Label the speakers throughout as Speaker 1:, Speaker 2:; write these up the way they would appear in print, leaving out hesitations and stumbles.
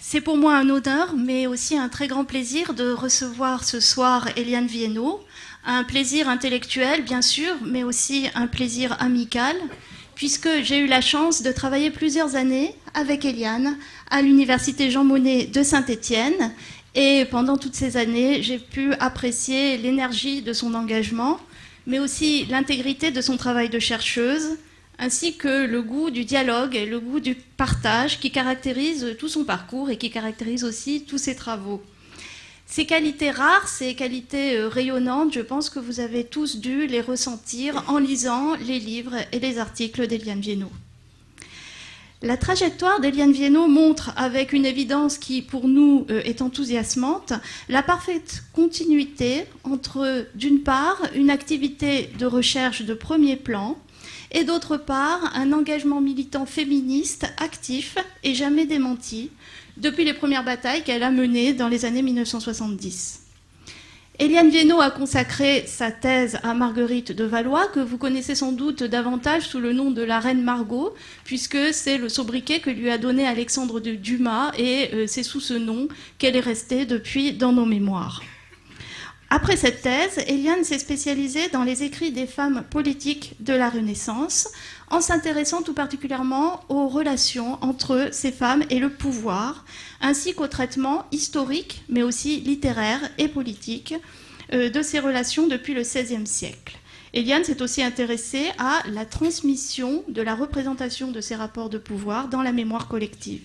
Speaker 1: C'est pour moi un honneur, mais aussi un très grand plaisir de recevoir ce soir Éliane Viennot. Un plaisir intellectuel, bien sûr, mais aussi un plaisir amical, puisque j'ai eu la chance de travailler plusieurs années avec Éliane à l'Université Jean Monnet de Saint-Étienne. Et pendant toutes ces années, j'ai pu apprécier l'énergie de son engagement, mais aussi l'intégrité de son travail de chercheuse, ainsi que le goût du dialogue et le goût du partage qui caractérise tout son parcours et qui caractérise aussi tous ses travaux. Ces qualités rares, ces qualités rayonnantes, je pense que vous avez tous dû les ressentir en lisant les livres et les articles d'Éliane Viennot. La trajectoire d'Éliane Viennot montre avec une évidence qui, pour nous, est enthousiasmante, la parfaite continuité entre, d'une part, une activité de recherche de premier plan, et d'autre part, un engagement militant féministe actif et jamais démenti depuis les premières batailles qu'elle a menées dans les années 1970. Éliane Viennot a consacré sa thèse à Marguerite de Valois, que vous connaissez sans doute davantage sous le nom de la Reine Margot, puisque c'est le sobriquet que lui a donné Alexandre de Dumas, et c'est sous ce nom qu'elle est restée depuis dans nos mémoires. Après cette thèse, Éliane s'est spécialisée dans les écrits des femmes politiques de la Renaissance, en s'intéressant tout particulièrement aux relations entre ces femmes et le pouvoir, ainsi qu'au traitement historique, mais aussi littéraire et politique, de ces relations depuis le XVIe siècle. Éliane s'est aussi intéressée à la transmission de la représentation de ces rapports de pouvoir dans la mémoire collective.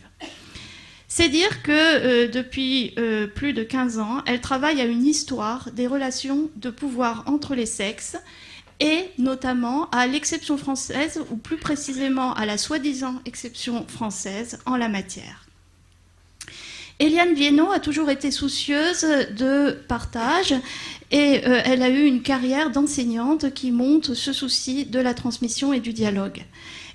Speaker 1: C'est dire que depuis plus de 15 ans, elle travaille à une histoire des relations de pouvoir entre les sexes et notamment à l'exception française, ou plus précisément à la soi-disant exception française en la matière. Éliane Viennot a toujours été soucieuse de partage et elle a eu une carrière d'enseignante qui montre ce souci de la transmission et du dialogue.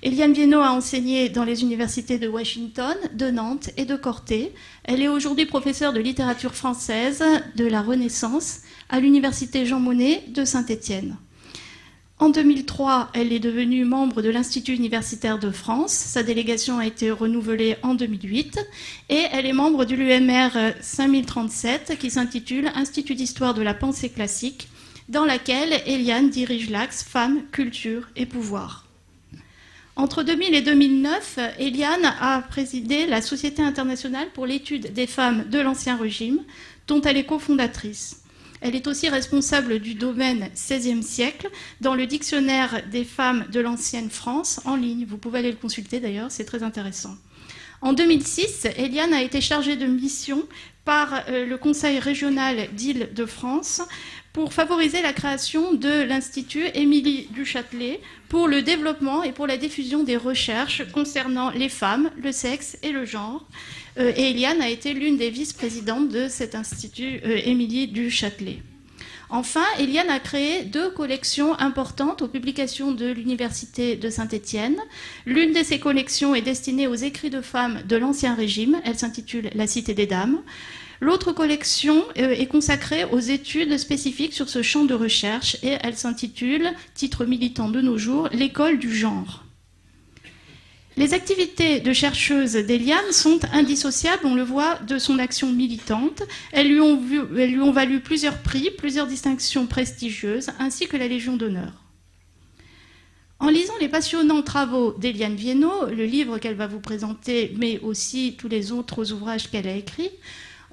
Speaker 1: Éliane Viennot a enseigné dans les universités de Washington, de Nantes et de Corté. Elle est aujourd'hui professeure de littérature française de la Renaissance à l'université Jean Monnet de Saint-Étienne. En 2003, elle est devenue membre de l'Institut universitaire de France. Sa délégation a été renouvelée en 2008. Et elle est membre de l'UMR 5037 qui s'intitule Institut d'histoire de la pensée classique, dans laquelle Éliane dirige l'axe Femmes, Culture et Pouvoir. Entre 2000 et 2009, Éliane a présidé la Société internationale pour l'étude des femmes de l'Ancien Régime, dont elle est cofondatrice. Elle est aussi responsable du domaine XVIe siècle dans le dictionnaire des femmes de l'ancienne France en ligne. Vous pouvez aller le consulter d'ailleurs, c'est très intéressant. En 2006, Éliane a été chargée de mission par le Conseil régional d'Île-de-France pour favoriser la création de l'Institut Émilie du Châtelet pour le développement et pour la diffusion des recherches concernant les femmes, le sexe et le genre. Et Éliane a été l'une des vice-présidentes de cet Institut Émilie du Châtelet. Enfin, Éliane a créé 2 collections importantes aux publications de l'Université de Saint-Étienne. L'une de ces collections est destinée aux écrits de femmes de l'Ancien Régime. Elle s'intitule La Cité des Dames. L'autre collection est consacrée aux études spécifiques sur ce champ de recherche et elle s'intitule, titre militant de nos jours, L'école du genre. Les activités de chercheuse d'Éliane sont indissociables, on le voit, de son action militante. Elles lui ont valu plusieurs prix, plusieurs distinctions prestigieuses, ainsi que la Légion d'honneur. En lisant les passionnants travaux d'Éliane Viennot, le livre qu'elle va vous présenter, mais aussi tous les autres ouvrages qu'elle a écrits,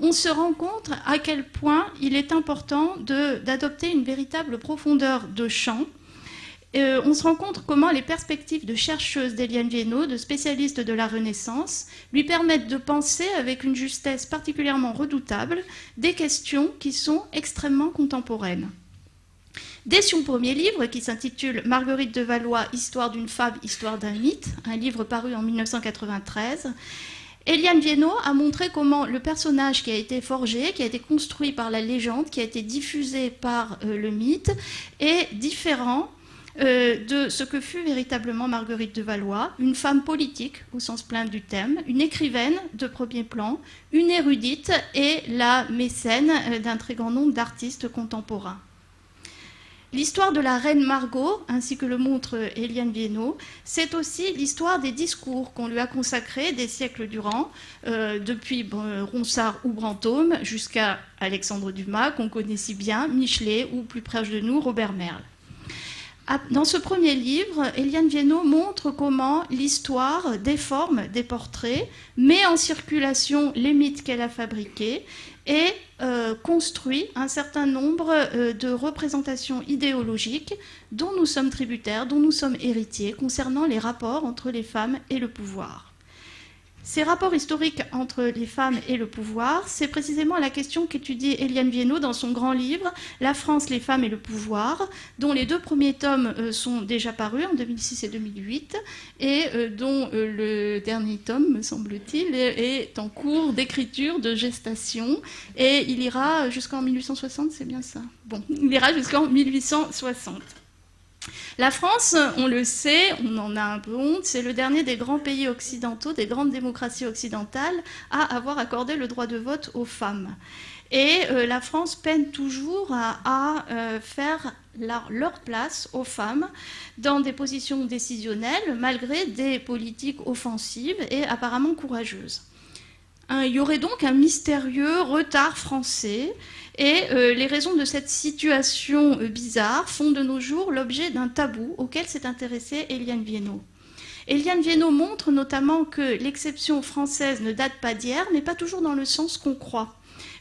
Speaker 1: on se rend compte à quel point il est important d'adopter une véritable profondeur de champ. On se rend compte comment les perspectives de chercheuse d'Éliane Viennot, de spécialiste de la Renaissance, lui permettent de penser avec une justesse particulièrement redoutable des questions qui sont extrêmement contemporaines. Dès son premier livre, qui s'intitule Marguerite de Valois, Histoire d'une femme, histoire d'un mythe, un livre paru en 1993, Éliane Viennot a montré comment le personnage qui a été forgé, qui a été construit par la légende, qui a été diffusé par le mythe, est différent de ce que fut véritablement Marguerite de Valois, une femme politique au sens plein du terme, une écrivaine de premier plan, une érudite et la mécène d'un très grand nombre d'artistes contemporains. L'histoire de la reine Margot, ainsi que le montre Éliane Viennot, c'est aussi l'histoire des discours qu'on lui a consacrés des siècles durant, depuis Ronsard ou Brantôme jusqu'à Alexandre Dumas, qu'on connaît si bien, Michelet ou plus proche de nous, Robert Merle. Dans ce premier livre, Éliane Viennot montre comment l'histoire déforme des portraits, met en circulation les mythes qu'elle a fabriqués et construit un certain nombre de représentations idéologiques dont nous sommes tributaires, dont nous sommes héritiers, concernant les rapports entre les femmes et le pouvoir. Ces rapports historiques entre les femmes et le pouvoir, c'est précisément la question qu'étudie Éliane Viennot dans son grand livre « La France, les femmes et le pouvoir », dont les 2 premiers tomes sont déjà parus en 2006 et 2008, et dont le dernier tome, me semble-t-il, est en cours d'écriture, de gestation, et il ira jusqu'en 1860, c'est bien ça? Bon, il ira jusqu'en 1860. La France, on le sait, on en a un peu honte, c'est le dernier des grands pays occidentaux, des grandes démocraties occidentales, à avoir accordé le droit de vote aux femmes. Et la France peine toujours à faire leur place aux femmes dans des positions décisionnelles, malgré des politiques offensives et apparemment courageuses. Il y aurait donc un mystérieux retard français et les raisons de cette situation bizarre font de nos jours l'objet d'un tabou auquel s'est intéressée Éliane Viennot. Éliane Viennot montre notamment que l'exception française ne date pas d'hier, mais pas toujours dans le sens qu'on croit.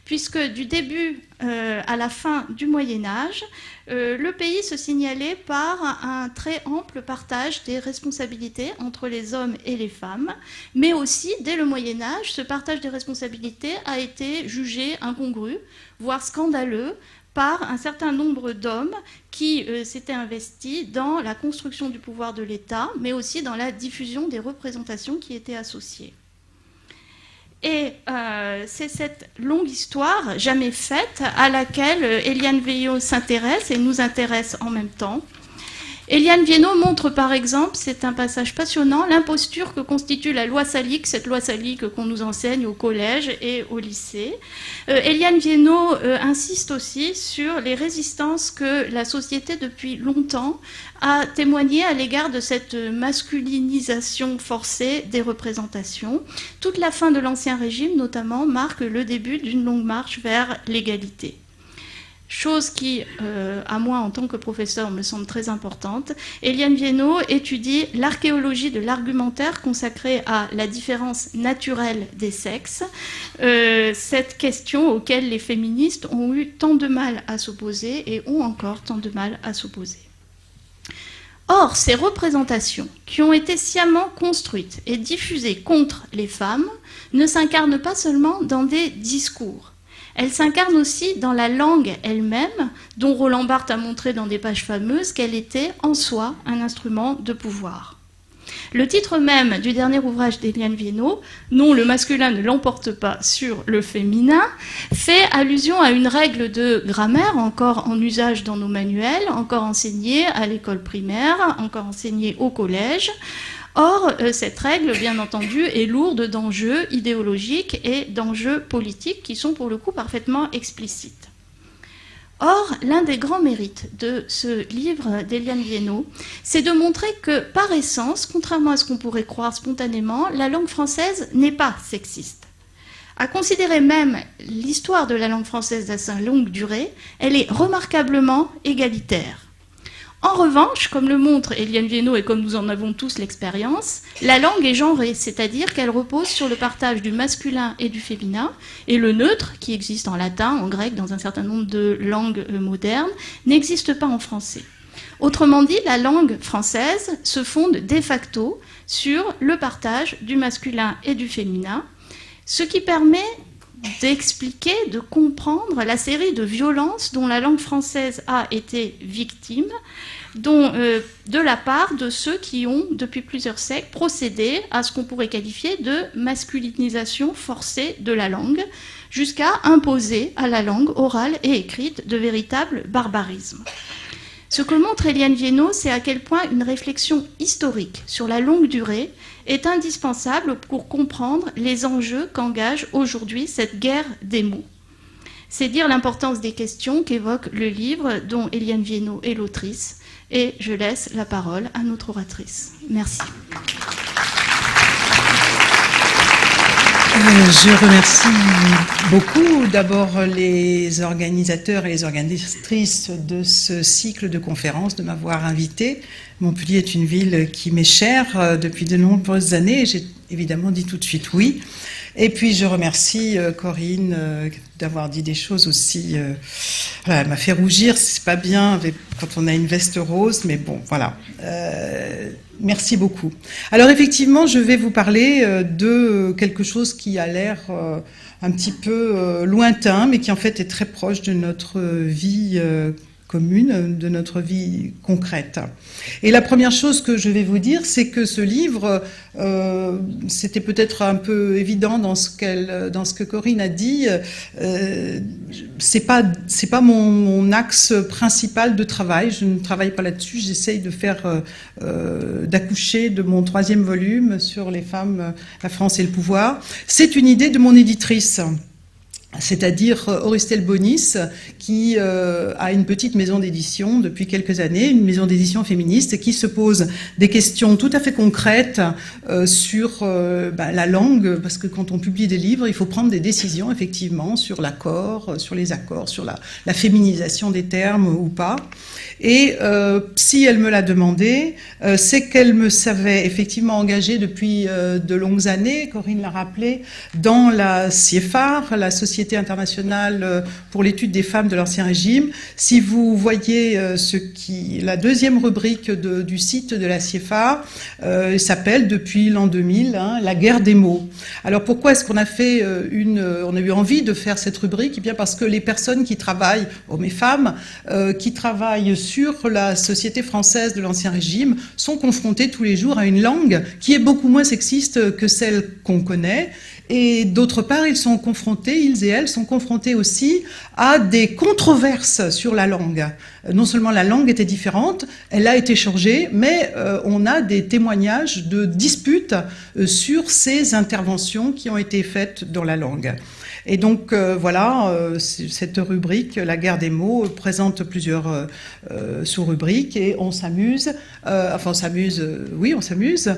Speaker 1: Puisque du début à la fin du Moyen-Âge, le pays se signalait par un très ample partage des responsabilités entre les hommes et les femmes, mais aussi, dès le Moyen-Âge, ce partage des responsabilités a été jugé incongru, voire scandaleux, par un certain nombre d'hommes qui s'étaient investis dans la construction du pouvoir de l'État, mais aussi dans la diffusion des représentations qui étaient associées. Et c'est cette longue histoire, jamais faite, à laquelle Éliane Viennot s'intéresse et nous intéresse en même temps. Éliane Viennot montre par exemple, c'est un passage passionnant, l'imposture que constitue la loi salique, cette loi salique qu'on nous enseigne au collège et au lycée. Éliane Viennot insiste aussi sur les résistances que la société depuis longtemps a témoigné à l'égard de cette masculinisation forcée des représentations. Toute la fin de l'Ancien Régime, notamment, marque le début d'une longue marche vers l'égalité. Chose qui, à moi, en tant que professeur, me semble très importante. Éliane Viennot étudie l'archéologie de l'argumentaire consacrée à la différence naturelle des sexes, cette question auquel les féministes ont eu tant de mal à s'opposer et ont encore tant de mal à s'opposer. Or, ces représentations qui ont été sciemment construites et diffusées contre les femmes ne s'incarnent pas seulement dans des discours. Elle s'incarne aussi dans la langue elle-même, dont Roland Barthes a montré dans des pages fameuses qu'elle était en soi un instrument de pouvoir. Le titre même du dernier ouvrage d'Éliane Viennot, « Non, le masculin ne l'emporte pas sur le féminin », fait allusion à une règle de grammaire encore en usage dans nos manuels, encore enseignée à l'école primaire, encore enseignée au collège. Or, cette règle, bien entendu, est lourde d'enjeux idéologiques et d'enjeux politiques qui sont pour le coup parfaitement explicites. Or, l'un des grands mérites de ce livre d'Éliane Viennot, c'est de montrer que, par essence, contrairement à ce qu'on pourrait croire spontanément, la langue française n'est pas sexiste. À considérer même l'histoire de la langue française à sa longue durée, elle est remarquablement égalitaire. En revanche, comme le montre Éliane Viennot et comme nous en avons tous l'expérience, la langue est genrée, c'est-à-dire qu'elle repose sur le partage du masculin et du féminin, et le neutre, qui existe en latin, en grec, dans un certain nombre de langues modernes, n'existe pas en français. Autrement dit, la langue française se fonde de facto sur le partage du masculin et du féminin, ce qui permet d'expliquer, de comprendre la série de violences dont la langue française a été victime, de la part de ceux qui ont, depuis plusieurs siècles, procédé à ce qu'on pourrait qualifier de masculinisation forcée de la langue, jusqu'à imposer à la langue orale et écrite de véritables barbarismes. Ce que montre Éliane Viennot, c'est à quel point une réflexion historique sur la longue durée est indispensable pour comprendre les enjeux qu'engage aujourd'hui cette guerre des mots. C'est dire l'importance des questions qu'évoque le livre dont Eliane Viennot est l'autrice. Et je laisse la parole à notre oratrice. Merci.
Speaker 2: Je remercie beaucoup d'abord les organisateurs et les organisatrices de ce cycle de conférences de m'avoir invité. Montpellier est une ville qui m'est chère depuis de nombreuses années et j'ai évidemment dit tout de suite oui. Et puis je remercie Corinne d'avoir dit des choses aussi... voilà, elle m'a fait rougir, c'est pas bien quand on a une veste rose, mais bon, voilà. Merci beaucoup. Alors effectivement, je vais vous parler de quelque chose qui a l'air un petit peu lointain, mais qui en fait est très proche de notre vie commune, de notre vie concrète. Et la première chose que je vais vous dire, c'est que ce livre, c'était peut-être un peu évident dans ce que Corinne a dit, c'est pas mon axe principal de travail, je ne travaille pas là-dessus, j'essaye de faire, d'accoucher de mon 3e volume sur les femmes, la France et le pouvoir. C'est une idée de mon éditrice, c'est-à-dire Auristelle Bonis, qui a une petite maison d'édition depuis quelques années, une maison d'édition féministe, qui se pose des questions tout à fait concrètes sur la langue, parce que quand on publie des livres, il faut prendre des décisions, effectivement, sur l'accord, sur les accords, sur la féminisation des termes ou pas. Et si elle me l'a demandé, c'est qu'elle me savait effectivement engagée depuis de longues années, Corinne l'a rappelé, dans la CIEFAR, la Société internationale pour l'étude des femmes de l'Ancien Régime. Si vous voyez la 2e rubrique du site de la CIEFAR, s'appelle depuis l'an 2000 la guerre des mots. Alors pourquoi est-ce qu'on a fait on a eu envie de faire cette rubrique? Eh bien parce que les personnes qui travaillent, hommes et femmes, qui travaillent sur la société française de l'Ancien Régime sont confrontées tous les jours à une langue qui est beaucoup moins sexiste que celle qu'on connaît. Et d'autre part, ils et elles sont confrontés aussi à des controverses sur la langue. Non seulement la langue était différente, elle a été changée, mais on a des témoignages de disputes sur ces interventions qui ont été faites dans la langue. Et donc voilà, cette rubrique, la guerre des mots, présente plusieurs sous-rubriques et on s'amuse. Enfin, on s'amuse, oui, on s'amuse,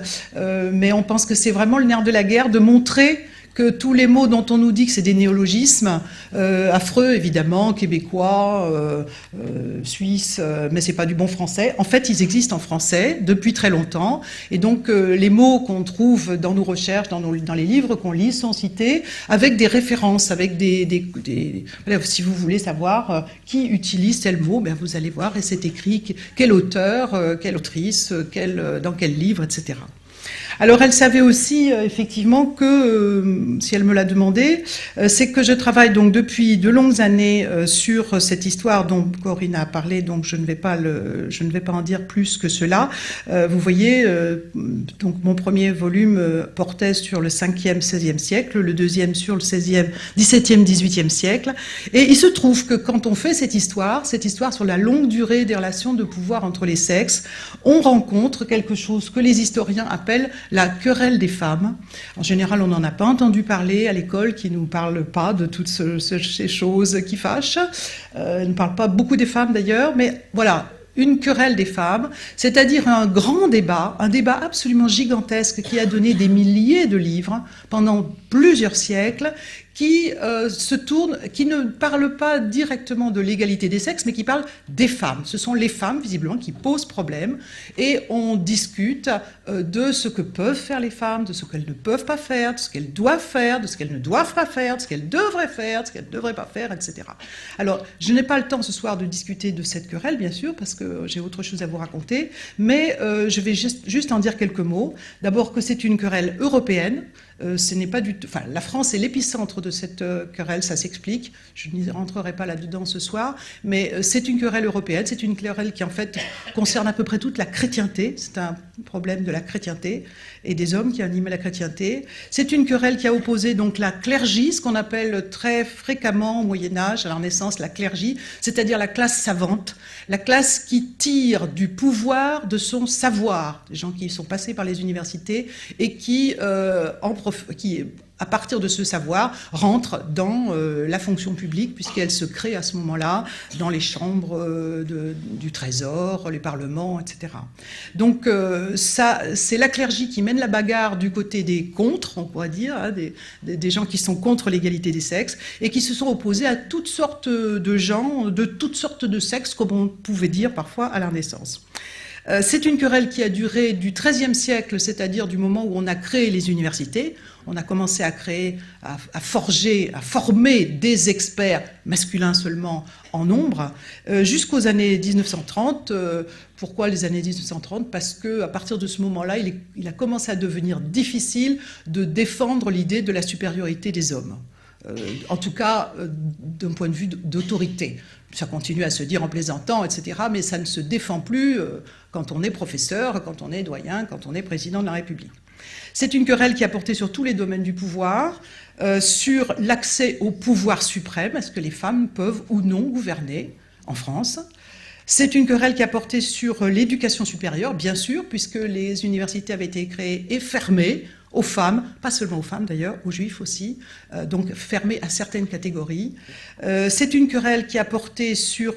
Speaker 2: mais on pense que c'est vraiment le nerf de la guerre de montrer que tous les mots dont on nous dit que c'est des néologismes, affreux évidemment, québécois, suisses, mais c'est pas du bon français, en fait ils existent en français depuis très longtemps, et donc les mots qu'on trouve dans nos recherches, dans les livres qu'on lit sont cités avec des références, avec si vous voulez savoir qui utilise tel mot, ben vous allez voir et c'est écrit quel auteur, quelle autrice, dans quel livre, etc. Alors elle savait aussi effectivement que, si elle me l'a demandé, c'est que je travaille donc depuis de longues années sur cette histoire dont Corinne a parlé, donc je ne vais pas en dire plus que cela. Vous voyez, donc mon premier volume portait sur le 5e, 16e siècle, le deuxième sur le 16e, 17e, 18e siècle, et il se trouve que quand on fait cette histoire sur la longue durée des relations de pouvoir entre les sexes, on rencontre quelque chose que les historiens appellent la querelle des femmes. En général, on n'en a pas entendu parler à l'école, qui ne nous parle pas de toutes ces choses qui fâchent. Elle ne parle pas beaucoup des femmes d'ailleurs, mais voilà, une querelle des femmes, c'est-à-dire un grand débat, un débat absolument gigantesque qui a donné des milliers de livres pendant plusieurs siècles, qui ne parle pas directement de l'égalité des sexes, mais qui parle des femmes. Ce sont les femmes, visiblement, qui posent problème, et on discute de ce que peuvent faire les femmes, de ce qu'elles ne peuvent pas faire, de ce qu'elles doivent faire, de ce qu'elles ne doivent pas faire, de ce qu'elles devraient faire, de ce qu'elles ne devraient pas faire, etc. Alors, je n'ai pas le temps ce soir de discuter de cette querelle, bien sûr, parce que j'ai autre chose à vous raconter, mais je vais juste en dire quelques mots. D'abord que c'est une querelle européenne. Ce n'est pas du tout. Enfin, la France est l'épicentre de cette querelle, ça s'explique. Je n'y rentrerai pas là-dedans ce soir, mais c'est une querelle européenne. C'est une querelle qui en fait concerne à peu près toute la chrétienté. C'est un problème de la chrétienté et des hommes qui animent la chrétienté. C'est une querelle qui a opposé donc la clergie, ce qu'on appelle très fréquemment au Moyen Âge, à la Renaissance, la clergie, c'est-à-dire la classe savante, la classe qui tire du pouvoir de son savoir, des gens qui sont passés par les universités et qui en profitent à partir de ce savoir, rentre dans la fonction publique, puisqu'elle se crée à ce moment-là dans les chambres du Trésor, les parlements, etc. Donc c'est la clergie qui mène la bagarre du côté des contre, on pourrait dire, hein, des gens qui sont contre l'égalité des sexes, et qui se sont opposés à toutes sortes de gens, de toutes sortes de sexes, comme on pouvait dire parfois à la Renaissance. C'est une querelle qui a duré du XIIIe siècle, c'est-à-dire du moment où on a créé les universités. On a commencé à créer, à former des experts masculins seulement en nombre, jusqu'aux années 1930. Pourquoi les années 1930 ? Parce qu'à partir de ce moment-là, il a commencé à devenir difficile de défendre l'idée de la supériorité des hommes. En tout cas, d'un point de vue d'autorité. Ça continue à se dire en plaisantant, etc., mais ça ne se défend plus quand on est professeur, quand on est doyen, quand on est président de la République. C'est une querelle qui a porté sur tous les domaines du pouvoir, sur l'accès au pouvoir suprême, est-ce que les femmes peuvent ou non gouverner en France ? C'est une querelle qui a porté sur l'éducation supérieure, bien sûr, puisque les universités avaient été créées et fermées aux femmes, pas seulement aux femmes d'ailleurs, aux juifs aussi, donc fermées à certaines catégories. C'est une querelle qui a porté sur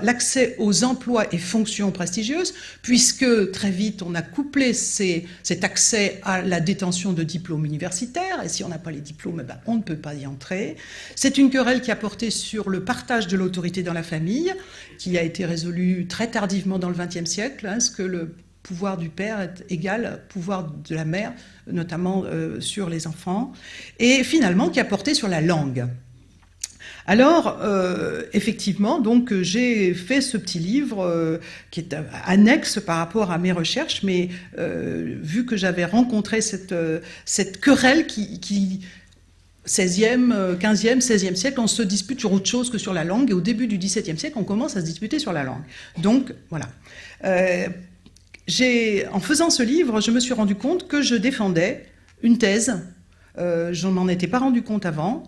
Speaker 2: l'accès aux emplois et fonctions prestigieuses, puisque très vite on a couplé cet accès à la détention de diplômes universitaires, et si on n'a pas les diplômes, ben, on ne peut pas y entrer. C'est une querelle qui a porté sur le partage de l'autorité dans la famille, qui a été résolu très tardivement dans le XXe siècle, hein, ce que le pouvoir du père est égal au pouvoir de la mère, notamment sur les enfants, et finalement qui a porté sur la langue. Alors, effectivement, donc j'ai fait ce petit livre qui est annexe par rapport à mes recherches, mais vu que j'avais rencontré cette querelle qui 16e, 15e, 16e siècle, on se dispute sur autre chose que sur la langue, et au début du XVIIe siècle, on commence à se disputer sur la langue. Donc, voilà. En faisant ce livre, je me suis rendu compte que je défendais une thèse, je ne m'en étais pas rendu compte avant,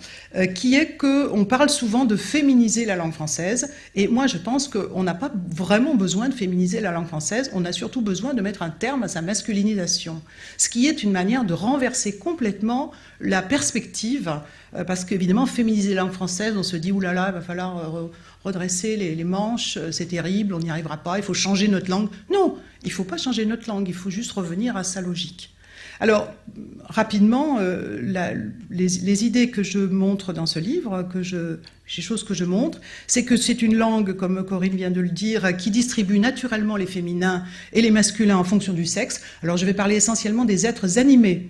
Speaker 2: qui est qu'on parle souvent de féminiser la langue française, et moi je pense qu'on n'a pas vraiment besoin de féminiser la langue française, on a surtout besoin de mettre un terme à sa masculinisation, ce qui est une manière de renverser complètement la perspective, parce qu'évidemment, féminiser la langue française, on se dit, oulala, il va falloir redresser les manches, c'est terrible, on n'y arrivera pas, il faut changer notre langue. Non, il ne faut pas changer notre langue, il faut juste revenir à sa logique. Alors, rapidement, les idées que je montre dans ce livre, les choses que je montre, c'est que c'est une langue, comme Corinne vient de le dire, qui distribue naturellement les féminins et les masculins en fonction du sexe. Alors, je vais parler essentiellement des êtres animés.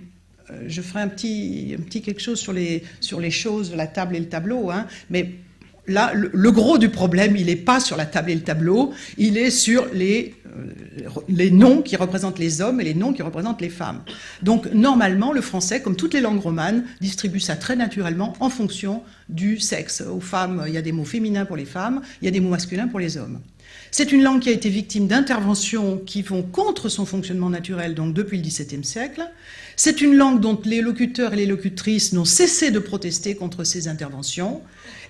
Speaker 2: Je ferai un petit quelque chose sur les choses, la table et le tableau, hein, mais là, le gros du problème, il n'est pas sur la table et le tableau, il est sur les noms qui représentent les hommes et les noms qui représentent les femmes. Donc, normalement, le français, comme toutes les langues romanes, distribue ça très naturellement en fonction du sexe. Aux femmes, il y a des mots féminins pour les femmes, il y a des mots masculins pour les hommes. C'est une langue qui a été victime d'interventions qui vont contre son fonctionnement naturel, donc depuis le XVIIe siècle. C'est une langue dont les locuteurs et les locutrices n'ont cessé de protester contre ces interventions.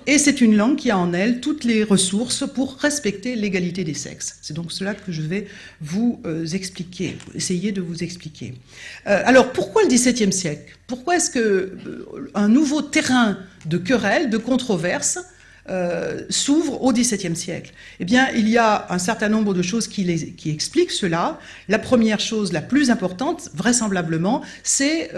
Speaker 2: Et c'est une langue qui a en elle toutes les ressources pour respecter l'égalité des sexes. C'est donc cela que je vais vous expliquer, essayer de vous expliquer. Alors, pourquoi le XVIIe siècle ? Pourquoi est-ce qu'un nouveau terrain de querelle, de controverse, s'ouvre au XVIIe siècle? Eh bien, il y a un certain nombre de choses qui expliquent cela. La première chose, la plus importante, vraisemblablement, c'est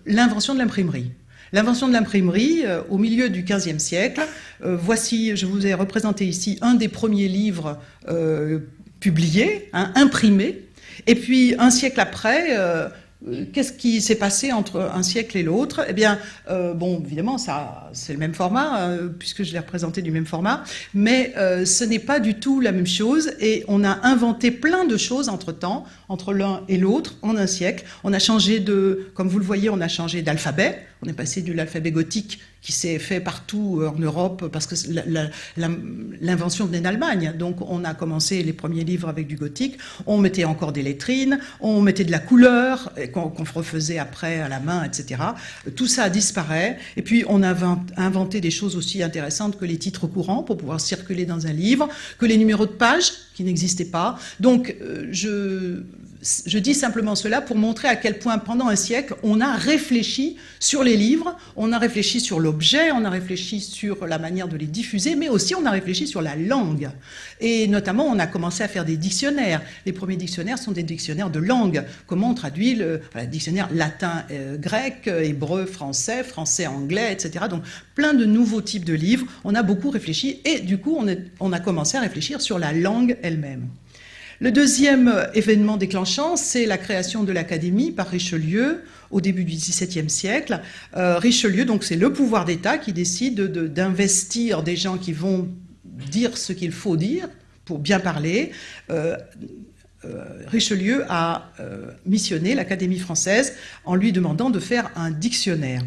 Speaker 2: l'invention de l'imprimerie. L'invention de l'imprimerie au milieu du XVe siècle. Voici, je vous ai représenté ici un des premiers livres publiés, hein, imprimés. Et puis, un siècle après, qu'est-ce qui s'est passé entre un siècle et l'autre ? Eh bien, bon, évidemment, ça, c'est le même format, puisque je l'ai représenté du même format, mais ce n'est pas du tout la même chose, et on a inventé plein de choses entre-temps, entre l'un et l'autre, en un siècle. On a changé comme vous le voyez, on a changé d'alphabet, on est passé de l'alphabet gothique qui s'est fait partout en Europe, parce que l'invention venait d'Allemagne. Donc on a commencé les premiers livres avec du gothique, on mettait encore des lettrines, on mettait de la couleur, qu'on refaisait après à la main, etc. Tout ça disparaît, et puis on a inventé des choses aussi intéressantes que les titres courants pour pouvoir circuler dans un livre, que les numéros de page qui n'existaient pas. Donc je dis simplement cela pour montrer à quel point, pendant un siècle, on a réfléchi sur les livres, on a réfléchi sur l'objet, on a réfléchi sur la manière de les diffuser, mais aussi on a réfléchi sur la langue. Et notamment, on a commencé à faire des dictionnaires. Les premiers dictionnaires sont des dictionnaires de langue. Comment on traduit le dictionnaire latin-grec, hébreu, français, français-anglais, etc. Donc, plein de nouveaux types de livres. On a beaucoup réfléchi et du coup, on a commencé à réfléchir sur la langue elle-même. Le deuxième événement déclenchant, c'est la création de l'Académie par Richelieu au début du XVIIe siècle. Richelieu, donc c'est le pouvoir d'État qui décide d'investir des gens qui vont dire ce qu'il faut dire pour bien parler. Richelieu a missionné l'Académie française en lui demandant de faire un dictionnaire.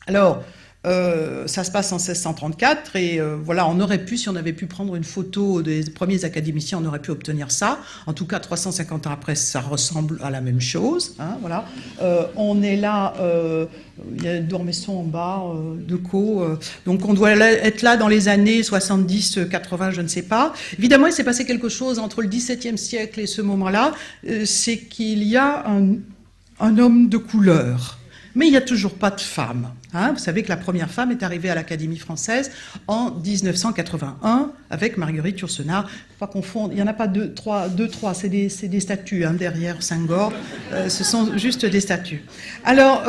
Speaker 2: Alors, ça se passe en 1634 et voilà, on aurait pu, si on avait pu prendre une photo des premiers académiciens, on aurait pu obtenir ça. En tout cas, 350 ans après, ça ressemble à la même chose. Hein, voilà. On est là, il y a Dormesson en bas, Decaux. Donc on doit être là dans les années 70, 80, je ne sais pas. Évidemment, il s'est passé quelque chose entre le XVIIe siècle et ce moment-là, c'est qu'il y a un homme de couleur. Mais il n'y a toujours pas de femme. Hein. Vous savez que la première femme est arrivée à l'Académie française en 1981 avec Marguerite Yourcenar. Il ne faut pas confondre, il n'y en a pas deux, trois, c'est des statues hein, derrière Senghor. Ce sont juste des statues. Alors,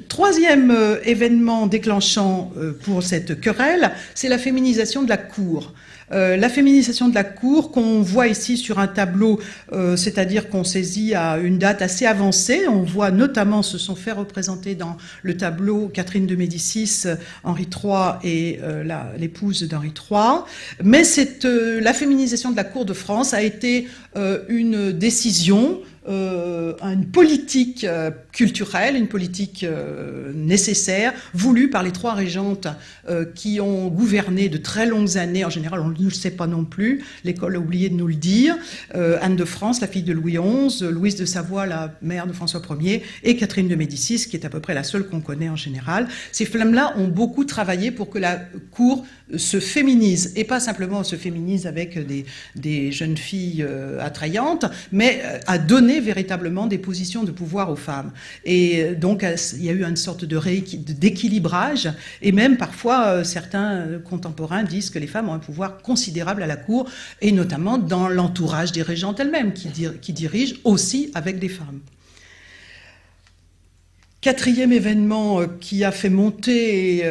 Speaker 2: troisième événement déclenchant pour cette querelle, c'est la féminisation de la cour. La féminisation de la cour qu'on voit ici sur un tableau, c'est-à-dire qu'on saisit à une date assez avancée. On voit notamment, se sont fait représenter dans le tableau Catherine de Médicis, Henri III et l'épouse d'Henri III. Mais la féminisation de la cour de France a été une décision, une politique culturelle, une politique nécessaire, voulue par les trois régentes qui ont gouverné de très longues années. En général, on ne le sait pas non plus, l'école a oublié de nous le dire. Anne de France, la fille de Louis XI, Louise de Savoie, la mère de François Ier, et Catherine de Médicis, qui est à peu près la seule qu'on connaît en général. Ces femmes-là ont beaucoup travaillé pour que la cour se féminise, et pas simplement se féminise avec des jeunes filles attrayantes, mais à donner véritablement des positions de pouvoir aux femmes. Et donc, il y a eu une sorte d'équilibrage, et même parfois, certains contemporains disent que les femmes ont un pouvoir considérable à la cour, et notamment dans l'entourage des régentes elles-mêmes, qui dirigent aussi avec des femmes. Quatrième événement qui a fait monter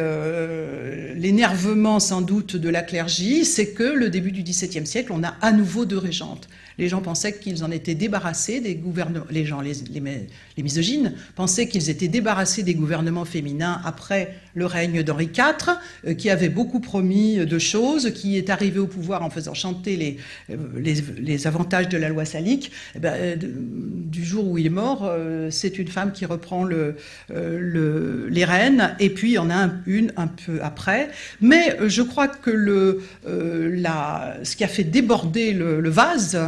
Speaker 2: l'énervement sans doute de la clergie, c'est que le début du XVIIe siècle, on a à nouveau deux régentes. Les gens pensaient qu'ils en étaient débarrassés des gouvernements. Les misogynes pensaient qu'ils étaient débarrassés des gouvernements féminins après le règne d'Henri IV, qui avait beaucoup promis de choses, qui est arrivé au pouvoir en faisant chanter les avantages de la loi salique. Et ben, du jour où il est mort, c'est une femme qui reprend les rênes, et puis il y en a une un peu après. Mais je crois que ce qui a fait déborder le vase,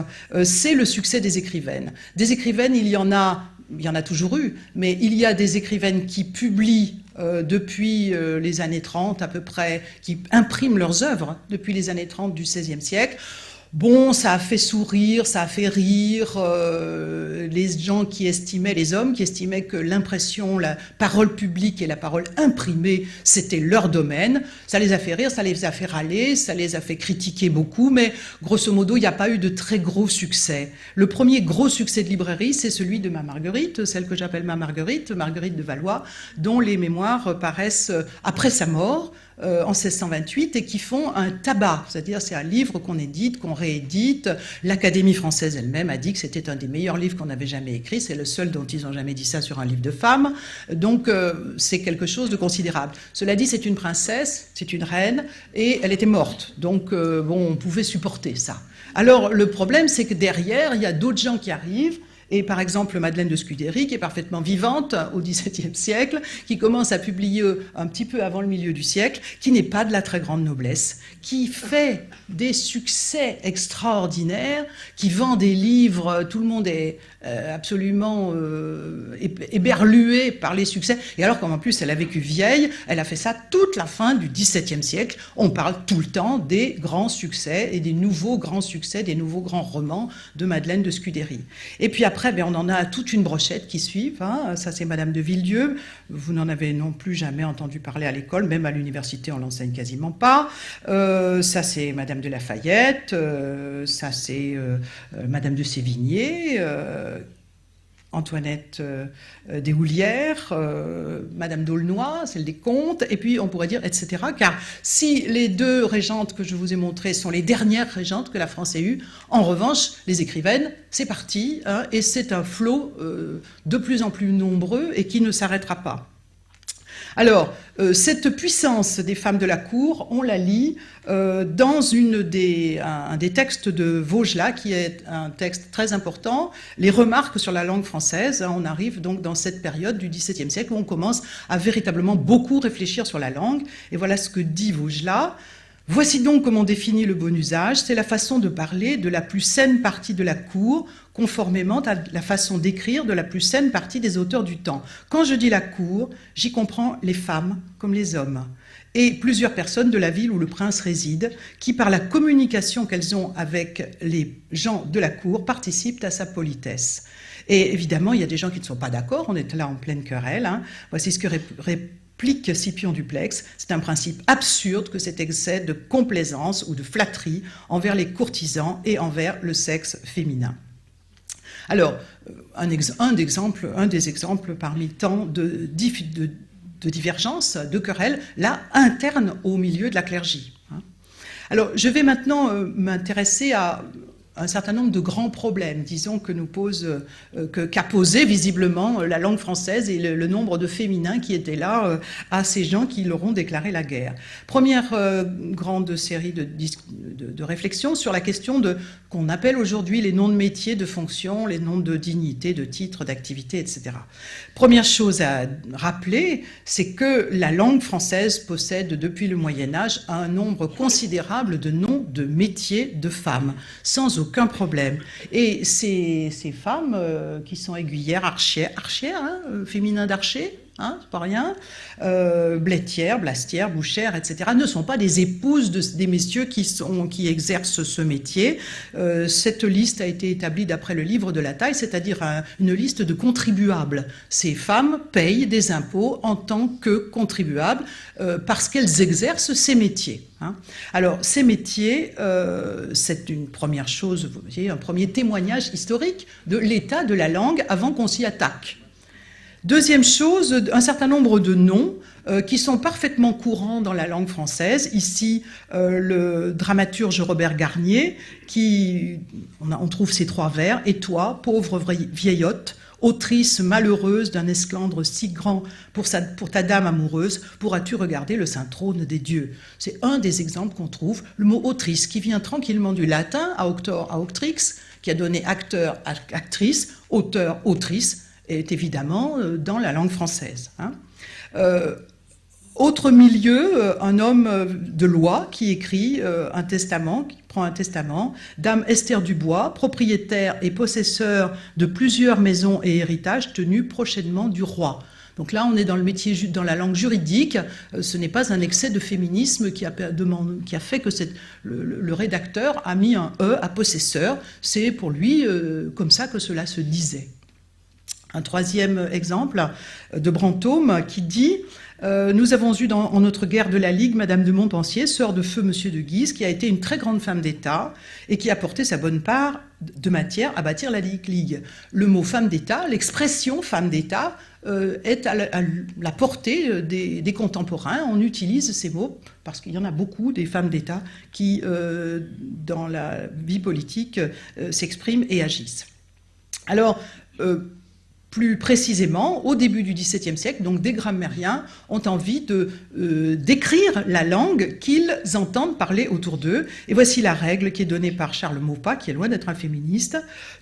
Speaker 2: c'est le succès des écrivaines. Des écrivaines, il y en a toujours eu, mais il y a des écrivaines qui publient depuis les années 30 à peu près, qui impriment leurs œuvres depuis les années 30 du XVIe siècle. Bon, ça a fait sourire, ça a fait rire les gens qui estimaient, les hommes qui estimaient que l'impression, la parole publique et la parole imprimée, c'était leur domaine. Ça les a fait rire, ça les a fait râler, ça les a fait critiquer beaucoup, mais grosso modo, il n'y a pas eu de très gros succès. Le premier gros succès de librairie, c'est celui de ma Marguerite, celle que j'appelle ma Marguerite, Marguerite de Valois, dont les mémoires paraissent après sa mort, en 1628, et qui font un tabac, c'est-à-dire c'est un livre qu'on édite, qu'on réédite. L'Académie française elle-même a dit que c'était un des meilleurs livres qu'on avait jamais écrit, c'est le seul dont ils ont jamais dit ça sur un livre de femmes, donc c'est quelque chose de considérable. Cela dit, c'est une princesse, c'est une reine, et elle était morte, donc bon, on pouvait supporter ça. Alors le problème, c'est que derrière, il y a d'autres gens qui arrivent, Et par exemple, Madeleine de Scudéry, qui est parfaitement vivante au XVIIe siècle, qui commence à publier un petit peu avant le milieu du siècle, qui n'est pas de la très grande noblesse, qui fait des succès extraordinaires, qui vend des livres, tout le monde est absolument éberlué par les succès. Et alors qu'en plus, elle a vécu vieille, elle a fait ça toute la fin du XVIIe siècle. On parle tout le temps des grands succès et des nouveaux grands succès, des nouveaux grands romans de Madeleine de Scudéry. Et puis après, on en a toute une brochette qui suivent. Hein. Ça, c'est Madame de Villedieu. Vous n'en avez non plus jamais entendu parler à l'école, même à l'université, on l'enseigne quasiment pas. Ça, c'est Madame de Lafayette. Ça, c'est Madame de Sévigné. Antoinette Deshoulières, Madame d'Aulnoy, celle des comtes, et puis on pourrait dire, etc. Car si les deux régentes que je vous ai montrées sont les dernières régentes que la France ait eues, en revanche, les écrivaines, c'est parti, hein, et c'est un flot de plus en plus nombreux et qui ne s'arrêtera pas. Alors, cette puissance des femmes de la cour, on la lit dans un des textes de Vaugelas, qui est un texte très important, les remarques sur la langue française. On arrive donc dans cette période du XVIIe siècle où on commence à véritablement beaucoup réfléchir sur la langue. Et voilà ce que dit Vaugelas. Voici donc comment on définit le bon usage. C'est la façon de parler de la plus saine partie de la cour, conformément à la façon d'écrire de la plus saine partie des auteurs du temps. Quand je dis la cour, j'y comprends les femmes comme les hommes, et plusieurs personnes de la ville où le prince réside, qui par la communication qu'elles ont avec les gens de la cour participent à sa politesse. Et évidemment, il y a des gens qui ne sont pas d'accord, on est là en pleine querelle. Hein. Voici ce que réplique Scipion Duplex. C'est un principe absurde que cet excès de complaisance ou de flatterie envers les courtisans et envers le sexe féminin. Alors, un des exemples parmi tant de divergences, de querelles, là, internes au milieu de la clergie. Alors, je vais maintenant m'intéresser à un certain nombre de grands problèmes, disons, qu'a posé visiblement la langue française et le nombre de féminins qui étaient là à ces gens qui leur ont déclaré la guerre. Première grande série de réflexions sur la question qu'on appelle aujourd'hui les noms de métiers, de fonctions, les noms de dignités, de titres, d'activités, etc. Première chose à rappeler, c'est que la langue française possède depuis le Moyen-Âge un nombre considérable de noms de métiers de femmes, sans aucun problème. Et ces femmes qui sont aiguillères, archères, hein, féminin d'archer, hein, c'est pas rien, blettières, blastières, bouchères, etc., ne sont pas des épouses des messieurs qui exercent ce métier. Cette liste a été établie d'après le livre de la taille, c'est-à-dire une liste de contribuables. Ces femmes payent des impôts en tant que contribuables parce qu'elles exercent ces métiers. Hein. Alors, ces métiers, c'est une première chose, vous voyez, un premier témoignage historique de l'état de la langue avant qu'on s'y attaque. Deuxième chose, un certain nombre de noms qui sont parfaitement courants dans la langue française. Ici, le dramaturge Robert Garnier, on trouve ces trois vers. « Et toi, pauvre vieillotte, autrice malheureuse d'un esclandre si grand pour ta dame amoureuse, pourras-tu regarder le saint trône des dieux ?» C'est un des exemples qu'on trouve. Le mot « autrice » qui vient tranquillement du latin, auctor, auctrix, qui a donné acteur, actrice, auteur, autrice, est évidemment dans la langue française. Hein. Autre milieu, un homme de loi qui écrit un testament, qui prend un testament, Dame Esther Dubois, propriétaire et possesseur de plusieurs maisons et héritages tenus prochainement du roi. Donc là, on est dans le métier, dans la langue juridique. Ce n'est pas un excès de féminisme qui a fait que le rédacteur a mis un « e » à possesseur. C'est pour lui comme ça que cela se disait. Un troisième exemple de Brantôme qui dit « Nous avons eu en notre guerre de la Ligue Madame de Montpensier, sœur de feu Monsieur de Guise, qui a été une très grande femme d'État et qui a porté sa bonne part de matière à bâtir la Ligue. » Le mot femme d'État, l'expression femme d'État est à la portée des contemporains. On utilise ces mots parce qu'il y en a beaucoup des femmes d'État qui, dans la vie politique, s'expriment et agissent. Alors, Plus précisément, au début du XVIIe siècle, donc des grammairiens ont envie d'écrire la langue qu'ils entendent parler autour d'eux. Et voici la règle qui est donnée par Charles Maupas, qui est loin d'être un féministe.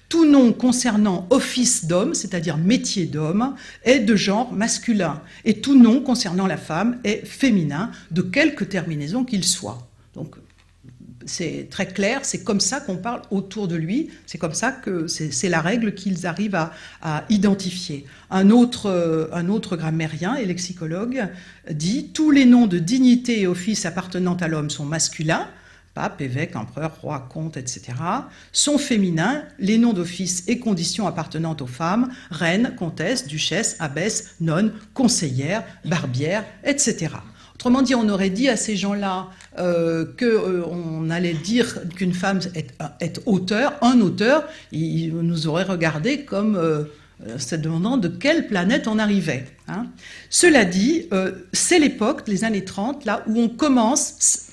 Speaker 2: Tout nom concernant office d'homme, c'est-à-dire métier d'homme, est de genre masculin. Et tout nom concernant la femme est féminin, de quelque terminaison qu'il soit. Donc, c'est très clair, c'est comme ça qu'on parle autour de lui, c'est comme ça que c'est la règle qu'ils arrivent à identifier. Un autre grammairien et lexicologue dit « Tous les noms de dignité et office appartenant à l'homme sont masculins, pape, évêque, empereur, roi, comte, etc., sont féminins, les noms d'office et conditions appartenant aux femmes, reine, comtesse, duchesse, abbesse, nonne, conseillère, barbière, etc. » Autrement dit, on aurait dit à ces gens-là qu'on allait dire qu'une femme est auteur, un auteur, ils nous auraient regardé comme se demandant de quelle planète on arrivait. Hein. Cela dit, c'est l'époque, les années 30, là où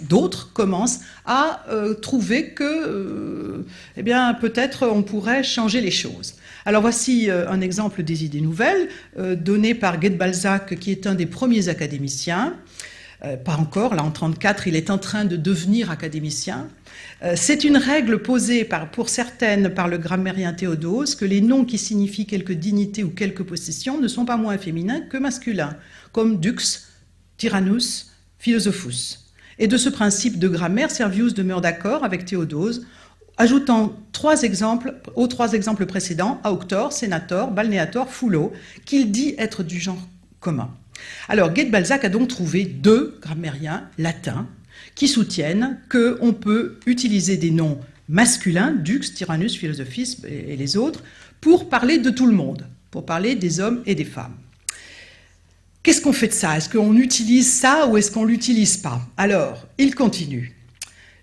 Speaker 2: d'autres commencent à trouver que, eh bien, peut-être on pourrait changer les choses. Alors voici un exemple des idées nouvelles, donné par Guy de Balzac, qui est un des premiers académiciens. Pas encore, là en 1934, il est en train de devenir académicien. C'est une règle posée pour certaines par le grammairien Théodose que les noms qui signifient quelque dignité ou quelque possession ne sont pas moins féminins que masculins, comme dux, tyrannus, philosophus. Et de ce principe de grammaire, Servius demeure d'accord avec Théodose, ajoutant aux trois exemples précédents, auctor, senator, balneator, fulo, qu'il dit être du genre commun. Alors, Guy de Balzac a donc trouvé deux grammairiens latins qui soutiennent qu'on peut utiliser des noms masculins, dux, tyrannus, philosophus et les autres, pour parler de tout le monde, pour parler des hommes et des femmes. Qu'est-ce qu'on fait de ça? Est-ce qu'on utilise ça ou est-ce qu'on ne l'utilise pas? Alors, il continue.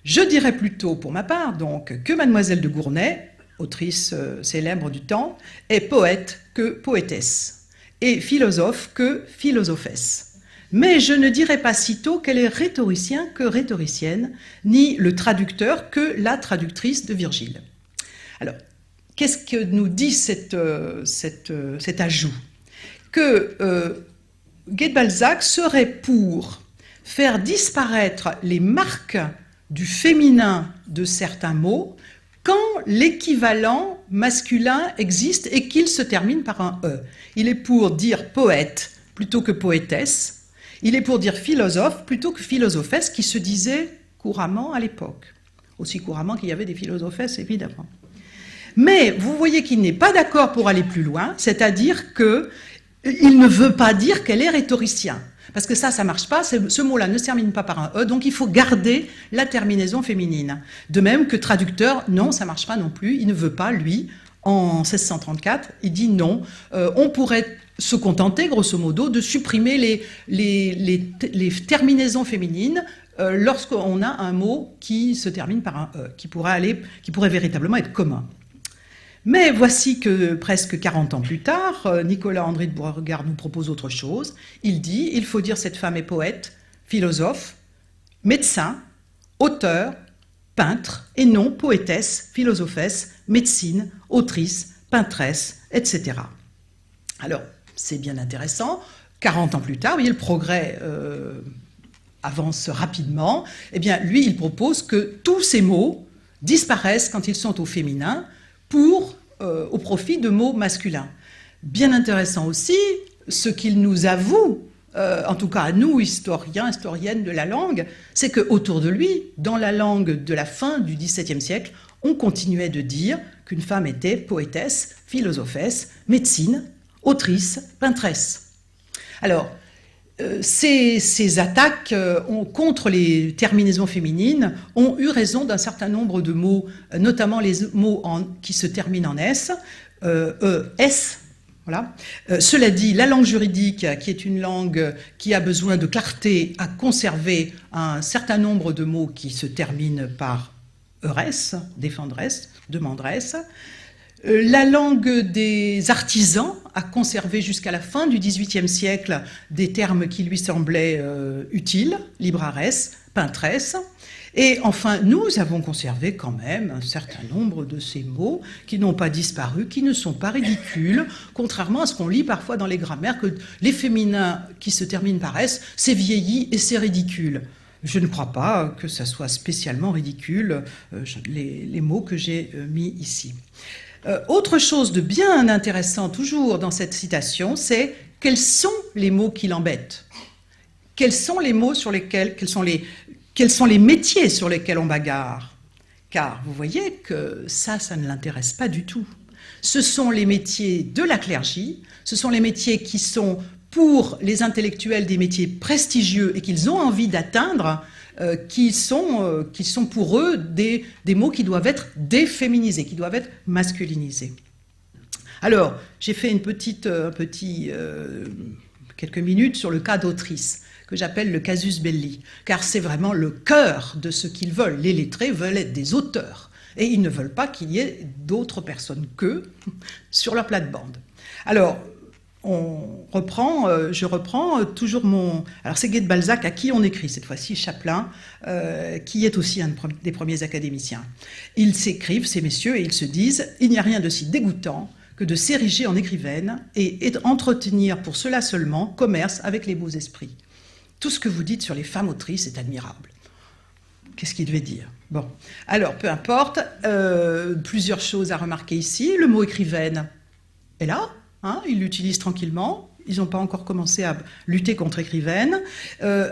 Speaker 2: Je dirais plutôt, pour ma part, donc, que Mademoiselle de Gournay, autrice célèbre du temps, est poète que poétesse, et philosophe que philosophesse. Mais je ne dirais pas sitôt qu'elle est rhétoricien que rhétoricienne, ni le traducteur que la traductrice de Virgile. Alors, qu'est-ce que nous dit cet ajout? Que Guy de Balzac serait pour faire disparaître les marques du féminin de certains mots quand l'équivalent masculin existe et qu'il se termine par un « e ». Il est pour dire poète plutôt que poétesse. Il est pour dire philosophe plutôt que philosophesse, qui se disait couramment à l'époque. Aussi couramment qu'il y avait des philosophesses, évidemment. Mais vous voyez qu'il n'est pas d'accord pour aller plus loin, c'est-à-dire qu'il ne veut pas dire qu'elle est rhétoricien. Parce que ça ne marche pas, ce mot-là ne se termine pas par un « e », donc il faut garder la terminaison féminine. De même que traducteur, non, ça ne marche pas non plus, il ne veut pas, lui, en 1634, il dit non, on pourrait se contenter, grosso modo, de supprimer les terminaisons féminines lorsqu'on a un mot qui se termine par un « e », qui pourrait véritablement être commun. Mais voici que presque 40 ans plus tard, Nicolas-André de Beauregard nous propose autre chose. Il dit « Il faut dire cette femme est poète, philosophe, médecin, auteur, peintre, et non poétesse, philosophesse, médecine, autrice, peintresse, etc. » Alors, c'est bien intéressant. 40 ans plus tard, vous voyez, le progrès avance rapidement. Eh bien, lui, il propose que tous ces mots disparaissent quand ils sont au féminin, au profit de mots masculins. Bien intéressant aussi, ce qu'il nous avoue, en tout cas à nous, historiens, historiennes de la langue, c'est qu'autour de lui, dans la langue de la fin du XVIIe siècle, on continuait de dire qu'une femme était poétesse, philosophesse, médecine, autrice, peintresse. Alors, ces attaques contre les terminaisons féminines ont eu raison d'un certain nombre de mots, notamment les mots qui se terminent en S, S. Voilà. Cela dit, la langue juridique, qui est une langue qui a besoin de clarté, a conservé un certain nombre de mots qui se terminent par ERES, défendresse, demanderesse. La langue des artisans a conservé jusqu'à la fin du XVIIIe siècle des termes qui lui semblaient utiles, librares, peintresse. Et enfin, nous avons conservé quand même un certain nombre de ces mots qui n'ont pas disparu, qui ne sont pas ridicules, contrairement à ce qu'on lit parfois dans les grammaires, que les féminins qui se terminent par S, c'est vieilli et c'est ridicule. Je ne crois pas que ça soit spécialement ridicule, les mots que j'ai mis ici. Autre chose de bien intéressant toujours dans cette citation, c'est quels sont les mots qui l'embêtent? Quels sont les mots sur lesquels, quels sont les métiers sur lesquels on bagarre? Car vous voyez que ça ne l'intéresse pas du tout. Ce sont les métiers de la clergie, ce sont les métiers qui sont pour les intellectuels des métiers prestigieux et qu'ils ont envie d'atteindre, qui sont pour eux des mots qui doivent être déféminisés, qui doivent être masculinisés. Alors, j'ai fait quelques minutes sur le cas d'autrice, que j'appelle le casus belli, car c'est vraiment le cœur de ce qu'ils veulent. Les lettrés veulent être des auteurs, et ils ne veulent pas qu'il y ait d'autres personnes qu'eux sur leur plate-bande. Alors, je reprends toujours alors c'est Guy de Balzac à qui on écrit, cette fois-ci Chaplin, qui est aussi un des premiers académiciens. Ils s'écrivent, ces messieurs, et ils se disent « Il n'y a rien de si dégoûtant que de s'ériger en écrivaine et d'entretenir pour cela seulement commerce avec les beaux esprits. Tout ce que vous dites sur les femmes autrices est admirable. » Qu'est-ce qu'il devait dire? Bon, alors peu importe, plusieurs choses à remarquer ici. Le mot écrivaine est là. Ils l'utilisent tranquillement, ils n'ont pas encore commencé à lutter contre écrivaine,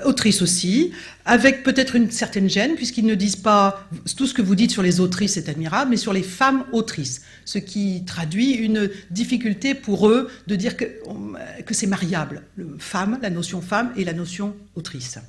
Speaker 2: autrice aussi, avec peut-être une certaine gêne, puisqu'ils ne disent pas tout ce que vous dites sur les autrices est admirable, mais sur les femmes autrices, ce qui traduit une difficulté pour eux de dire que c'est mariable, la notion femme et la notion autrice.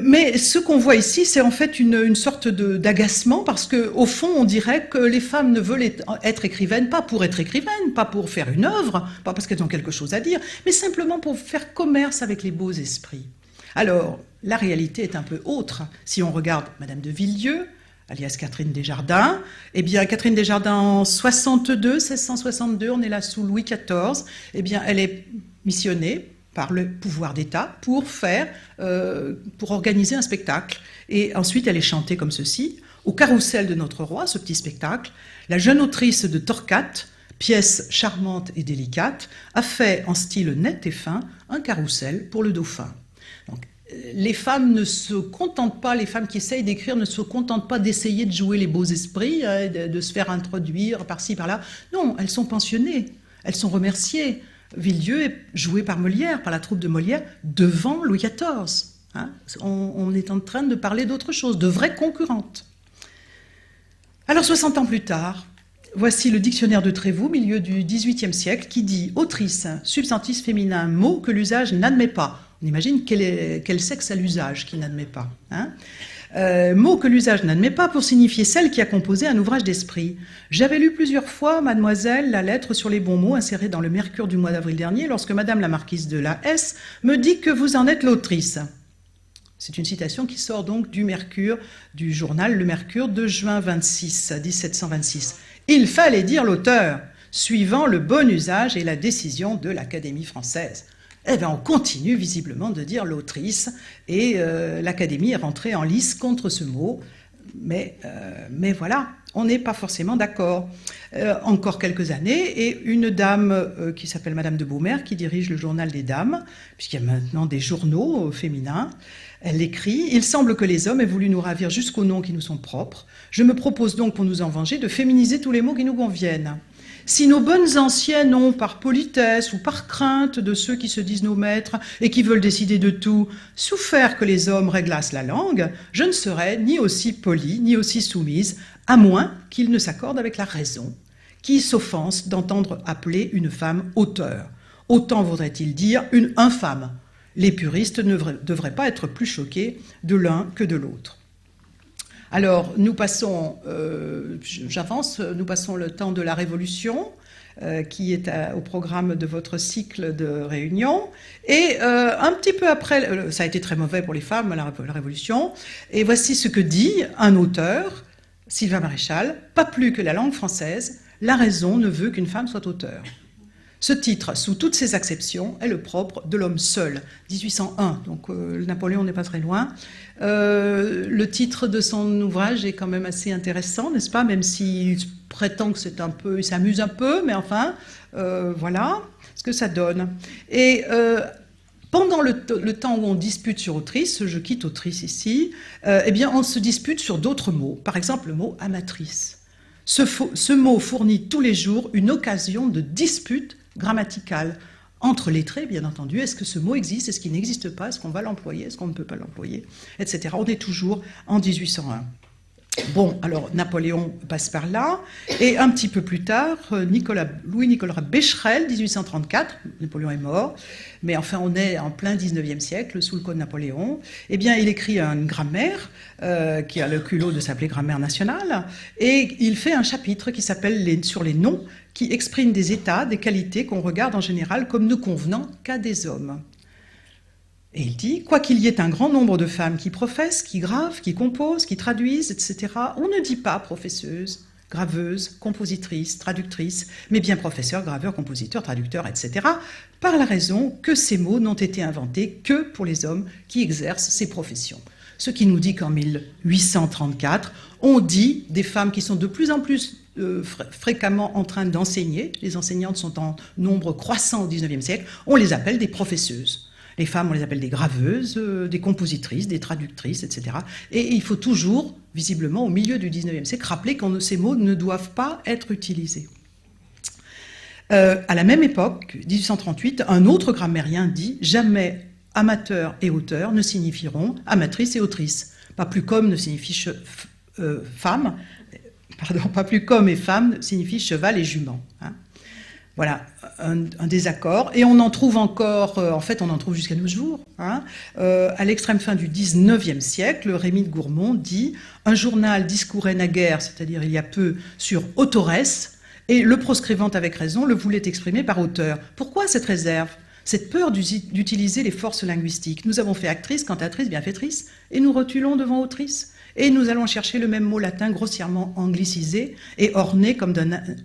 Speaker 2: Mais ce qu'on voit ici, c'est en fait une sorte d'agacement, parce qu'au fond, on dirait que les femmes ne veulent être écrivaines, pas pour être écrivaines, pas pour faire une œuvre, pas parce qu'elles ont quelque chose à dire, mais simplement pour faire commerce avec les beaux esprits. Alors, la réalité est un peu autre. Si on regarde Madame de Villieu, alias Catherine Desjardins, eh bien, Catherine Desjardins en 1662, on est là sous Louis XIV, eh bien, elle est missionnée par le pouvoir d'État pour organiser un spectacle. Et ensuite, elle est chantée comme ceci. Au carrousel de notre roi, ce petit spectacle, la jeune autrice de Torquate, pièce charmante et délicate, a fait en style net et fin un carrousel pour le dauphin. Donc, les femmes ne se contentent pas, les femmes qui essayent d'écrire ne se contentent pas d'essayer de jouer les beaux esprits, de se faire introduire par-ci, par-là. Non, elles sont pensionnées, elles sont remerciées. Villieu est joué par Molière, par la troupe de Molière, devant Louis XIV. On est en train de parler d'autre chose, de vraies concurrentes. Alors, 60 ans plus tard, voici le dictionnaire de Trévoux, milieu du XVIIIe siècle, qui dit « autrice, substantif féminin, mot que l'usage n'admet pas ». On imagine quel sexe à l'usage qui n'admet pas. Mot que l'usage n'admet pas pour signifier celle qui a composé un ouvrage d'esprit. J'avais lu plusieurs fois, mademoiselle, la lettre sur les bons mots insérée dans le Mercure du mois d'avril dernier, lorsque madame la marquise de la S me dit que vous en êtes l'autrice. C'est une citation qui sort donc du Mercure, du journal Le Mercure de juin 1726. Il fallait dire l'auteur, suivant le bon usage et la décision de l'Académie française. Eh bien, on continue visiblement de dire l'autrice, et l'Académie est rentrée en lice contre ce mot, mais voilà, on n'est pas forcément d'accord. Encore quelques années, et une dame qui s'appelle Madame de Beaumer, qui dirige le journal des dames, puisqu'il y a maintenant des journaux féminins, elle écrit « Il semble que les hommes aient voulu nous ravir jusqu'aux noms qui nous sont propres. Je me propose donc, pour nous en venger, de féminiser tous les mots qui nous conviennent. Si nos bonnes anciennes ont, par politesse ou par crainte de ceux qui se disent nos maîtres et qui veulent décider de tout, souffert que les hommes réglassent la langue, je ne serais ni aussi polie, ni aussi soumise, à moins qu'ils ne s'accordent avec la raison. Qui s'offense d'entendre appeler une femme auteur? Autant vaudrait-il dire une infâme. Les puristes ne devraient pas être plus choqués de l'un que de l'autre. » Alors, nous passons, nous passons le temps de la Révolution, qui est au programme de votre cycle de réunions. Et un petit peu après, ça a été très mauvais pour les femmes, la Révolution. Et voici ce que dit un auteur, Sylvain Maréchal, « Pas plus que la langue française, la raison ne veut qu'une femme soit auteur. » Ce titre, sous toutes ses acceptions, est le propre de l'homme seul, 1801, donc Napoléon n'est pas très loin. Le titre de son ouvrage est quand même assez intéressant, n'est-ce pas, même s'il prétend que c'est un peu, il s'amuse un peu, mais enfin, voilà ce que ça donne. Et pendant le temps où on dispute sur autrice, je quitte autrice ici, eh bien on se dispute sur d'autres mots, par exemple le mot amatrice. Ce mot fournit tous les jours une occasion de dispute grammaticale entre lettrés, bien entendu. Est-ce que ce mot existe? Est-ce qu'il n'existe pas? Est-ce qu'on va l'employer? Est-ce qu'on ne peut pas l'employer? Etc. On est toujours en 1801. Bon, alors Napoléon passe par là, et un petit peu plus tard, Louis-Nicolas Becherel, 1834, Napoléon est mort, mais enfin on est en plein 19e siècle, sous le code Napoléon, eh bien il écrit une grammaire, qui a le culot de s'appeler Grammaire nationale, et il fait un chapitre qui s'appelle sur les noms, qui exprime des états, des qualités qu'on regarde en général comme ne convenant qu'à des hommes. Et il dit, quoi qu'il y ait un grand nombre de femmes qui professent, qui gravent, qui composent, qui traduisent, etc., on ne dit pas professeuse, graveuse, compositrice, traductrice, mais bien professeur, graveur, compositeur, traducteur, etc., par la raison que ces mots n'ont été inventés que pour les hommes qui exercent ces professions. Ce qui nous dit qu'en 1834, on dit des femmes qui sont de plus en plus fréquemment en train d'enseigner, les enseignantes sont en nombre croissant au XIXe siècle, on les appelle des professeuses. Les femmes, on les appelle des graveuses, des compositrices, des traductrices, etc. Et il faut toujours, visiblement, au milieu du XIXe siècle, rappeler que ces mots ne doivent pas être utilisés. À la même époque, 1838, un autre grammairien dit « Jamais amateur et auteur ne signifieront amatrice et autrice. Pas plus comme ne signifie femme, pardon, pas plus comme et femme signifie cheval et jument. Hein. Voilà, un désaccord. Et on en trouve encore, en fait, on en trouve jusqu'à nos jours. Hein. À l'extrême fin du XIXe siècle, Rémy de Gourmont dit « Un journal discourait naguère, c'est-à-dire il y a peu, sur autoresse, et le proscrivant avec raison le voulait exprimer par auteur. Pourquoi cette réserve ? Cette peur d'utiliser les forces linguistiques. Nous avons fait actrice, cantatrice, bienfaitrice, et nous rotulons devant autrice. Et nous allons chercher le même mot latin grossièrement anglicisé et orné comme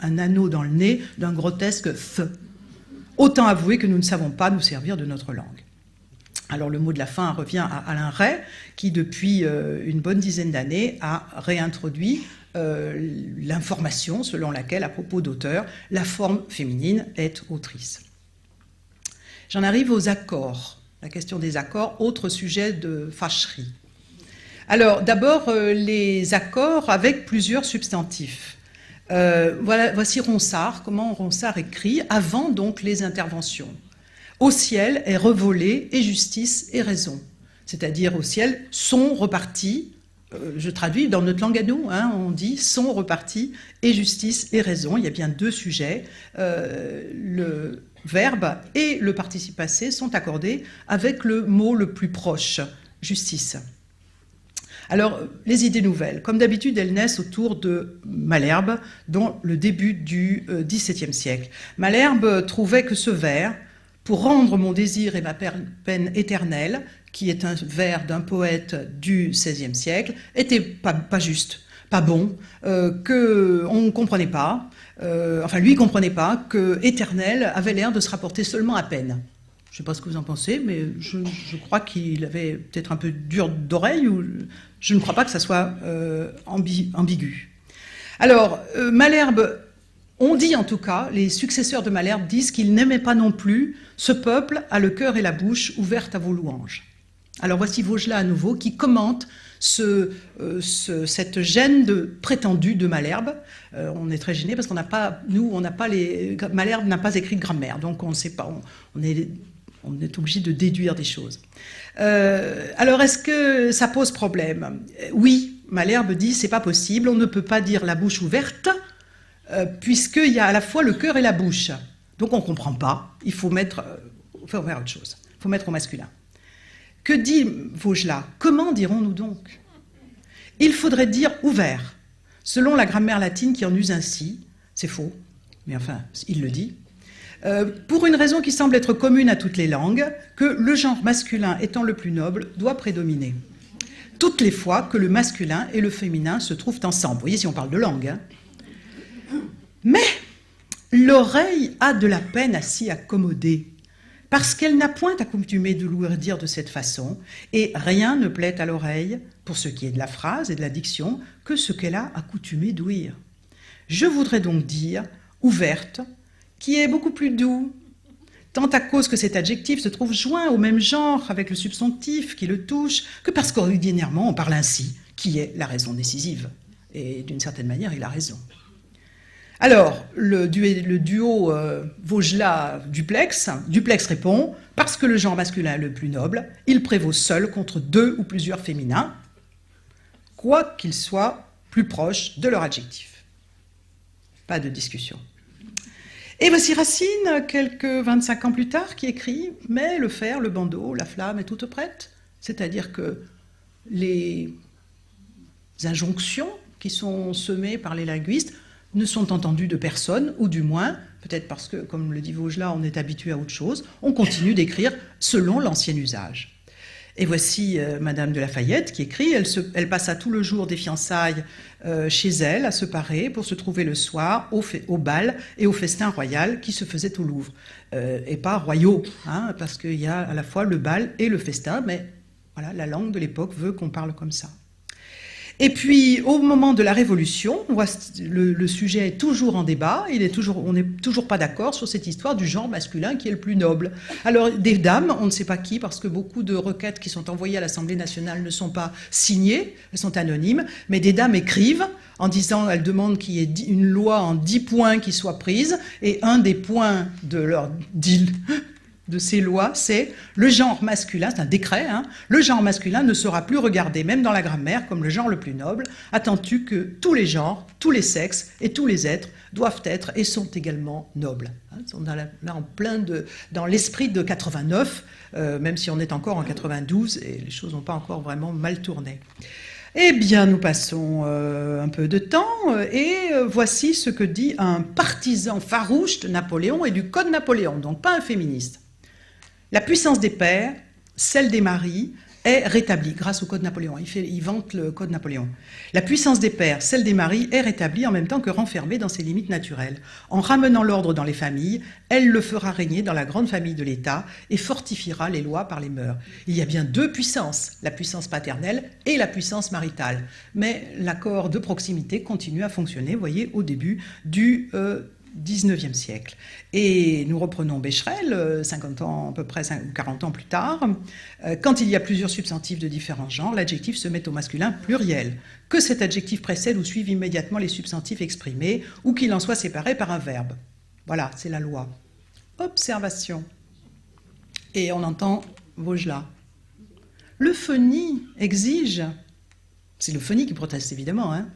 Speaker 2: un anneau dans le nez d'un grotesque « th ». Autant avouer que nous ne savons pas nous servir de notre langue. Alors le mot de la fin revient à Alain Ray, qui depuis une bonne dizaine d'années a réintroduit l'information selon laquelle, à propos d'auteur, la forme féminine est autrice. J'en arrive aux accords. La question des accords, autre sujet de fâcherie. Alors, d'abord, les accords avec plusieurs substantifs. Voici Ronsard, comment Ronsard écrit, avant donc les interventions. Au ciel est revolé et justice et raison. C'est-à-dire au ciel sont repartis, je traduis dans notre langue à nous, hein, on dit sont repartis et justice et raison. Il y a bien deux sujets. Le verbe et le participe passé sont accordés avec le mot le plus proche, justice. Alors, les idées nouvelles, comme d'habitude, elles naissent autour de Malherbe, dans le début du XVIIe siècle. Malherbe trouvait que ce vers, pour rendre mon désir et ma peine éternelle, qui est un vers d'un poète du XVIe siècle, était pas juste, pas bon, qu'on ne comprenait pas, enfin lui ne comprenait pas, que éternel avait l'air de se rapporter seulement à peine. Je ne sais pas ce que vous en pensez, mais je crois qu'il avait peut-être un peu dur d'oreille, ou je ne crois pas que ça soit ambigu. Alors, Malherbe, on dit en tout cas, les successeurs de Malherbe disent qu'il n'aimait pas non plus « Ce peuple a le cœur et la bouche ouvertes à vos louanges ». Alors voici Vaugelas à nouveau qui commente cette gêne prétendue de Malherbe. On est très gênés parce qu'on n'a pas, Malherbe n'a pas écrit de grammaire, donc on ne sait pas, on est obligé de déduire des choses. Alors, est-ce que ça pose problème ? Oui, Malherbe dit c'est pas possible, on ne peut pas dire la bouche ouverte, puisqu'il y a à la fois le cœur et la bouche. Donc on ne comprend pas, il faut faire autre chose, il faut mettre au masculin. Que dit Vaugelas ? Comment dirons-nous donc ? Il faudrait dire ouvert, selon la grammaire latine qui en use ainsi, c'est faux, mais enfin, il le dit. Pour une raison qui semble être commune à toutes les langues, que le genre masculin étant le plus noble, doit prédominer. Toutes les fois que le masculin et le féminin se trouvent ensemble. Vous voyez, si on parle de langue. Hein. Mais L'oreille a de la peine à s'y accommoder, parce qu'elle n'a point accoutumé de l'ouïr dire de cette façon, et rien ne plaît à l'oreille, pour ce qui est de la phrase et de la diction, que ce qu'elle a accoutumé d'ouïr. Je voudrais donc dire ouverte, qui est beaucoup plus doux, tant à cause que cet adjectif se trouve joint au même genre avec le subjonctif qui le touche, que parce qu'ordinairement on parle ainsi, qui est la raison décisive. Et d'une certaine manière, il a raison. Alors, le duo Vaugelas-Duplex, Duplex répond « Parce que le genre masculin est le plus noble, il prévaut seul contre deux ou plusieurs féminins, quoi qu'ils soient plus proches de leur adjectif. » Pas de discussion. Et voici Racine, quelques 25 ans plus tard, qui écrit « Mais le fer, le bandeau, la flamme est toute prête. » C'est-à-dire que les injonctions qui sont semées par les linguistes ne sont entendues de personne, ou du moins, peut-être parce que, comme le dit Vaugelas, on est habitué à autre chose, on continue d'écrire selon l'ancien usage. Et voici Madame de Lafayette qui écrit « Elle passa tout le jour des fiançailles chez elle à se parer pour se trouver le soir au bal et au festin royal qui se faisait au Louvre. » Et pas royaux, hein, parce qu'il y a à la fois le bal et le festin, mais voilà, la langue de l'époque veut qu'on parle comme ça. Et puis, au moment de la Révolution, le sujet est toujours en débat, on n'est toujours pas d'accord sur cette histoire du genre masculin qui est le plus noble. Alors, des dames, on ne sait pas qui, parce que beaucoup de requêtes qui sont envoyées à l'Assemblée nationale ne sont pas signées, elles sont anonymes, mais des dames écrivent en disant, elles demandent qu'il y ait une loi en 10 points qui soit prise, et un des points de ces lois, c'est le genre masculin, c'est un décret, hein, le genre masculin ne sera plus regardé, même dans la grammaire, comme le genre le plus noble, attends-tu que tous les genres, tous les sexes et tous les êtres doivent être et sont également nobles. Hein, on est là en plein dans l'esprit de 89, même si on est encore en 92 et les choses n'ont pas encore vraiment mal tourné. Eh bien, nous passons un peu de temps et voici ce que dit un partisan farouche de Napoléon et du Code Napoléon, donc pas un féministe. La puissance des pères, celle des maris, est rétablie grâce au Code Napoléon. Il vante le Code Napoléon. La puissance des pères, celle des maris, est rétablie en même temps que renfermée dans ses limites naturelles. En ramenant l'ordre dans les familles, elle le fera régner dans la grande famille de l'État et fortifiera les lois par les mœurs. Il y a bien deux puissances, la puissance paternelle et la puissance maritale. Mais l'accord de proximité continue à fonctionner, vous voyez, au début du 19e siècle. Et nous reprenons Becherel, 50 ans, à peu près 40 ans plus tard. Quand il y a plusieurs substantifs de différents genres, l'adjectif se met au masculin pluriel. Que cet adjectif précède ou suive immédiatement les substantifs exprimés, ou qu'il en soit séparé par un verbe. Voilà, c'est la loi. Observation. Et on entend Vaugelas. L'euphonie exige, c'est l'euphonie qui proteste évidemment, hein,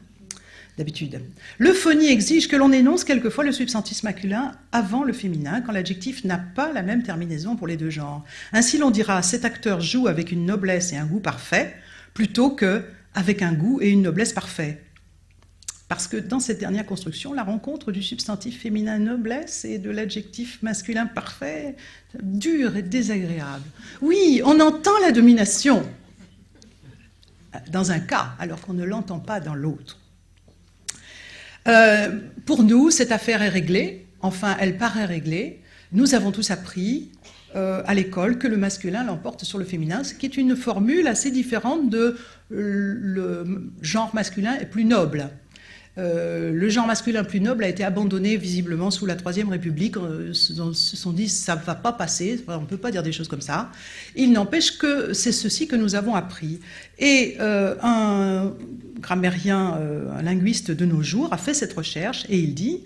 Speaker 2: d'habitude. L'euphonie exige que l'on énonce quelquefois le substantif masculin avant le féminin, quand l'adjectif n'a pas la même terminaison pour les deux genres. Ainsi, l'on dira « cet acteur joue avec une noblesse et un goût parfait », plutôt que « avec un goût et une noblesse parfait ». Parce que dans cette dernière construction, la rencontre du substantif féminin noblesse et de l'adjectif masculin parfait, dure et désagréable. Oui, on entend la domination dans un cas, alors qu'on ne l'entend pas dans l'autre. Pour nous, cette affaire est réglée, enfin elle paraît réglée. Nous avons tous appris à l'école que le masculin l'emporte sur le féminin, ce qui est une formule assez différente de le genre masculin est plus noble. Le genre masculin plus noble a été abandonné visiblement sous la Troisième République. Ils se sont dit ça ne va pas passer, on ne peut pas dire des choses comme ça. Il n'empêche que c'est ceci que nous avons appris. Et un grammairien, un linguiste de nos jours a fait cette recherche et il dit,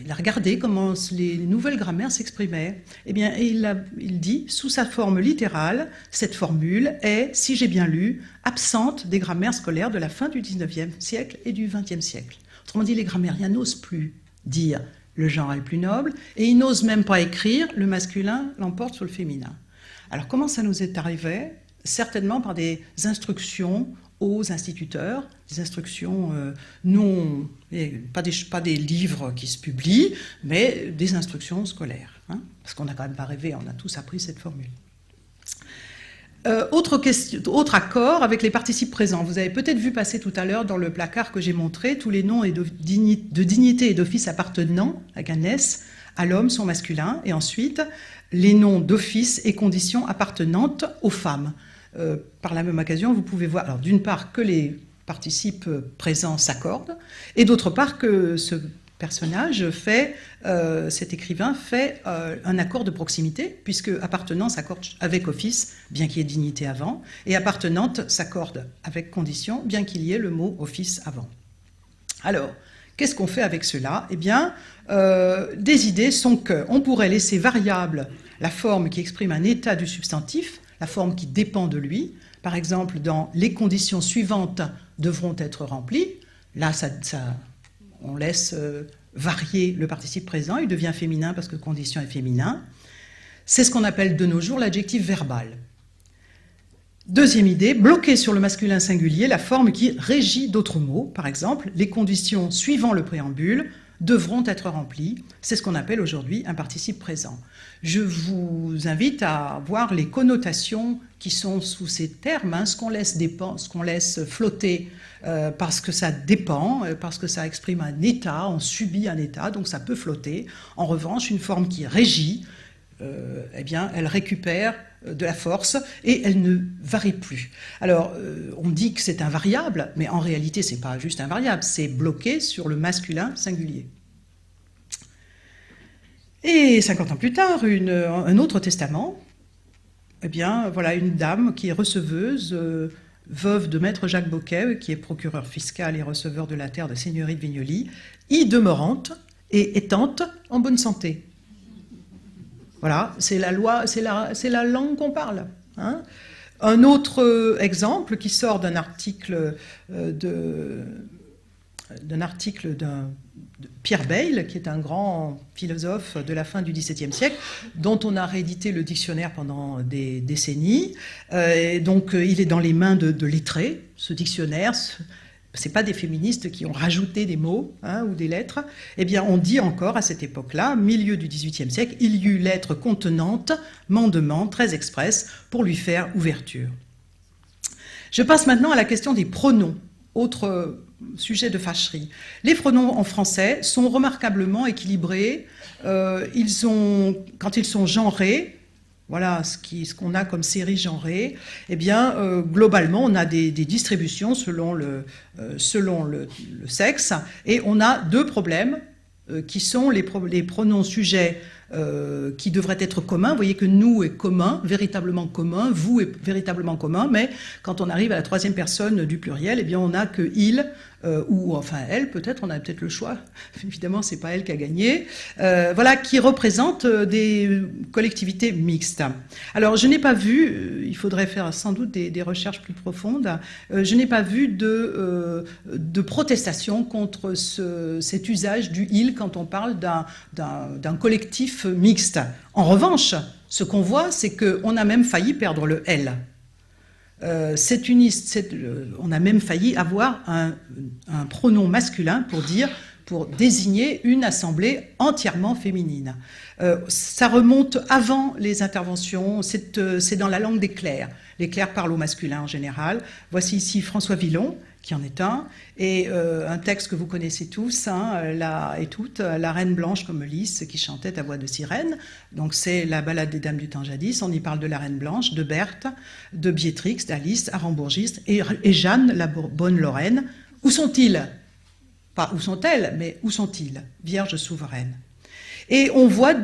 Speaker 2: il a regardé comment les nouvelles grammaires s'exprimaient. Eh bien, il dit, sous sa forme littérale, cette formule est, si j'ai bien lu, absente des grammaires scolaires de la fin du 19e siècle et du 20e siècle. Autrement dit, les grammairiens n'osent plus dire le genre est le plus noble et ils n'osent même pas écrire le masculin l'emporte sur le féminin. Alors, comment ça nous est arrivé? Certainement par des instructions aux instituteurs, des instructions non, pas des livres qui se publient, mais des instructions scolaires. Hein, parce qu'on n'a quand même pas rêvé, on a tous appris cette formule. Autre accord avec les participes présents. Vous avez peut-être vu passer tout à l'heure dans le placard que j'ai montré tous les noms de dignité et d'office appartenant, avec un S, à l'homme sont masculins, et ensuite les noms d'office et conditions appartenantes aux femmes. Par la même occasion, vous pouvez voir, alors d'une part, que les participes présents s'accordent, et d'autre part que ce personnage fait, cet écrivain fait un accord de proximité, puisque appartenant s'accorde avec office, bien qu'il y ait dignité avant, et appartenante s'accorde avec condition, bien qu'il y ait le mot office avant. Alors, qu'est-ce qu'on fait avec cela? Eh bien, des idées sont qu'on pourrait laisser variable la forme qui exprime un état du substantif, la forme qui dépend de lui. Par exemple, dans les conditions suivantes devront être remplies. Là, on laisse varier le participe présent, il devient féminin parce que condition est féminin. C'est ce qu'on appelle de nos jours l'adjectif verbal. Deuxième idée, bloquer sur le masculin singulier la forme qui régit d'autres mots. Par exemple, les conditions suivant le préambule devront être remplies. C'est ce qu'on appelle aujourd'hui un participe présent. Je vous invite à voir les connotations qui sont sous ces termes, ce qu'on laisse flotter parce que ça dépend, parce que ça exprime un état, on subit un état, donc ça peut flotter. En revanche, une forme qui régit, eh bien, elle récupère de la force et elle ne varie plus. Alors, on dit que c'est un variable, mais en réalité, ce n'est pas juste un variable, c'est bloqué sur le masculin singulier. Et 50 ans plus tard, un autre testament, eh bien, voilà une dame qui est receveuse, veuve de maître Jacques Boquet, qui est procureur fiscal et receveur de la terre de seigneurie de Vignoly, y demeurante et étante en bonne santé. Voilà, c'est la loi, c'est la langue qu'on parle. Hein. Un autre exemple qui sort d'un article de Pierre Bayle, qui est un grand philosophe de la fin du XVIIe siècle, dont on a réédité le dictionnaire pendant des décennies. Donc, il est dans les mains de lettrés, ce dictionnaire. Ce n'est pas des féministes qui ont rajouté des mots ou des lettres. Eh bien, on dit encore à cette époque-là, milieu du XVIIIe siècle, il y eut lettre contenante, mandement, très express, pour lui faire ouverture. Je passe maintenant à la question des pronoms, autre sujet de fâcherie. Les pronoms en français sont remarquablement équilibrés. Quand ils sont genrés, voilà ce qu'on a comme série genrée, eh bien, globalement, on a des distributions selon le sexe, et on a deux problèmes qui sont les pronoms sujets qui devraient être communs. Vous voyez que nous est commun, véritablement commun, vous est véritablement commun, mais quand on arrive à la troisième personne du pluriel, eh bien, on n'a que il, ou enfin elle, peut-être, on a peut-être le choix. Évidemment, c'est pas elle qui a gagné. Voilà, qui représente des collectivités mixtes. Alors, je n'ai pas vu, il faudrait faire sans doute des recherches plus profondes, je n'ai pas vu de protestation contre cet usage du il quand on parle d'un collectif mixte. En revanche, ce qu'on voit, c'est qu'on a même failli perdre le elle. On a même failli avoir un pronom masculin pour désigner une assemblée entièrement féminine. Ça remonte avant les interventions, c'est dans la langue des clercs. Les clercs parlent au masculin en général. Voici ici François Villon, qui en est un, et un texte que vous connaissez tous, la Reine Blanche comme Lys, qui chantait à voix de sirène. Donc c'est la ballade des dames du temps jadis, on y parle de la Reine Blanche, de Berthe, de Biétrix, d'Alice, Arambourgiste, et Jeanne, la bonne Lorraine. Où sont-ils? Pas où sont-elles, mais où sont-ils? Vierge souveraine. Et on voit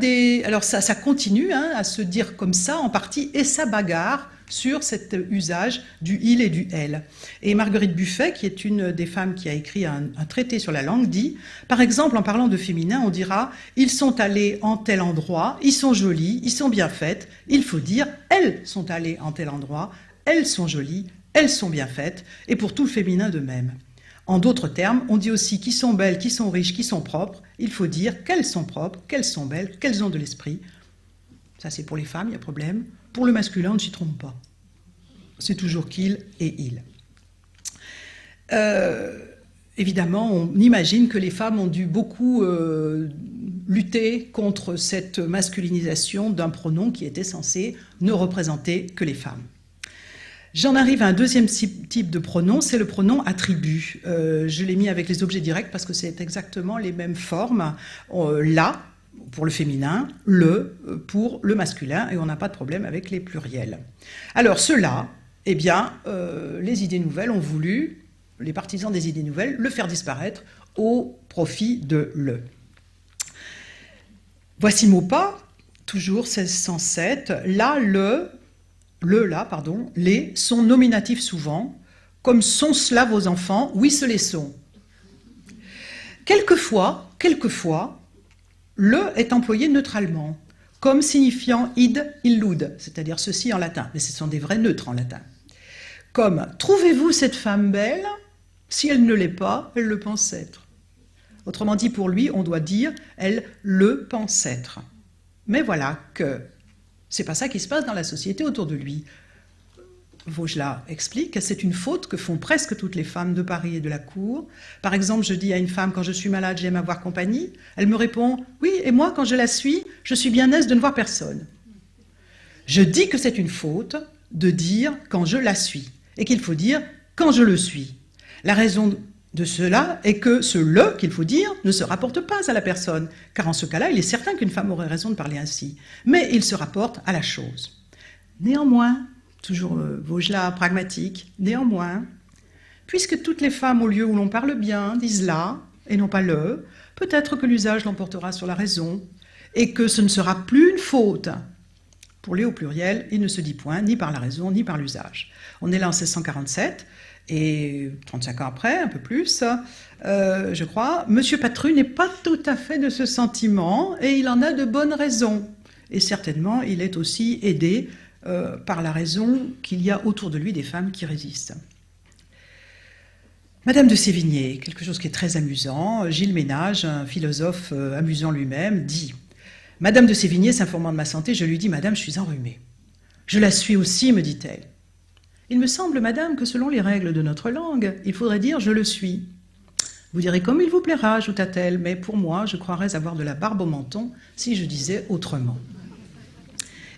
Speaker 2: alors ça continue à se dire comme ça en partie, et ça bagarre sur cet usage du il et du elle. Et Marguerite Buffet, qui est une des femmes qui a écrit un traité sur la langue, dit, par exemple, en parlant de féminin, on dira « ils sont allés en tel endroit, ils sont jolis, ils sont bien faites ». Il faut dire « elles sont allées en tel endroit, elles sont jolies, elles sont bien faites ». Et pour tout le féminin de même. En d'autres termes, on dit aussi qui sont belles, qui sont riches, qui sont propres. Il faut dire qu'elles sont propres, qu'elles sont belles, qu'elles ont de l'esprit. Ça, c'est pour les femmes, il y a problème. Pour le masculin, on ne s'y trompe pas. C'est toujours qu'il et il. Évidemment, on imagine que les femmes ont dû beaucoup lutter contre cette masculinisation d'un pronom qui était censé ne représenter que les femmes. J'en arrive à un deuxième type de pronom, c'est le pronom attribut. Je l'ai mis avec les objets directs parce que c'est exactement les mêmes formes. La pour le féminin, le pour le masculin, et on n'a pas de problème avec les pluriels. Alors cela, eh bien, les idées nouvelles ont voulu, les partisans des idées nouvelles, le faire disparaître au profit de le. Voici Maupas, toujours 1607, là, les sont nominatifs souvent, comme sont cela vos enfants, oui, ce les sont. Quelquefois, le est employé neutralement, comme signifiant id, illud, c'est-à-dire ceci en latin, mais ce sont des vrais neutres en latin. Comme « Trouvez-vous cette femme belle ? Si elle ne l'est pas, elle le pense être. » Autrement dit, pour lui, on doit dire « elle le pense être ». Mais voilà que c'est pas ça qui se passe dans la société autour de lui. Vaugelas explique, c'est une faute que font presque toutes les femmes de Paris et de la cour. Par exemple, je dis à une femme, quand je suis malade, j'aime avoir compagnie. Elle me répond, oui, et moi, quand je la suis, je suis bien aise de ne voir personne. Je dis que c'est une faute de dire quand je la suis, et qu'il faut dire quand je le suis. La raison de cela est que ce « le » qu'il faut dire ne se rapporte pas à la personne, car en ce cas-là, il est certain qu'une femme aurait raison de parler ainsi, mais il se rapporte à la chose. Néanmoins, toujours Vaugelas pragmatique, néanmoins, puisque toutes les femmes au lieu où l'on parle bien disent la et non pas le, peut-être que l'usage l'emportera sur la raison et que ce ne sera plus une faute. Pour les au pluriel, il ne se dit point ni par la raison ni par l'usage. On est là en 1647 et 35 ans après, un peu plus, je crois, Monsieur Patru n'est pas tout à fait de ce sentiment et il en a de bonnes raisons. Et certainement, il est aussi aidé par la raison qu'il y a autour de lui des femmes qui résistent. Madame de Sévigné, quelque chose qui est très amusant, Gilles Ménage, un philosophe amusant lui-même, dit « Madame de Sévigné, s'informant de ma santé, je lui dis « Madame, je suis enrhumée. »« Je la suis aussi, me dit-elle. »« Il me semble, madame, que selon les règles de notre langue, il faudrait dire « je le suis ». Vous direz comme il vous plaira, ajouta-t-elle, mais pour moi, je croirais avoir de la barbe au menton si je disais autrement.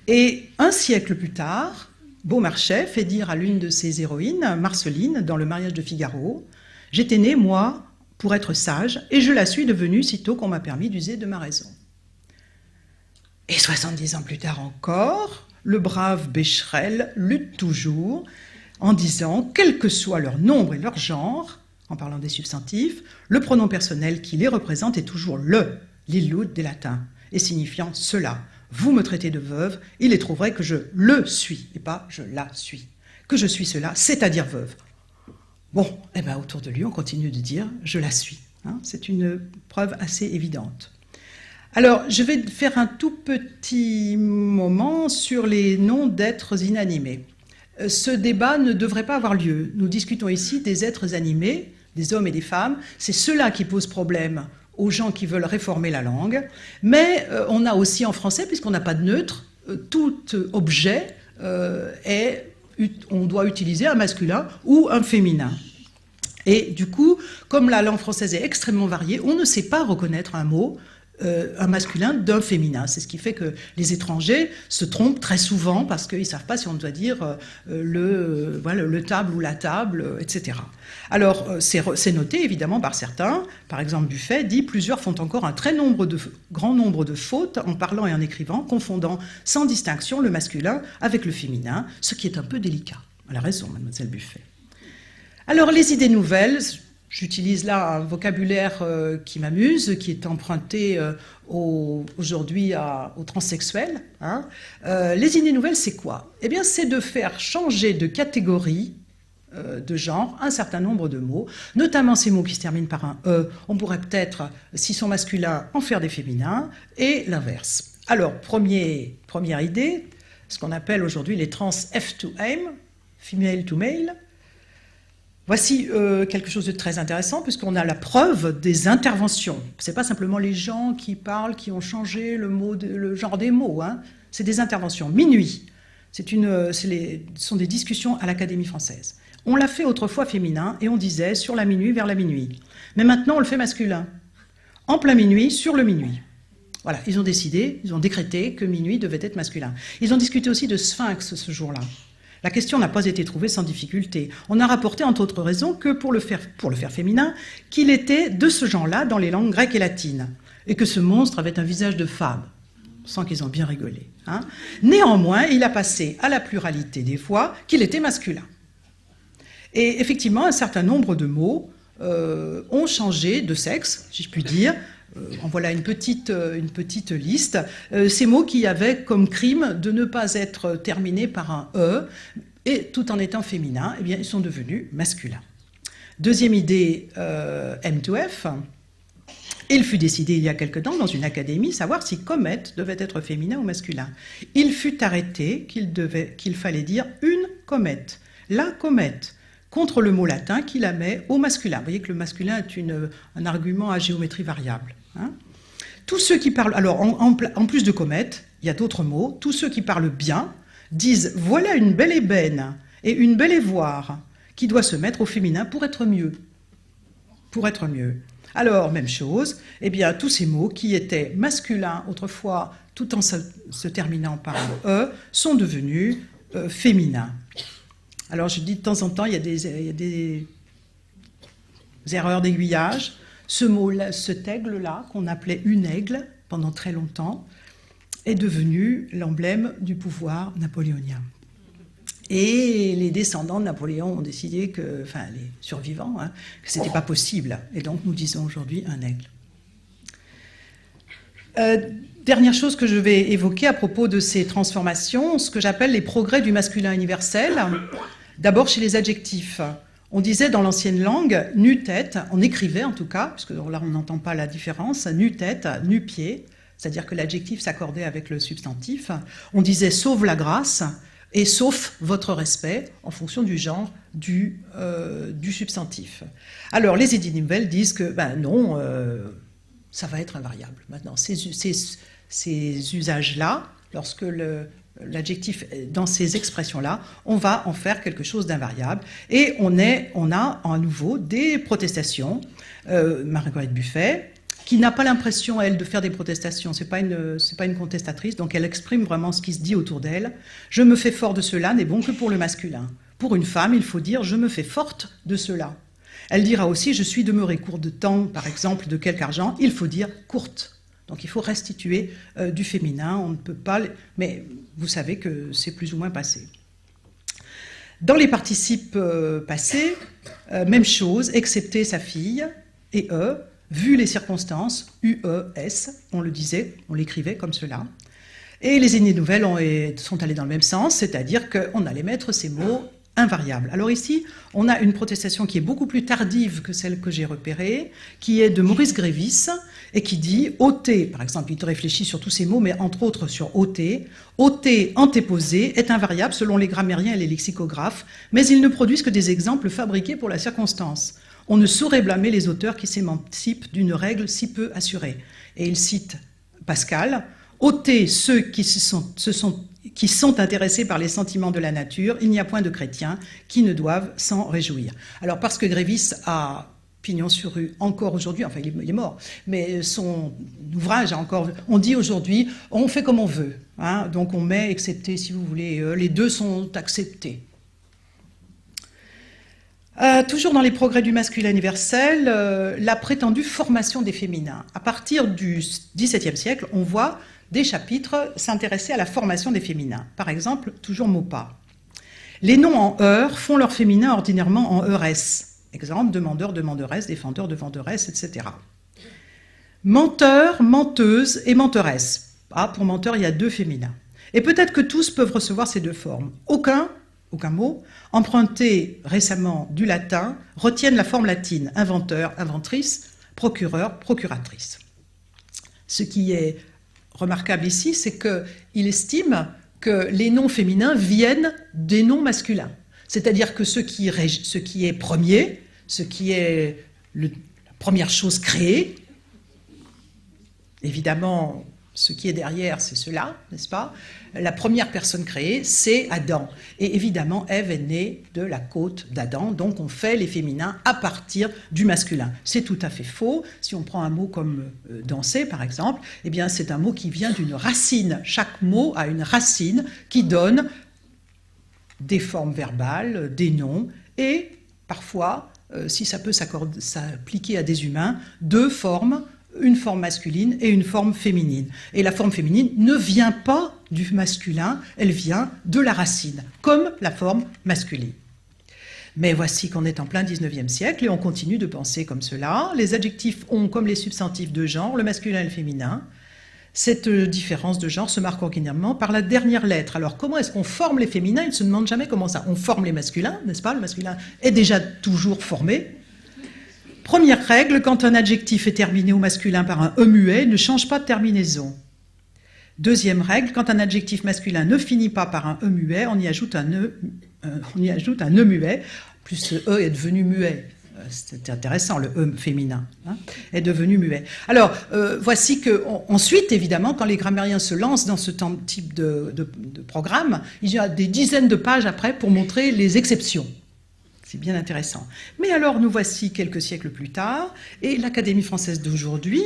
Speaker 2: Et un siècle plus tard, Beaumarchais fait dire à l'une de ses héroïnes, Marceline, dans Le mariage de Figaro, « J'étais née, moi, pour être sage, et je la suis devenue sitôt qu'on m'a permis d'user de ma raison. » Et 70 ans plus tard encore, le brave Becherel lutte toujours en disant, quel que soit leur nombre et leur genre, en parlant des substantifs, le pronom personnel qui les représente est toujours le, l'illud des latins, et signifiant cela. Vous me traitez de veuve, il est trop vrai que je le suis, et pas je la suis. Que je suis cela, c'est-à-dire veuve. Bon, eh ben, autour de lui, on continue de dire je la suis. Hein, c'est une preuve assez évidente. Alors, je vais faire un tout petit moment sur les noms d'êtres inanimés. Ce débat ne devrait pas avoir lieu. Nous discutons ici des êtres animés, des hommes et des femmes. C'est cela qui pose problème aux gens qui veulent réformer la langue, mais on a aussi en français, puisqu'on n'a pas de neutre, tout objet on doit utiliser un masculin ou un féminin. Et du coup, comme la langue française est extrêmement variée, on ne sait pas reconnaître un mot, un masculin d'un féminin. C'est ce qui fait que les étrangers se trompent très souvent parce qu'ils ne savent pas si on doit dire le table ou la table, etc. Alors, c'est noté évidemment par certains. Par exemple, Buffet dit « Plusieurs font encore un grand nombre de fautes en parlant et en écrivant, confondant sans distinction le masculin avec le féminin, ce qui est un peu délicat. » Elle a raison, mademoiselle Buffet. Alors, les idées nouvelles... J'utilise là un vocabulaire qui m'amuse, qui est emprunté aujourd'hui aux transsexuels. Hein. Les idées nouvelles, c'est quoi? Eh bien, c'est de faire changer de catégorie de genre un certain nombre de mots, notamment ces mots qui se terminent par un « e ». On pourrait peut-être, s'ils sont masculins, en faire des féminins, et l'inverse. Alors, première idée, ce qu'on appelle aujourd'hui les trans F to M, female to male. Voici quelque chose de très intéressant, puisqu'on a la preuve des interventions. Ce n'est pas simplement les gens qui parlent, qui ont changé le genre des mots. Hein. C'est des interventions. Minuit, ce sont des discussions à l'Académie française. On l'a fait autrefois féminin, et on disait sur la minuit, vers la minuit. Mais maintenant, on le fait masculin. En plein minuit, sur le minuit. Voilà, ils ont décidé, ils ont décrété que minuit devait être masculin. Ils ont discuté aussi de sphinx ce jour-là. La question n'a pas été trouvée sans difficulté. On a rapporté, entre autres raisons, que pour le faire féminin, qu'il était de ce genre-là dans les langues grecques et latines, et que ce monstre avait un visage de femme. Sans qu'ils ont bien rigolé. Hein. Néanmoins, il a passé à la pluralité des fois qu'il était masculin. Et effectivement, un certain nombre de mots ont changé de sexe, si je puis dire. En voilà une petite liste. Ces mots qui avaient comme crime de ne pas être terminés par un « e », et tout en étant féminins, eh bien, ils sont devenus masculins. Deuxième idée, M2F. Il fut décidé il y a quelque temps dans une académie savoir si comète devait être féminin ou masculin. Il fut arrêté qu'il fallait dire une comète, la comète, contre le mot latin qui la met au masculin. Vous voyez que le masculin est un argument à géométrie variable. Hein. Tous ceux qui parlent, alors en plus de comète, il y a d'autres mots, tous ceux qui parlent bien disent voilà une belle ébène et une belle évoire qui doit se mettre au féminin pour être mieux. Pour être mieux. Alors, même chose, eh bien, tous ces mots qui étaient masculins autrefois, tout en se terminant par le « e », sont devenus féminins. Alors, je dis de temps en temps, il y a des erreurs d'aiguillage. Ce mot-là, cet aigle-là, qu'on appelait une aigle pendant très longtemps, est devenu l'emblème du pouvoir napoléonien. Et les descendants de Napoléon ont décidé enfin les survivants, hein, que ce n'était pas possible. Et donc nous disons aujourd'hui un aigle. Dernière chose que je vais évoquer à propos de ces transformations, ce que j'appelle les progrès du masculin universel. D'abord chez les adjectifs. On disait dans l'ancienne langue nu-tête, on écrivait en tout cas, puisque là on n'entend pas la différence, nu-tête, nu-pied, c'est-à-dire que l'adjectif s'accordait avec le substantif. On disait sauve la grâce, et sauf votre respect, en fonction du genre du substantif. Alors, les édits nouvelles disent que, non, ça va être invariable. Maintenant, ces usages-là, lorsque l'adjectif est dans ces expressions-là, on va en faire quelque chose d'invariable. Et on a à nouveau des protestations. Marguerite Buffet, qui n'a pas l'impression, elle, de faire des protestations. C'est pas une contestatrice, donc elle exprime vraiment ce qui se dit autour d'elle. « Je me fais fort de cela n'est bon que pour le masculin. Pour une femme, il faut dire « je me fais forte de cela ». Elle dira aussi « je suis demeurée courte de temps, par exemple, de quelque argent ». Il faut dire « courte ». Donc il faut restituer du féminin, on ne peut pas... Mais vous savez que c'est plus ou moins passé. Dans les participes passés, même chose, excepté sa fille et « e ». Vu les circonstances, UES, on le disait, on l'écrivait comme cela. Et les édits nouvelles sont allés dans le même sens, c'est-à-dire qu'on allait mettre ces mots invariables. Alors ici, on a une protestation qui est beaucoup plus tardive que celle que j'ai repérée, qui est de Maurice Grévis, et qui dit « ôter », par exemple, il réfléchit sur tous ces mots, mais entre autres sur « ôter ». « Ôter » antéposé est invariable selon les grammairiens et les lexicographes, mais ils ne produisent que des exemples fabriqués pour la circonstance. On ne saurait blâmer les auteurs qui s'émancipent d'une règle si peu assurée. Et il cite Pascal, « ôter ceux qui sont intéressés par les sentiments de la nature, il n'y a point de chrétiens qui ne doivent s'en réjouir. » Alors parce que Grévis a pignon sur rue encore aujourd'hui, enfin il est mort, mais son ouvrage a encore... On dit aujourd'hui, on fait comme on veut. Hein, donc on met, excepté si vous voulez, les deux sont acceptés. Toujours dans les progrès du masculin universel, la prétendue formation des féminins. À partir du XVIIe siècle, on voit des chapitres s'intéresser à la formation des féminins. Par exemple, toujours Maupas. Les noms en heure font leur féminin ordinairement en heuresse. Exemple, demandeur, demanderesse, défendeur, défenderesse, etc. Menteur, menteuse et menteresse. Pour menteur, il y a deux féminins. Et peut-être que tous peuvent recevoir ces deux formes. Aucun mot, emprunté récemment du latin, retiennent la forme latine, inventeur, inventrice, procureur, procuratrice. Ce qui est remarquable ici, c'est qu'il estime que les noms féminins viennent des noms masculins. C'est-à-dire que ce qui est premier, ce qui est la première chose créée, évidemment, ce qui est derrière, c'est cela, n'est-ce pas? La première personne créée, c'est Adam. Et évidemment, Ève est née de la côte d'Adam, donc on fait les féminins à partir du masculin. C'est tout à fait faux. Si on prend un mot comme danser, par exemple, eh bien, c'est un mot qui vient d'une racine. Chaque mot a une racine qui donne des formes verbales, des noms, et parfois, si ça peut s'appliquer à des humains, deux formes, une forme masculine et une forme féminine. Et la forme féminine ne vient pas du masculin, elle vient de la racine, comme la forme masculine. Mais voici qu'on est en plein 19e siècle et on continue de penser comme cela. Les adjectifs ont, comme les substantifs de genre, le masculin et le féminin. Cette différence de genre se marque ordinairement par la dernière lettre. Alors, comment est-ce qu'on forme les féminins? Ils ne se demandent jamais comment ça. On forme les masculins, n'est-ce pas? Le masculin est déjà toujours formé. Première règle, quand un adjectif est terminé au masculin par un « e » muet, ne change pas de terminaison. Deuxième règle, quand un adjectif masculin ne finit pas par un « e » muet, on y ajoute un « e » muet, plus ce « e » est devenu muet. C'est intéressant, le « e » féminin est devenu muet. Alors, voici qu'ensuite, évidemment, quand les grammairiens se lancent dans ce type de programme, il y a des dizaines de pages après pour montrer les exceptions. C'est bien intéressant. Mais alors, nous voici quelques siècles plus tard, et l'Académie française d'aujourd'hui,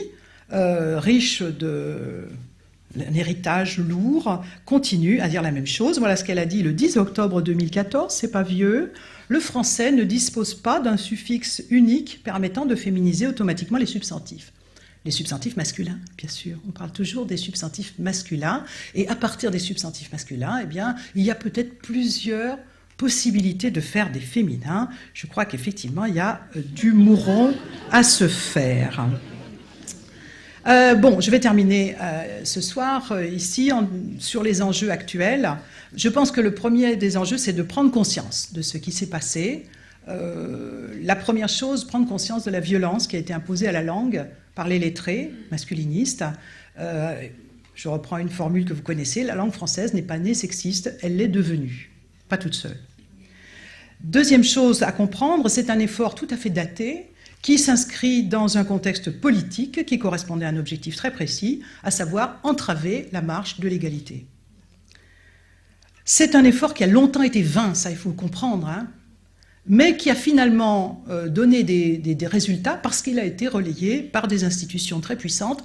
Speaker 2: riche d'un héritage lourd, continue à dire la même chose. Voilà ce qu'elle a dit le 10 octobre 2014, c'est pas vieux. Le français ne dispose pas d'un suffixe unique permettant de féminiser automatiquement les substantifs. Les substantifs masculins, bien sûr. On parle toujours des substantifs masculins. Et à partir des substantifs masculins, eh bien, il y a peut-être plusieurs possibilités de faire des féminins. Je crois qu'effectivement, il y a du mouron à se faire. Bon, je vais terminer ce soir ici sur les enjeux actuels. Je pense que le premier des enjeux, c'est de prendre conscience de ce qui s'est passé. La première chose, prendre conscience de la violence qui a été imposée à la langue par les lettrés masculinistes. Je reprends une formule que vous connaissez, la langue française n'est pas née sexiste, elle l'est devenue, pas toute seule. Deuxième chose à comprendre, c'est un effort tout à fait daté, qui s'inscrit dans un contexte politique qui correspondait à un objectif très précis, à savoir entraver la marche de l'égalité. C'est un effort qui a longtemps été vain, ça il faut le comprendre, mais qui a finalement donné des résultats parce qu'il a été relayé par des institutions très puissantes,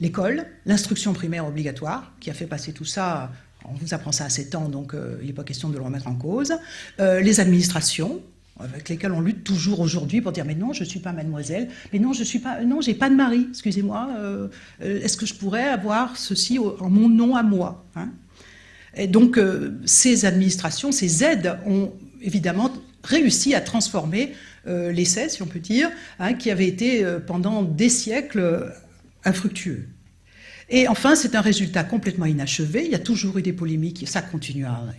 Speaker 2: l'école, l'instruction primaire obligatoire, qui a fait passer tout ça, on vous apprend ça à 7 ans, donc il n'est pas question de le remettre en cause, les administrations, avec lesquels on lutte toujours aujourd'hui pour dire mais non, je ne suis pas mademoiselle, mais non, je suis pas, non, j'ai pas de mari, excusez-moi, est-ce que je pourrais avoir ceci en mon nom à moi, Et donc ces administrations, ces aides ont évidemment réussi à transformer l'essai, si on peut dire, qui avait été pendant des siècles infructueux. Et enfin, c'est un résultat complètement inachevé. Il y a toujours eu des polémiques, ça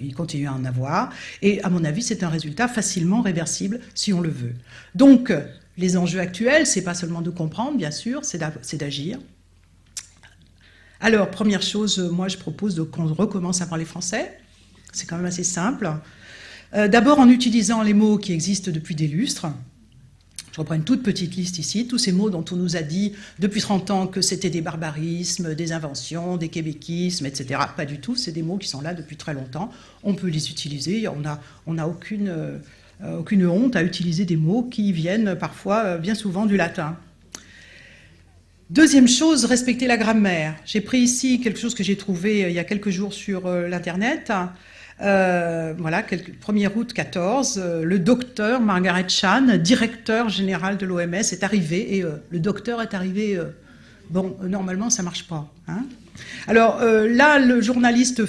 Speaker 2: il continue à en avoir. Et à mon avis, c'est un résultat facilement réversible, si on le veut. Donc, les enjeux actuels, c'est pas seulement de comprendre, bien sûr, c'est d'agir. Alors, première chose, moi, je propose qu'on recommence à parler français. C'est quand même assez simple. D'abord, en utilisant les mots qui existent depuis des lustres. Je reprends une toute petite liste ici, tous ces mots dont on nous a dit depuis 30 ans que c'était des barbarismes, des inventions, des québéquismes, etc. Pas du tout, c'est des mots qui sont là depuis très longtemps. On peut les utiliser, on n'a aucune honte à utiliser des mots qui viennent parfois, bien souvent, du latin. Deuxième chose, respecter la grammaire. J'ai pris ici quelque chose que j'ai trouvé il y a quelques jours sur l'Internet. Voilà, 1er août 14, le docteur Margaret Chan, directeur général de l'OMS, est arrivé, et le docteur est arrivé, bon, normalement ça marche pas. Alors là, le journaliste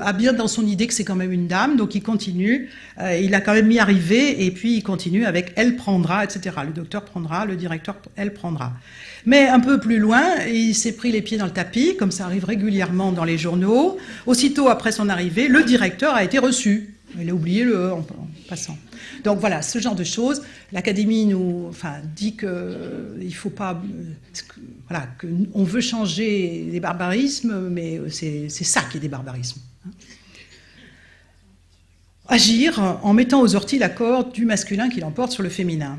Speaker 2: a bien dans son idée que c'est quand même une dame, donc il continue, il a quand même mis arrivé, et puis il continue avec « elle prendra », etc. Le docteur prendra, le directeur « elle prendra ». Mais un peu plus loin, il s'est pris les pieds dans le tapis, comme ça arrive régulièrement dans les journaux. Aussitôt après son arrivée, le directeur a été reçu. Il a oublié en passant. Donc voilà, ce genre de choses. L'Académie dit qu'il faut pas... Voilà, qu'on veut changer les barbarismes, mais c'est ça qui est des barbarismes. Agir en mettant aux orties l'accord du masculin qui l'emporte sur le féminin.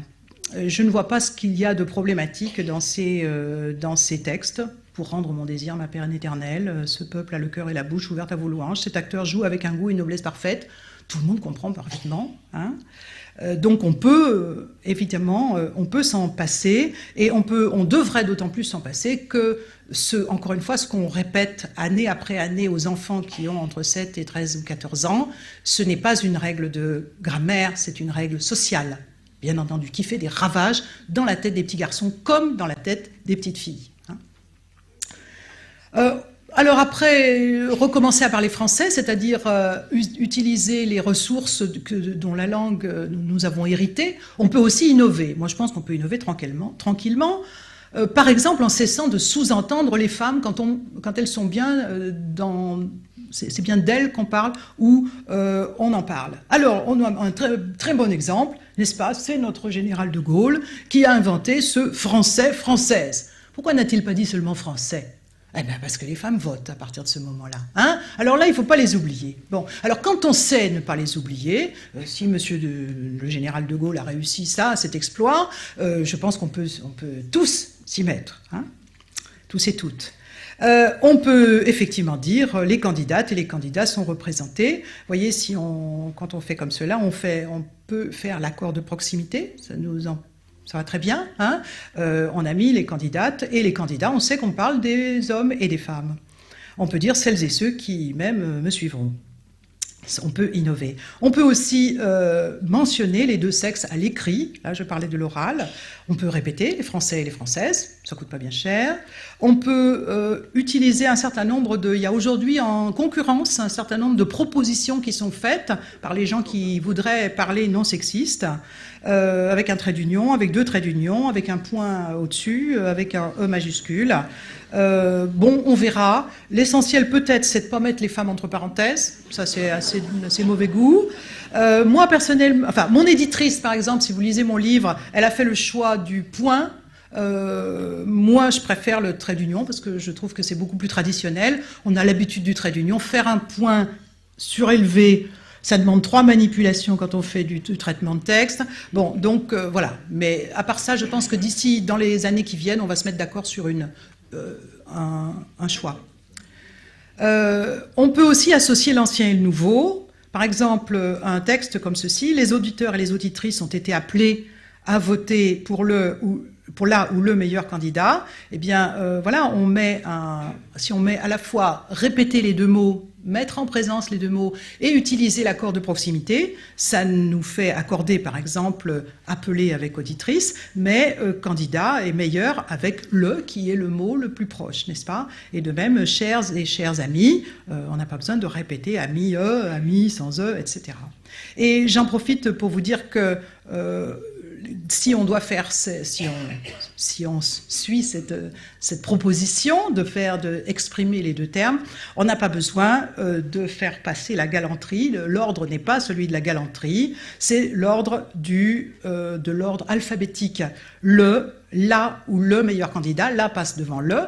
Speaker 2: Je ne vois pas ce qu'il y a de problématique dans ces textes. Pour rendre mon désir ma peine éternelle, ce peuple a le cœur et la bouche ouverts à vos louanges. Cet acteur joue avec un goût et une noblesse parfaite. tout le monde comprend parfaitement. Hein. Donc on peut, évidemment, on peut s'en passer, et on devrait d'autant plus s'en passer que, encore une fois, ce qu'on répète année après année aux enfants qui ont entre 7 et 13 ou 14 ans, ce n'est pas une règle de grammaire, c'est une règle sociale, bien entendu, qui fait des ravages dans la tête des petits garçons comme dans la tête des petites filles. Hein. Alors après, recommencer à parler français, c'est-à-dire utiliser les ressources dont la langue nous avons hérité, on peut aussi innover. Moi, je pense qu'on peut innover tranquillement. Par exemple, en cessant de sous-entendre les femmes quand elles sont bien c'est bien d'elles qu'on parle ou on en parle. Alors, on a un très, très bon exemple, n'est-ce pas? C'est notre général de Gaulle qui a inventé ce français-française. Pourquoi n'a-t-il pas dit seulement français? Eh bien, parce que les femmes votent à partir de ce moment-là. Hein? Alors là, il ne faut pas les oublier. Bon, alors quand on sait ne pas les oublier, si le général de Gaulle a réussi cet exploit, je pense qu'on peut tous s'y mettre, hein? Tous et toutes. On peut effectivement dire les candidates et les candidats sont représentés. Vous voyez, quand on fait comme cela, on peut faire l'accord de proximité, ça va très bien. Hein. On a mis les candidates et les candidats. On sait qu'on parle des hommes et des femmes. On peut dire celles et ceux qui même me suivront. On peut innover. On peut aussi mentionner les deux sexes à l'écrit. Là, je parlais de l'oral. On peut répéter les Français et les Françaises. Ça ne coûte pas bien cher. On peut utiliser un certain nombre il y a aujourd'hui en concurrence un certain nombre de propositions qui sont faites par les gens qui voudraient parler non sexiste, avec un trait d'union, avec deux traits d'union, avec un point au-dessus, avec un E majuscule. Bon, on verra. L'essentiel peut-être, c'est de ne pas mettre les femmes entre parenthèses. Ça, c'est assez mauvais goût. Moi, personnellement, mon éditrice, par exemple, si vous lisez mon livre, elle a fait le choix du point. Moi, je préfère le trait d'union parce que je trouve que c'est beaucoup plus traditionnel. On a l'habitude du trait d'union. Faire un point surélevé, ça demande 3 manipulations quand on fait du traitement de texte. Bon, donc voilà. Mais à part ça, je pense que d'ici, dans les années qui viennent, on va se mettre d'accord sur un choix. On peut aussi associer l'ancien et le nouveau. Par exemple, un texte comme ceci, les auditeurs et les auditrices ont été appelés à voter pour la ou le meilleur candidat. Eh bien, voilà, si on met à la fois répéter les deux mots, mettre en présence les deux mots et utiliser l'accord de proximité, ça nous fait accorder, par exemple, appeler avec auditrice, mais candidat et meilleur avec le qui est le mot le plus proche, n'est-ce pas? Et de même, chers et chers amis, on n'a pas besoin de répéter ami, ami sans etc. Et j'en profite pour vous dire que si on doit faire, si on suit cette proposition d'exprimer les deux termes, on n'a pas besoin de faire passer la galanterie. L'ordre n'est pas celui de la galanterie, c'est l'ordre de l'ordre alphabétique. La ou le meilleur candidat, la passe devant le,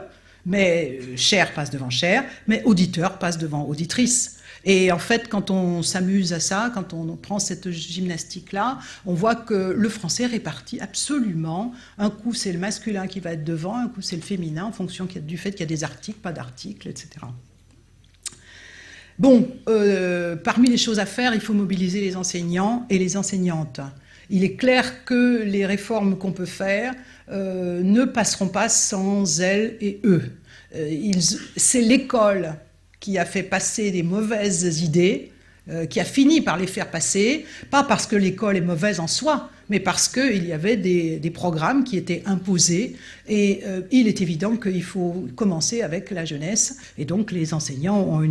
Speaker 2: mais cher passe devant cher, mais auditeur passe devant auditrice. Et en fait, quand on s'amuse à ça, quand on prend cette gymnastique-là, on voit que le français répartit absolument. Un coup, c'est le masculin qui va être devant, un coup, c'est le féminin, en fonction du fait qu'il y a des articles, pas d'articles, etc. Bon, parmi les choses à faire, il faut mobiliser les enseignants et les enseignantes. Il est clair que les réformes qu'on peut faire ne passeront pas sans elles et eux. C'est l'école qui a fait passer des mauvaises idées, qui a fini par les faire passer, pas parce que l'école est mauvaise en soi, mais parce qu'il y avait des programmes qui étaient imposés. Et il est évident qu'il faut commencer avec la jeunesse. Et donc les enseignants ont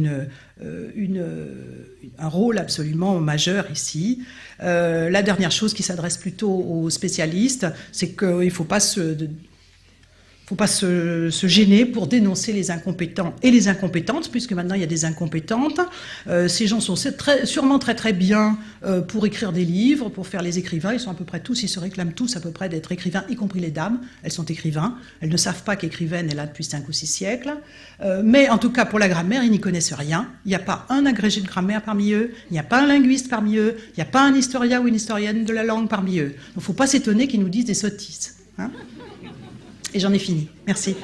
Speaker 2: un rôle absolument majeur ici. La dernière chose qui s'adresse plutôt aux spécialistes, c'est qu'il ne faut pas se gêner pour dénoncer les incompétents et les incompétentes, puisque maintenant il y a des incompétentes. Ces gens sont sûrement très très bien pour écrire des livres, pour faire les écrivains. Ils sont à peu près tous, ils se réclament tous à peu près d'être écrivains, y compris les dames. Elles sont écrivains. Elles ne savent pas qu'écrivaine est là depuis 5 ou 6 siècles. Mais en tout cas, pour la grammaire, ils n'y connaissent rien. Il n'y a pas un agrégé de grammaire parmi eux. Il n'y a pas un linguiste parmi eux. Il n'y a pas un historien ou une historienne de la langue parmi eux. Donc il ne faut pas s'étonner qu'ils nous disent des sottises. Hein ? Et j'en ai fini. Merci.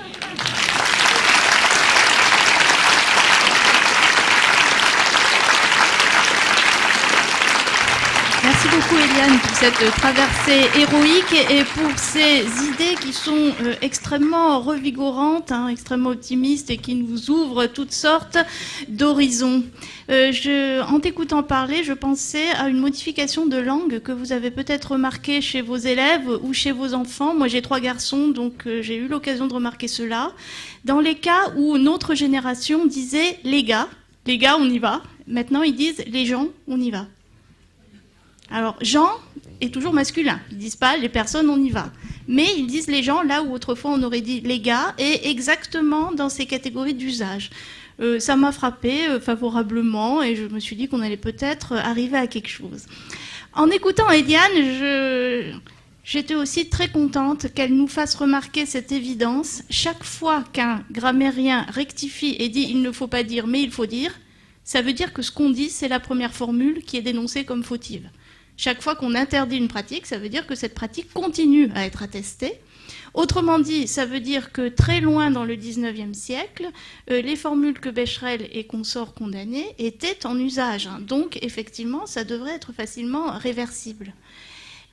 Speaker 1: beaucoup Eliane pour cette traversée héroïque et pour ces idées qui sont extrêmement revigorantes, extrêmement optimistes et qui nous ouvrent toutes sortes d'horizons. En t'écoutant parler, je pensais à une modification de langue que vous avez peut-être remarqué chez vos élèves ou chez vos enfants. Moi, j'ai 3 garçons, donc j'ai eu l'occasion de remarquer cela. Dans les cas où notre génération disait « les gars, on y va », maintenant ils disent « les gens, on y va ». Alors, gens est toujours masculin. Ils disent pas les personnes, on y va. Mais ils disent les gens là où autrefois on aurait dit les gars, et exactement dans ces catégories d'usage. Ça m'a frappé favorablement et je me suis dit qu'on allait peut-être arriver à quelque chose. En écoutant Eliane, j'étais aussi très contente qu'elle nous fasse remarquer cette évidence. Chaque fois qu'un grammairien rectifie et dit il ne faut pas dire mais il faut dire, ça veut dire que ce qu'on dit, c'est la première formule qui est dénoncée comme fautive. Chaque fois qu'on interdit une pratique, ça veut dire que cette pratique continue à être attestée. Autrement dit, ça veut dire que très loin dans le 19e siècle, les formules que Becherel et consorts condamnaient étaient en usage. Donc, effectivement, ça devrait être facilement réversible.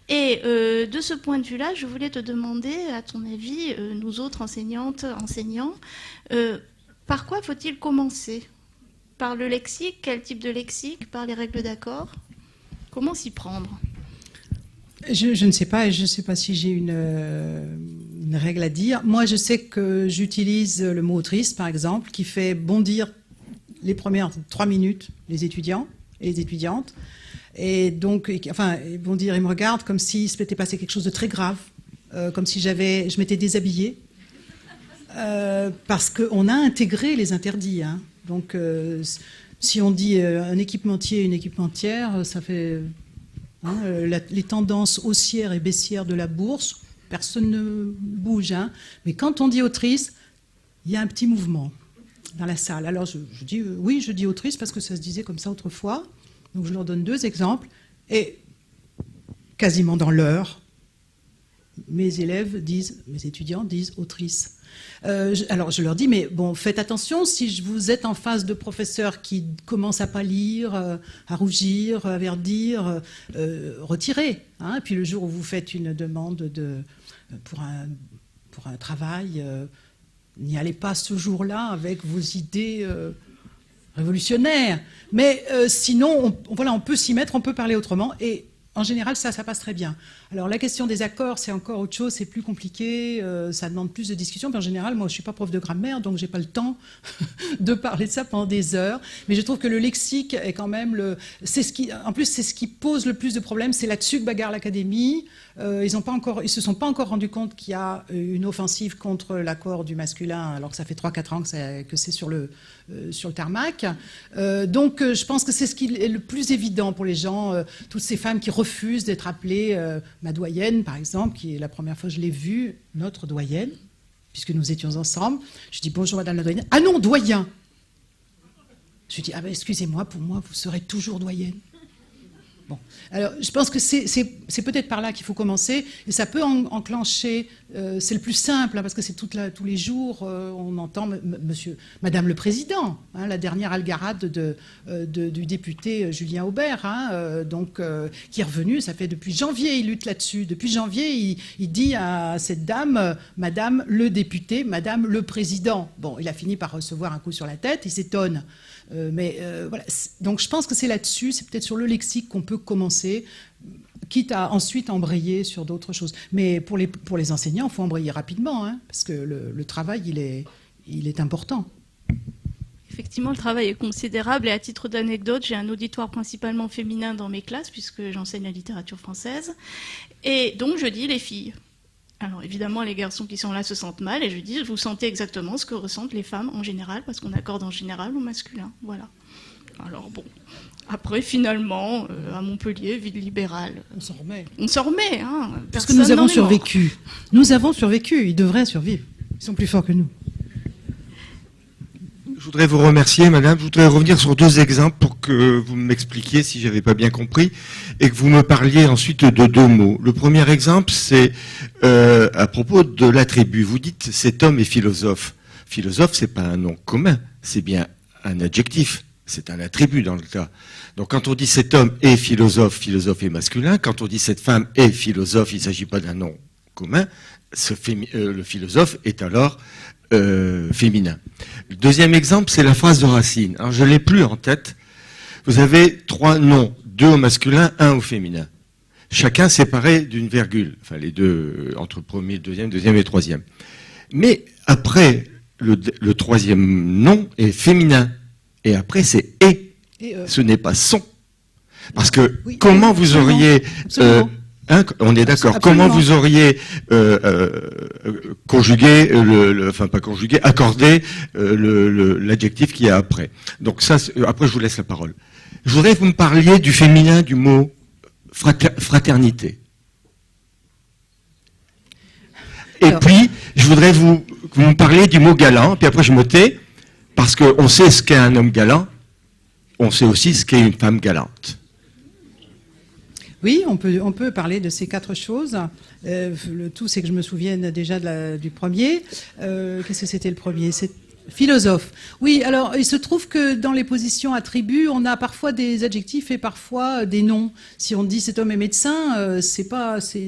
Speaker 1: Et de ce point de vue-là, je voulais te demander, à ton avis, nous autres enseignantes, enseignants, par quoi faut-il commencer ? Par le lexique ? Quel type de lexique ? Par les règles d'accord ? Comment s'y prendre ?
Speaker 2: Je ne sais pas, et je ne sais pas si j'ai une règle à dire. Moi, je sais que j'utilise le mot autrice, par exemple, qui fait bondir les premières 3 minutes les étudiants et les étudiantes. Et donc, enfin, bondir, ils me regardent comme s'il se m'était passé quelque chose de très grave, comme si je m'étais déshabillée, parce qu'on a intégré les interdits. Donc, si on dit un équipementier et une équipementière, ça fait... les tendances haussières et baissières de la bourse, personne ne bouge. Mais quand on dit autrice, il y a un petit mouvement dans la salle. Alors je dis oui, je dis autrice parce que ça se disait comme ça autrefois. Donc je leur donne 2 exemples. Et quasiment dans l'heure, mes étudiants disent autrice. Alors je leur dis, mais bon, faites attention si vous êtes en face de professeurs qui commencent à pâlir, à rougir, à verdir, retirez. Et puis le jour où vous faites une demande pour un travail, n'y allez pas ce jour-là avec vos idées révolutionnaires. Mais sinon, on peut s'y mettre, on peut parler autrement. Et en général, ça passe très bien. Alors, la question des accords, c'est encore autre chose, c'est plus compliqué, ça demande plus de discussion. Mais en général, moi, je ne suis pas prof de grammaire, donc je n'ai pas le temps de parler de ça pendant des heures. Mais je trouve que le lexique est quand même en plus, c'est ce qui pose le plus de problèmes. C'est là-dessus que bagarre l'Académie. Ils ne se sont pas encore rendus compte qu'il y a une offensive contre l'accord du masculin, alors que ça fait 3-4 ans que c'est sur le tarmac. Donc, je pense que c'est ce qui est le plus évident pour les gens, toutes ces femmes qui refusent d'être appelées ma doyenne, par exemple, qui est la première fois que je l'ai vue, notre doyenne, puisque nous étions ensemble. Je dis bonjour madame la doyenne. Ah non, doyen. Je dis excusez-moi, pour moi, vous serez toujours doyenne. Bon. Alors, je pense que c'est peut-être par là qu'il faut commencer, et ça peut enclencher, c'est le plus simple, parce que c'est tous les jours, on entend Madame le Président, la dernière algarade du député Julien Aubert, qui est revenu, ça fait depuis janvier, il lutte là-dessus, depuis janvier, il dit à cette dame, Madame le député, Madame le Président. Bon, il a fini par recevoir un coup sur la tête, il s'étonne. Voilà. Donc je pense que c'est là-dessus, c'est peut-être sur le lexique qu'on peut commencer, quitte à ensuite embrayer sur d'autres choses. Mais pour les enseignants, il faut embrayer rapidement, parce que le travail, il est important.
Speaker 1: Effectivement, le travail est considérable et à titre d'anecdote, j'ai un auditoire principalement féminin dans mes classes puisque j'enseigne la littérature française. Et donc je dis les filles. Alors évidemment, les garçons qui sont là se sentent mal et je dis, vous sentez exactement ce que ressentent les femmes en général, parce qu'on accorde en général au masculin. Voilà. Alors bon, après finalement, à Montpellier, ville libérale.
Speaker 2: On s'en remet.
Speaker 1: On s'en remet,
Speaker 2: parce que nous avons survécu. Nous avons survécu, ils devraient survivre. Ils sont plus forts que nous.
Speaker 3: Je voudrais vous remercier, madame. Je voudrais revenir sur 2 exemples pour que vous m'expliquiez si j'avais pas bien compris et que vous me parliez ensuite de 2 mots. Le premier exemple, c'est à propos de l'attribut. Vous dites cet homme est philosophe. Philosophe, c'est pas un nom commun, c'est bien un adjectif. C'est un attribut dans le cas. Donc quand on dit cet homme est philosophe, philosophe est masculin. Quand on dit cette femme est philosophe, il ne s'agit pas d'un nom commun. Le philosophe est alors féminin. Le deuxième exemple, c'est la phrase de Racine. Alors je ne l'ai plus en tête. Vous avez 3 noms, 2 au masculin, 1 au féminin. Chacun séparé d'une virgule. Enfin les deux, entre le premier, deuxième et le troisième. Mais après, le troisième nom est féminin. Et après, c'est et. Ce n'est pas son. Parce que oui, comment vous auriez... on est d'accord. Comment vous auriez conjugué, enfin pas conjugué, accordé l'adjectif qu'il y a après. Donc ça, après je vous laisse la parole. Je voudrais que vous me parliez du féminin du mot fraternité. Et alors, puis, je voudrais que vous me parliez du mot galant, puis après je me tais, parce qu'on sait ce qu'est un homme galant, on sait aussi ce qu'est une femme galante.
Speaker 2: Oui, on peut parler de ces 4 choses. Le tout, c'est que je me souvienne déjà du premier. Qu'est-ce que c'était le premier ? C'est philosophe. Oui, alors il se trouve que dans les positions attributs, on a parfois des adjectifs et parfois des noms. Si on dit cet homme est médecin,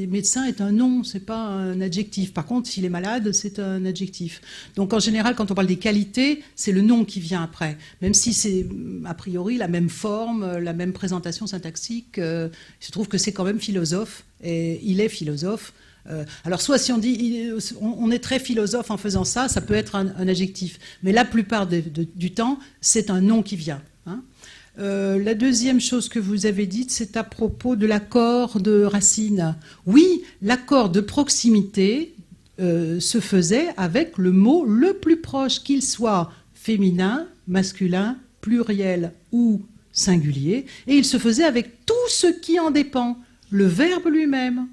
Speaker 2: médecin est un nom, c'est pas un adjectif. Par contre, s'il est malade, c'est un adjectif. Donc en général, quand on parle des qualités, c'est le nom qui vient après. Même si c'est a priori la même forme, la même présentation syntaxique, il se trouve que c'est quand même philosophe et il est philosophe. Alors soit si on dit on est très philosophe en faisant ça, ça peut être un adjectif, mais la plupart du temps c'est un nom qui vient. Hein. La deuxième chose que vous avez dite, c'est à propos de l'accord de Racine. Oui, l'accord de proximité se faisait avec le mot le plus proche, qu'il soit féminin, masculin, pluriel ou singulier, et il se faisait avec tout ce qui en dépend, le verbe lui-même.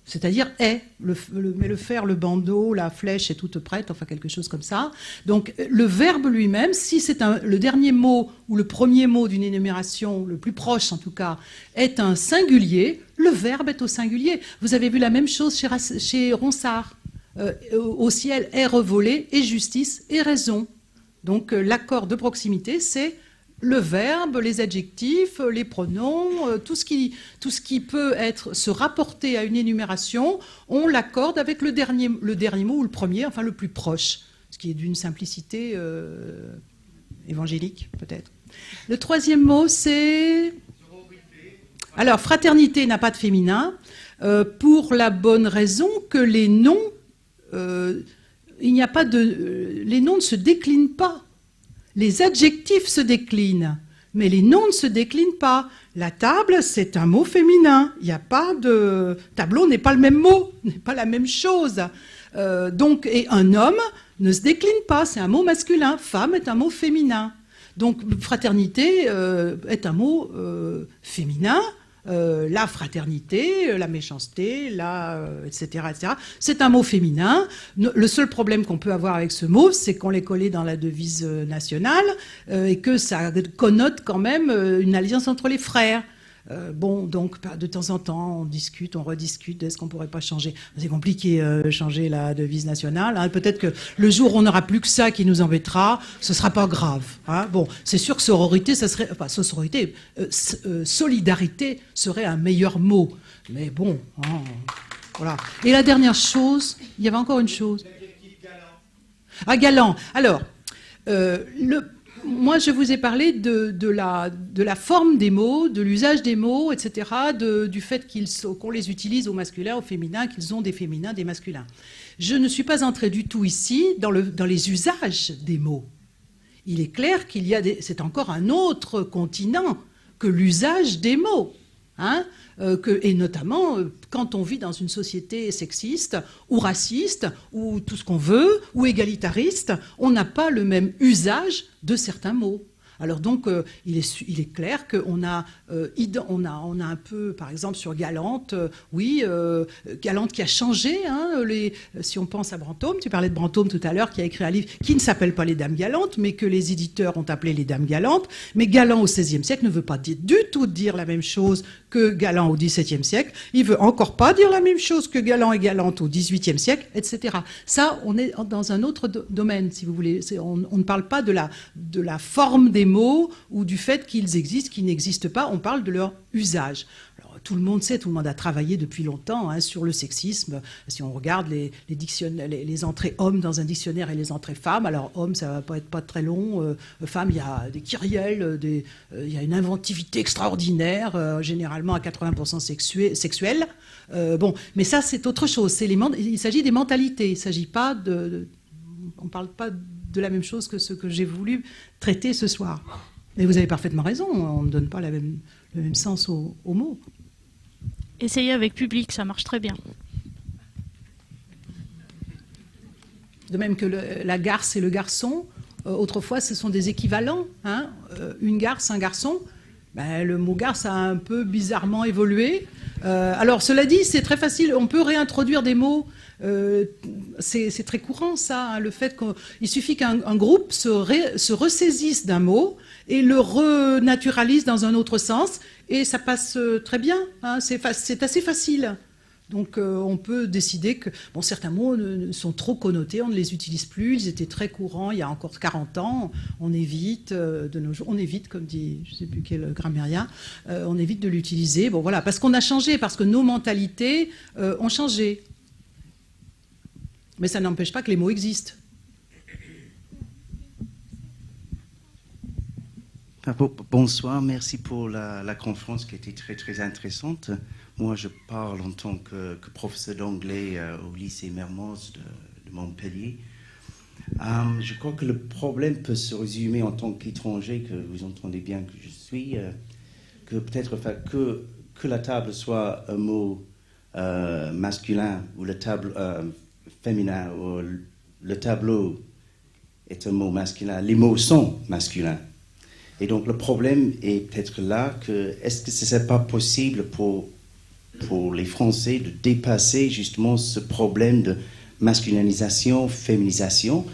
Speaker 2: C'est-à-dire est, mais le fer, le bandeau, la flèche est toute prête, enfin quelque chose comme ça. Donc le verbe lui-même, si c'est le dernier mot ou le premier mot d'une énumération, le plus proche en tout cas, est un singulier, le verbe est au singulier. Vous avez vu la même chose chez Ronsard. Au ciel est revolé, et justice, et raison. Donc l'accord de proximité, c'est le verbe, les adjectifs, les pronoms, tout ce qui peut se rapporter à une énumération, on l'accorde avec le dernier mot ou le premier, enfin le plus proche, ce qui est d'une simplicité évangélique peut-être. Le troisième mot, c'est... Alors, fraternité n'a pas de féminin, pour la bonne raison que les noms, les noms ne se déclinent pas. Les adjectifs se déclinent, mais les noms ne se déclinent pas. La table, c'est un mot féminin. Il n'y a pas de... Tableau n'est pas le même mot, n'est pas la même chose. Et un homme ne se décline pas, c'est un mot masculin. Femme est un mot féminin. Donc, fraternité est un mot féminin. La fraternité, la méchanceté, etc., etc. C'est un mot féminin. Le seul problème qu'on peut avoir avec ce mot, c'est qu'on l'ait collé dans la devise nationale et que ça connote quand même une alliance entre les frères. Donc de temps en temps, on discute, on rediscute, est-ce qu'on ne pourrait pas changer ? C'est compliqué changer la devise nationale. Hein. Peut-être que le jour où on n'aura plus que ça qui nous embêtera, ce ne sera pas grave. Hein. Bon, c'est sûr que sororité, ça serait... Enfin, solidarité serait un meilleur mot. Mais bon, hein, voilà. Et la dernière chose, il y avait encore une chose. L'adjectif galant. Ah, galant. Alors, moi, je vous ai parlé de la forme des mots, de l'usage des mots, etc., du fait qu'on les utilise au masculin, au féminin, qu'ils ont des féminins, des masculins. Je ne suis pas entrée du tout ici dans les usages des mots. Il est clair qu'il y a c'est encore un autre continent que l'usage des mots. Hein, et notamment quand on vit dans une société sexiste ou raciste ou tout ce qu'on veut ou égalitariste, on n'a pas le même usage de certains mots. Alors donc, il est clair qu'on a un peu, par exemple, sur Galante, Galante qui a changé. Hein, si on pense à Brantôme, tu parlais de Brantôme tout à l'heure, qui a écrit un livre qui ne s'appelle pas Les Dames Galantes, mais que les éditeurs ont appelé Les Dames Galantes. Mais galant au XVIe siècle ne veut pas du tout dire la même chose que galant au XVIIe siècle. Il veut encore pas dire la même chose que galant et galante au XVIIIe siècle, etc. Ça, on est dans un autre domaine, si vous voulez. On ne parle pas de la forme des mots ou du fait qu'ils existent, qu'ils n'existent pas. On parle de leur usage. Alors, tout le monde sait, tout le monde a travaillé depuis longtemps sur le sexisme. Si on regarde les entrées hommes dans un dictionnaire et les entrées femmes, alors homme, ça va pas être pas très long. Femme, il y a des kyrielles, il y a une inventivité extraordinaire, généralement à 80% sexuelle. Bon, mais ça, c'est autre chose. Il s'agit des mentalités. Il s'agit pas on ne parle pas de la même chose que ce que j'ai voulu traiter ce soir. Mais vous avez parfaitement raison, on ne donne pas le même sens aux mots.
Speaker 1: Essayez avec public, ça marche très bien.
Speaker 2: De même que la garce et le garçon, autrefois ce sont des équivalents. Une garce, un garçon. Le mot garce a un peu bizarrement évolué. Alors cela dit, c'est très facile, on peut réintroduire des mots. C'est très courant ça, le fait qu'il suffit qu'un groupe se ressaisisse d'un mot et le renaturalise dans un autre sens et ça passe très bien, c'est assez facile. Donc on peut décider que certains mots sont trop connotés, on ne les utilise plus, ils étaient très courants il y a encore 40 ans, on évite de nos jours, on évite, comme dit je ne sais plus quel grammairien, on évite de l'utiliser, parce qu'on a changé, parce que nos mentalités ont changé. Mais ça n'empêche pas que les mots existent.
Speaker 4: Bonsoir, merci pour la conférence qui était très très intéressante. Moi, je parle en tant que professeur d'anglais au lycée Mermoz de Montpellier. Je crois que le problème peut se résumer en tant qu'étranger, que vous entendez bien que je suis, que peut-être que la table soit un mot masculin ou la table féminin ou le tableau est un mot masculin. Les mots sont masculins. Et donc le problème est peut-être là que est-ce que ce n'est pas possible pour les Français de dépasser justement ce problème de masculinisation, féminisation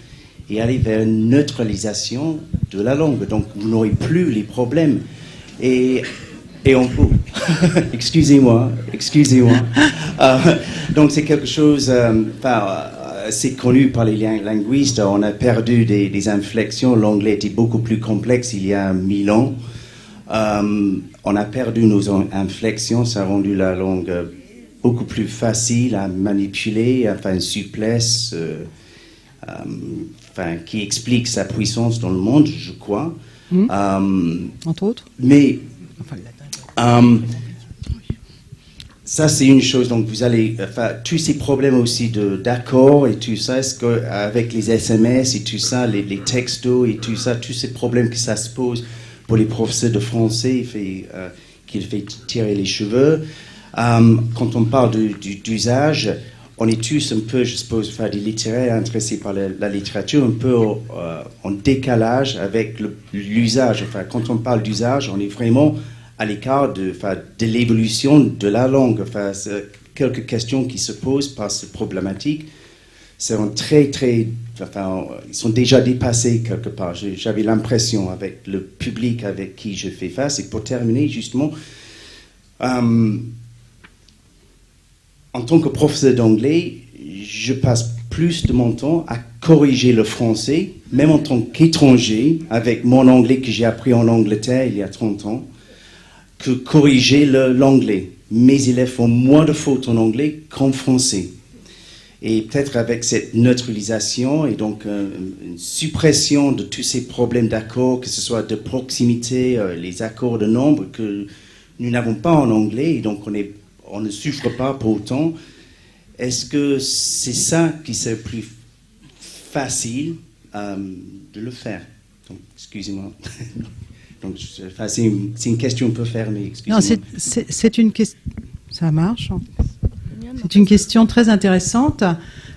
Speaker 4: et aller vers une neutralisation de la langue. Donc vous n'aurez plus les problèmes. Et on peut... excusez-moi. Donc c'est quelque chose... c'est connu par les linguistes, on a perdu des inflexions, l'anglais était beaucoup plus complexe il y a 1000 ans. On a perdu nos inflexions, ça a rendu la langue beaucoup plus facile à manipuler, une souplesse qui explique sa puissance dans le monde, je crois.
Speaker 2: Entre autres.
Speaker 4: Mais... ça, c'est une chose. Donc, vous allez... tous ces problèmes aussi d'accord et tout ça, est-ce qu'avec les SMS et tout ça, les textos et tout ça, tous ces problèmes que ça se pose pour les professeurs de français, qu'il fait tirer les cheveux. Quand on parle d'usage, on est tous un peu, je suppose, des littéraires intéressés par la littérature, un peu en décalage avec l'usage. Quand on parle d'usage, on est vraiment... à l'écart de l'évolution de la langue. Quelques questions qui se posent par cette problématique sont ils sont déjà dépassés quelque part. J'avais l'impression avec le public avec qui je fais face. Et pour terminer, justement, en tant que professeur d'anglais, je passe plus de mon temps à corriger le français, même en tant qu'étranger, avec mon anglais que j'ai appris en Angleterre il y a 30 ans, que corriger l'anglais. Mes élèves font moins de fautes en anglais qu'en français. Et peut-être avec cette neutralisation et donc une suppression de tous ces problèmes d'accords, que ce soit de proximité, les accords de nombre que nous n'avons pas en anglais, et donc on ne souffre pas pour autant. Est-ce que c'est ça qui serait plus facile de le faire? Donc, excusez-moi. Donc, c'est une question un peu fermée, excusez-moi.
Speaker 2: Non, c'est une question... Ça marche. C'est une question très intéressante,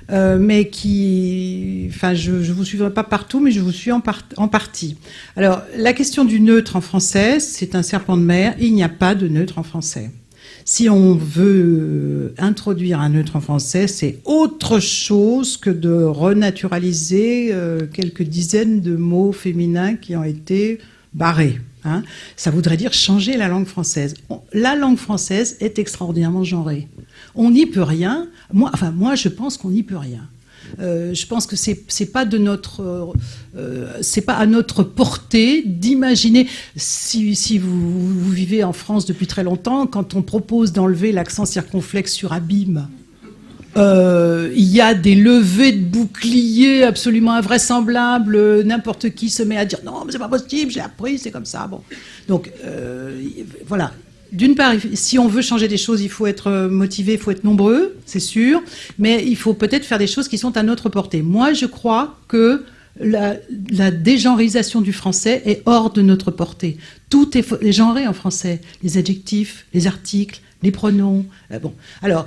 Speaker 2: mais qui... je ne vous suivrai pas partout, mais je vous suis en partie. Alors, la question du neutre en français, c'est un serpent de mer. Il n'y a pas de neutre en français. Si on veut introduire un neutre en français, c'est autre chose que de renaturaliser quelques dizaines de mots féminins qui ont été... barré. Ça voudrait dire changer la langue française. La langue française est extraordinairement genrée. On n'y peut rien. Moi, je pense qu'on n'y peut rien. Je pense que c'est pas de notre, c'est pas à notre portée d'imaginer. Si vous vivez en France depuis très longtemps, quand on propose d'enlever l'accent circonflexe sur abîme, il y a des levées de boucliers absolument invraisemblables. N'importe qui se met à dire non, mais c'est pas possible, j'ai appris, c'est comme ça. Bon, donc voilà. D'une part, si on veut changer des choses, il faut être motivé, il faut être nombreux, c'est sûr, mais il faut peut-être faire des choses qui sont à notre portée. Moi, je crois que la dégenreisation du français est hors de notre portée. Tout est genré en français, les adjectifs, les articles, les pronoms. Bon, alors.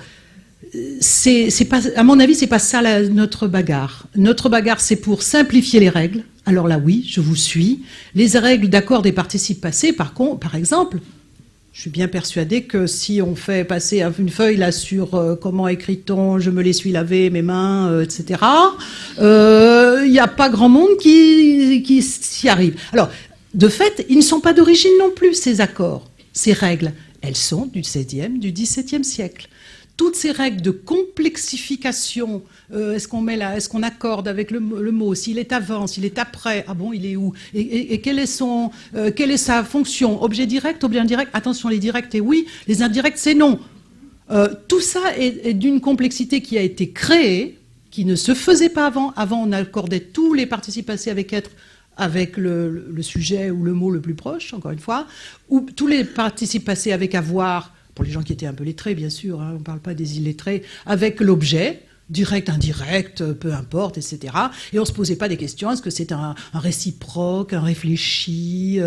Speaker 2: C'est pas, à mon avis, c'est pas ça notre bagarre. Notre bagarre, c'est pour simplifier les règles. Alors là, oui, je vous suis. Les règles d'accord des participes passés, par exemple, je suis bien persuadée que si on fait passer une feuille là sur comment écrit-on, je me les suis lavé mes mains, etc., il n'y a pas grand monde qui s'y arrive. Alors, de fait, ils ne sont pas d'origine non plus, ces accords, ces règles. Elles sont du XVIe, du XVIIe siècle. Toutes ces règles de complexification, est-ce qu'on accorde avec le mot, s'il est avant, s'il est après, ah bon, il est où, et quelle est sa fonction, objet direct, objet indirect, attention, les directs et oui, les indirects c'est non. Tout ça est d'une complexité qui a été créée, qui ne se faisait pas avant. Avant, on accordait tous les participes passés avec être, avec le sujet ou le mot le plus proche, encore une fois, ou tous les participes passés avec avoir, pour les gens qui étaient un peu lettrés, bien sûr, hein, on ne parle pas des illettrés, avec l'objet, direct, indirect, peu importe, etc. Et on ne se posait pas des questions, est-ce que c'est un réciproque, un réfléchi,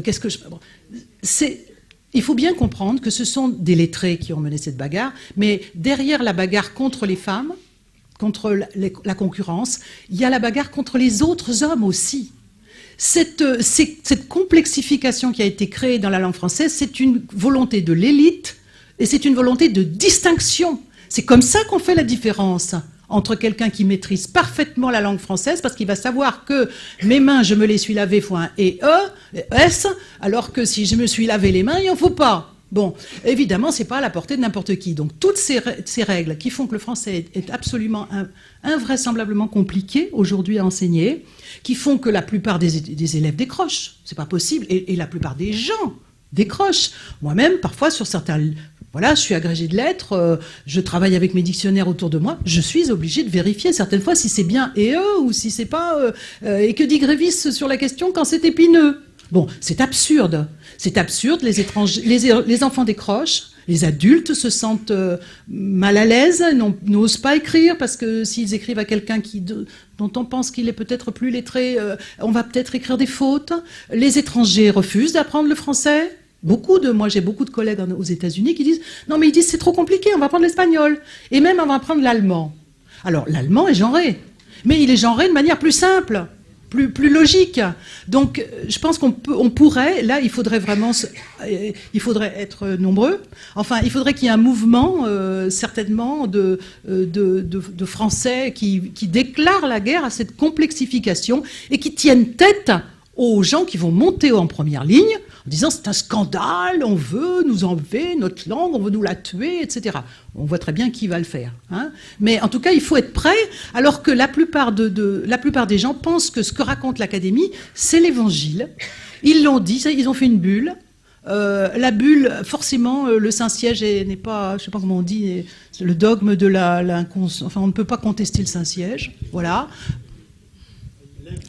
Speaker 2: qu'est-ce que je... Bon, il faut bien comprendre que ce sont des lettrés qui ont mené cette bagarre, mais derrière la bagarre contre les femmes, contre la concurrence, il y a la bagarre contre les autres hommes aussi. Cette complexification qui a été créée dans la langue française, c'est une volonté de l'élite et c'est une volonté de distinction. C'est comme ça qu'on fait la différence entre quelqu'un qui maîtrise parfaitement la langue française, parce qu'il va savoir que mes mains, je me les suis lavées, faut un S, alors que si je me suis lavé les mains, il n'en faut pas. Bon, évidemment, c'est pas à la portée de n'importe qui. Donc, toutes ces règles qui font que le français est absolument invraisemblablement compliqué aujourd'hui à enseigner, qui font que la plupart des élèves décrochent. C'est pas possible. Et la plupart des gens décrochent. Moi-même, parfois, sur certains... Voilà, je suis agrégée de lettres, je travaille avec mes dictionnaires autour de moi, je suis obligée de vérifier certaines fois si c'est bien et ou si c'est pas... et que dit Grévis sur la question quand c'est épineux. Bon, c'est absurde. C'est absurde, les enfants décrochent, les adultes se sentent mal à l'aise, n'osent pas écrire, parce que s'ils écrivent à quelqu'un dont on pense qu'il est peut-être plus lettré, on va peut-être écrire des fautes. Les étrangers refusent d'apprendre le français. Moi j'ai beaucoup de collègues aux États-Unis qui disent « Non, mais ils disent c'est trop compliqué, on va apprendre l'espagnol. Et même on va apprendre l'allemand. » Alors, l'allemand est genré, mais il est genré de manière plus simple. Plus logique. Donc, je pense qu'on pourrait, là, il faudrait être nombreux. Enfin, il faudrait qu'il y ait un mouvement, certainement, de Français qui déclarent la guerre à cette complexification et qui tiennent tête aux gens qui vont monter en première ligne en disant c'est un scandale, on veut nous enlever notre langue, on veut nous la tuer, etc. On voit très bien qui va le faire. Hein. Mais en tout cas, il faut être prêt, alors que la plupart des gens pensent que ce que raconte l'Académie, c'est l'Évangile. Ils l'ont dit, ils ont fait une bulle. La bulle, forcément, le Saint-Siège n'est pas, je ne sais pas comment on dit, le dogme de enfin, on ne peut pas contester le Saint-Siège. Voilà.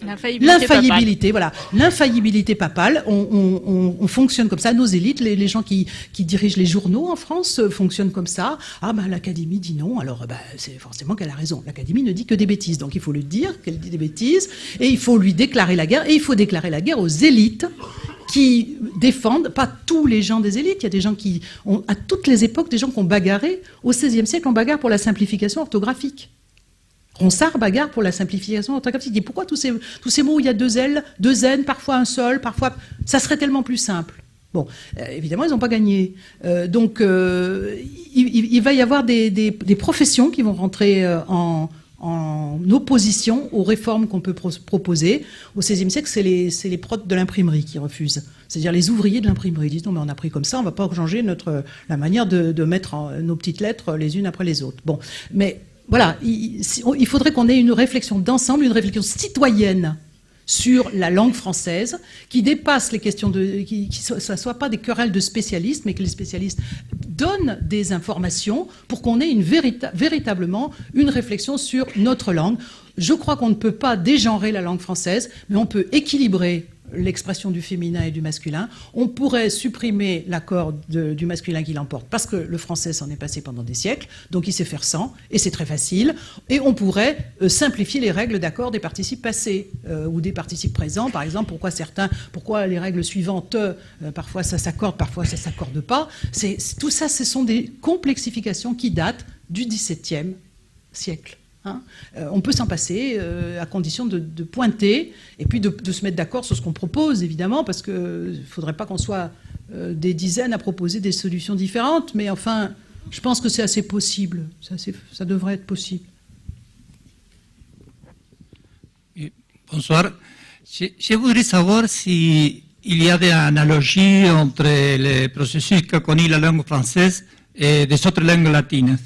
Speaker 2: L'infaillibilité, voilà. L'infaillibilité papale, on fonctionne comme ça. Nos élites, les gens qui dirigent les journaux en France fonctionnent comme ça. Ah ben l'Académie dit non, alors c'est forcément qu'elle a raison. L'Académie ne dit que des bêtises, donc il faut le dire qu'elle dit des bêtises, et il faut lui déclarer la guerre, et il faut déclarer la guerre aux élites qui défendent, pas tous les gens des élites, il y a des gens qui ont, à toutes les époques, des gens qui ont bagarré. Au XVIe siècle, on bagarre pour la simplification orthographique. Ronsard bagarre pour la simplification orthographique. Il dit pourquoi tous ces mots où il y a deux L, deux N, parfois un seul, parfois... Ça serait tellement plus simple. Bon, évidemment, ils n'ont pas gagné. Donc, il va y avoir des professions qui vont rentrer en opposition aux réformes qu'on peut proposer. Au XVIe siècle, c'est les protes de l'imprimerie qui refusent. C'est-à-dire les ouvriers de l'imprimerie. Ils disent non, mais on a pris comme ça, on ne va pas changer la manière de mettre nos petites lettres les unes après les autres. Bon, mais voilà, il faudrait qu'on ait une réflexion d'ensemble, une réflexion citoyenne sur la langue française, qui dépasse les questions ça ne soit pas des querelles de spécialistes, mais que les spécialistes donnent des informations pour qu'on ait véritablement une réflexion sur notre langue. Je crois qu'on ne peut pas dégenrer la langue française, mais on peut équilibrer l'expression du féminin et du masculin. On pourrait supprimer l'accord du masculin qui l'emporte, parce que le français s'en est passé pendant des siècles, donc il sait faire sans, et c'est très facile. Et on pourrait simplifier les règles d'accord des participes passés ou des participes présents. Par exemple, pourquoi les règles suivantes, parfois ça s'accorde, parfois ça ne s'accorde pas. Tout ça, ce sont des complexifications qui datent du XVIIe siècle. On peut s'en passer à condition de pointer et puis de se mettre d'accord sur ce qu'on propose, évidemment, parce qu'il ne faudrait pas qu'on soit des dizaines à proposer des solutions différentes, mais enfin, je pense que c'est assez possible, ça devrait être possible.
Speaker 5: Bonsoir. Je voudrais savoir s'il y a des analogies entre les processus qu'a connu la langue française et des autres langues latines.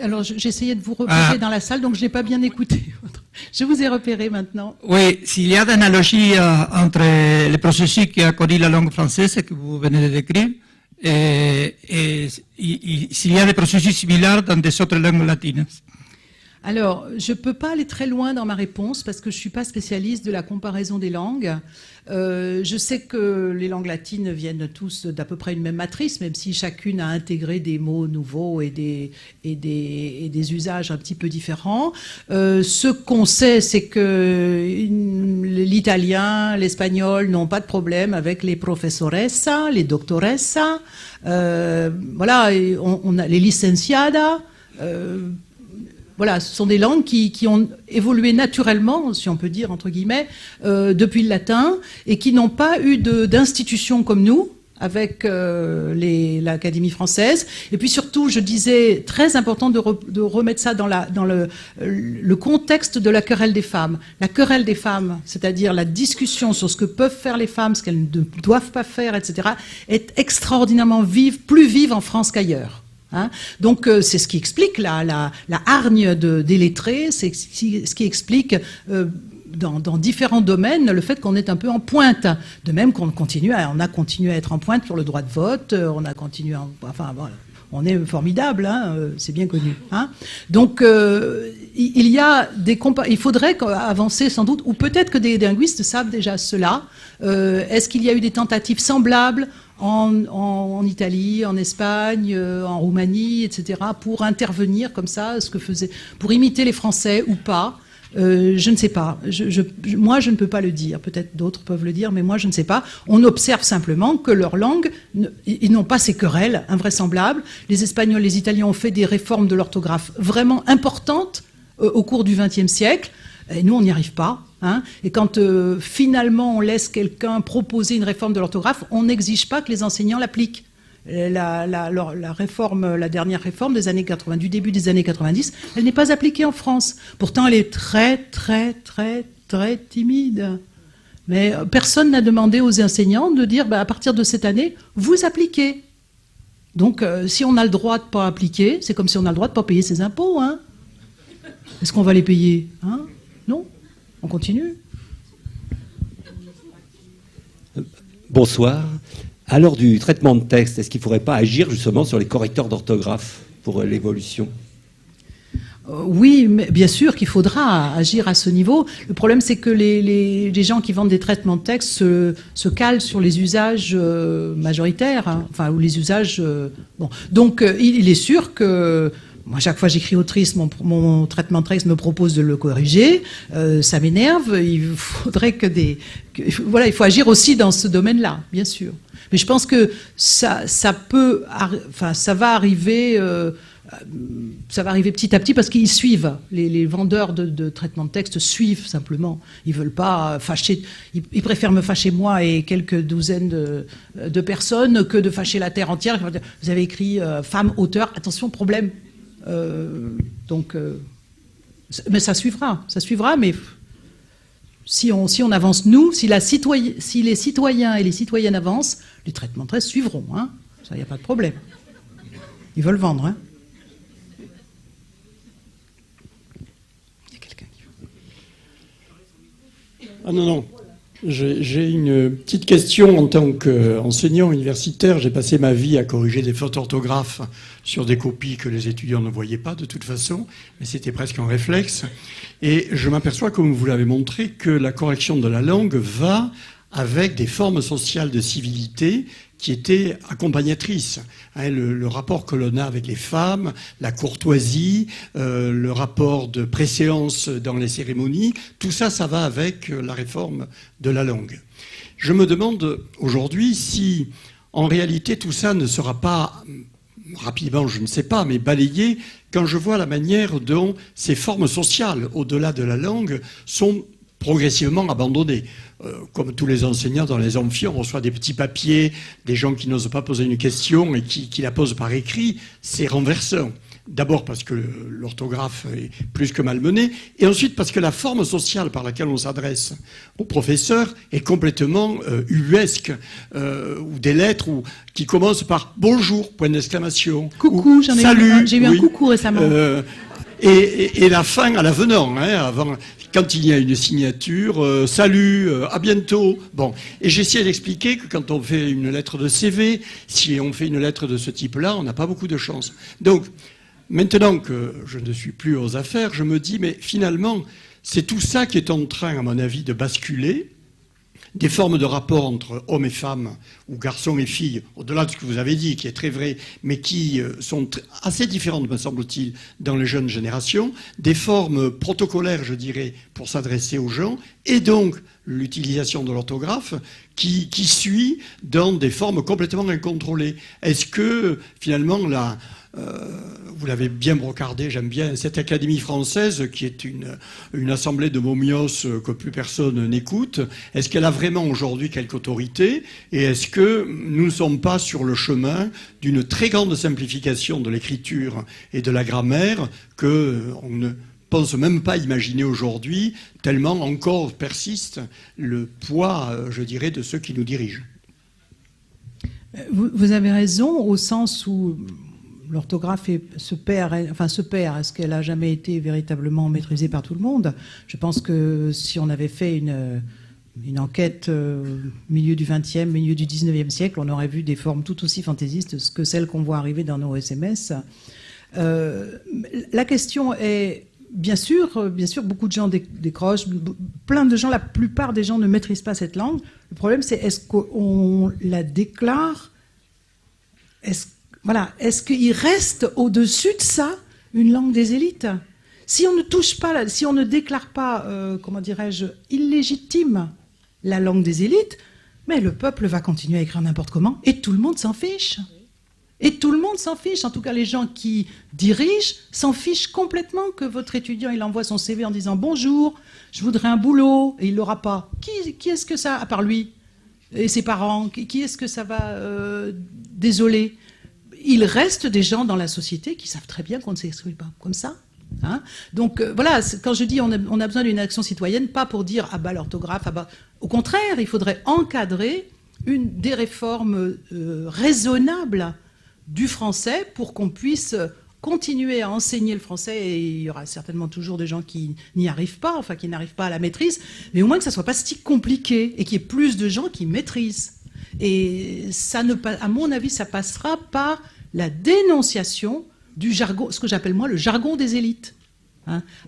Speaker 2: Alors, j'essayais de vous repérer dans la salle, donc je n'ai pas bien écouté. Je vous ai repéré maintenant.
Speaker 5: Oui, s'il y a des analogies entre les processus qu'a connu la langue française que vous venez de décrire et s'il y a des processus similaires dans des autres langues latines.
Speaker 2: Alors, je ne peux pas aller très loin dans ma réponse parce que je ne suis pas spécialiste de la comparaison des langues. Je sais que les langues latines viennent tous d'à peu près une même matrice, même si chacune a intégré des mots nouveaux et des usages un petit peu différents. Ce qu'on sait, c'est que l'italien, l'espagnol n'ont pas de problème avec les professoressa, les doctoressa, voilà, on a les licenciadas. Voilà, ce sont des langues qui ont évolué naturellement, si on peut dire, entre guillemets, depuis le latin, et qui n'ont pas eu d'institution comme nous, avec l'Académie française. Et puis surtout, je disais, très important de remettre ça dans le contexte de la querelle des femmes. La querelle des femmes, c'est-à-dire la discussion sur ce que peuvent faire les femmes, ce qu'elles ne doivent pas faire, etc., est extraordinairement vive, plus vive en France qu'ailleurs. Donc c'est ce qui explique la hargne des lettrés, c'est ce qui explique dans différents domaines le fait qu'on est un peu en pointe. De même qu'on on a continué à être en pointe sur le droit de vote, on a continué, enfin voilà, on est formidable, c'est bien connu. Donc il faudrait avancer sans doute, ou peut-être que des linguistes savent déjà cela. Est-ce qu'il y a eu des tentatives semblables en Italie, en Espagne, en Roumanie, etc., pour intervenir comme ça, pour imiter les Français ou pas? Je ne sais pas. Moi, je ne peux pas le dire. Peut-être d'autres peuvent le dire, mais moi, je ne sais pas. On observe simplement que leur langue, ils n'ont pas ces querelles invraisemblables. Les Espagnols, les Italiens ont fait des réformes de l'orthographe vraiment importantes au cours du XXe siècle. Et nous, on n'y arrive pas. Et quand finalement on laisse quelqu'un proposer une réforme de l'orthographe, on n'exige pas que les enseignants l'appliquent. La dernière réforme des années 80, du début des années 90, elle n'est pas appliquée en France. Pourtant, elle est très, très, très, très timide. Mais personne n'a demandé aux enseignants de dire, à partir de cette année, vous appliquez. Donc, si on a le droit de ne pas appliquer, c'est comme si on a le droit de ne pas payer ses impôts. Est-ce qu'on va les payer? Non. On continue.
Speaker 6: Bonsoir. À l'heure du traitement de texte, est-ce qu'il ne faudrait pas agir justement sur les correcteurs d'orthographe pour l'évolution?
Speaker 2: Oui, mais bien sûr qu'il faudra agir à ce niveau. Le problème, c'est que les gens qui vendent des traitements de texte se calent sur les usages majoritaires, ou les usages... Bon. Donc, il est sûr que... Moi, chaque fois que j'écris autrice, mon traitement de texte me propose de le corriger. Ça m'énerve. Il faudrait voilà, il faut agir aussi dans ce domaine-là, bien sûr. Mais je pense que ça va arriver petit à petit parce qu'ils suivent. Les vendeurs de traitement de texte suivent simplement. Ils veulent pas fâcher. Ils préfèrent me fâcher moi et quelques douzaines de personnes que de fâcher la terre entière. Vous avez écrit femme auteur. Attention, problème. Mais ça suivra, mais si on avance, nous, si les citoyens et les citoyennes avancent, les traitements de texte suivront, ça, il n'y a pas de problème. Ils veulent vendre,
Speaker 7: Ah non, non. J'ai une petite question en tant qu'enseignant universitaire. J'ai passé ma vie à corriger des fautes orthographes sur des copies que les étudiants ne voyaient pas de toute façon, mais c'était presque un réflexe. Et je m'aperçois, comme vous l'avez montré, que la correction de la langue va avec des formes sociales de civilité qui étaient accompagnatrices. Le rapport que l'on a avec les femmes, la courtoisie, le rapport de préséance dans les cérémonies, tout ça, ça va avec la réforme de la langue. Je me demande aujourd'hui si, en réalité, tout ça ne sera pas, rapidement, je ne sais pas, mais balayé, quand je vois la manière dont ces formes sociales, au-delà de la langue, sont progressivement abandonnées. Comme tous les enseignants dans les amphis, on reçoit des petits papiers, des gens qui n'osent pas poser une question et qui la posent par écrit. C'est renversant. D'abord parce que l'orthographe est plus que malmenée, et ensuite parce que la forme sociale par laquelle on s'adresse aux professeurs est complètement ubuesque, ou des lettres qui commencent par « bonjour », point d'exclamation.
Speaker 2: Coucou, j'ai eu un coucou récemment.
Speaker 7: Et la fin à l'avenant, avant... Quand il y a une signature, salut, à bientôt. Bon, et j'essaie d'expliquer que quand on fait une lettre de CV, si on fait une lettre de ce type-là, on n'a pas beaucoup de chance. Donc, maintenant que je ne suis plus aux affaires, je me dis, mais finalement, c'est tout ça qui est en train, à mon avis, de basculer. Des formes de rapport entre hommes et femmes, ou garçons et filles, au-delà de ce que vous avez dit, qui est très vrai, mais qui sont assez différentes, me semble-t-il, dans les jeunes générations, des formes protocolaires, je dirais, pour s'adresser aux gens, et donc l'utilisation de l'orthographe qui suit dans des formes complètement incontrôlées. Est-ce que, finalement, vous l'avez bien brocardé, j'aime bien, cette Académie française, qui est une assemblée de momios que plus personne n'écoute, est-ce qu'elle a vraiment aujourd'hui quelque autorité? Et est-ce que nous ne sommes pas sur le chemin d'une très grande simplification de l'écriture et de la grammaire qu'on ne pense même pas imaginer aujourd'hui, tellement encore persiste le poids, je dirais, de ceux qui nous dirigent?
Speaker 2: Vous avez raison, au sens où l'orthographe se perd. Est-ce qu'elle a jamais été véritablement maîtrisée par tout le monde? Je pense que si on avait fait une enquête milieu du XXe, milieu du XIXe siècle, on aurait vu des formes tout aussi fantaisistes que celles qu'on voit arriver dans nos SMS. La question est, bien sûr, beaucoup de gens décrochent, plein de gens, la plupart des gens ne maîtrisent pas cette langue. Le problème, c'est est-ce qu'on la déclare? Est-ce qu'il reste au-dessus de ça une langue des élites? Si on ne touche pas, si on ne déclare pas, illégitime la langue des élites, mais le peuple va continuer à écrire n'importe comment et tout le monde s'en fiche. Et tout le monde s'en fiche. En tout cas, les gens qui dirigent s'en fichent complètement que votre étudiant il envoie son CV en disant « Bonjour, je voudrais un boulot » et il l'aura pas. Qui est-ce que ça, à part lui et ses parents, qui est-ce que ça va désoler? Il reste des gens dans la société qui savent très bien qu'on ne s'exprime pas comme ça. Donc voilà, quand je dis on a besoin d'une action citoyenne, pas pour dire ah bah l'orthographe, ah bah. Au contraire, il faudrait encadrer des réformes raisonnables du français pour qu'on puisse continuer à enseigner le français, et il y aura certainement toujours des gens qui n'y arrivent pas, qui n'arrivent pas à la maîtrise, mais au moins que ça soit pas si compliqué et qu'il y ait plus de gens qui maîtrisent. Et ça à mon avis, ça passera par la dénonciation du jargon, ce que j'appelle moi le jargon des élites.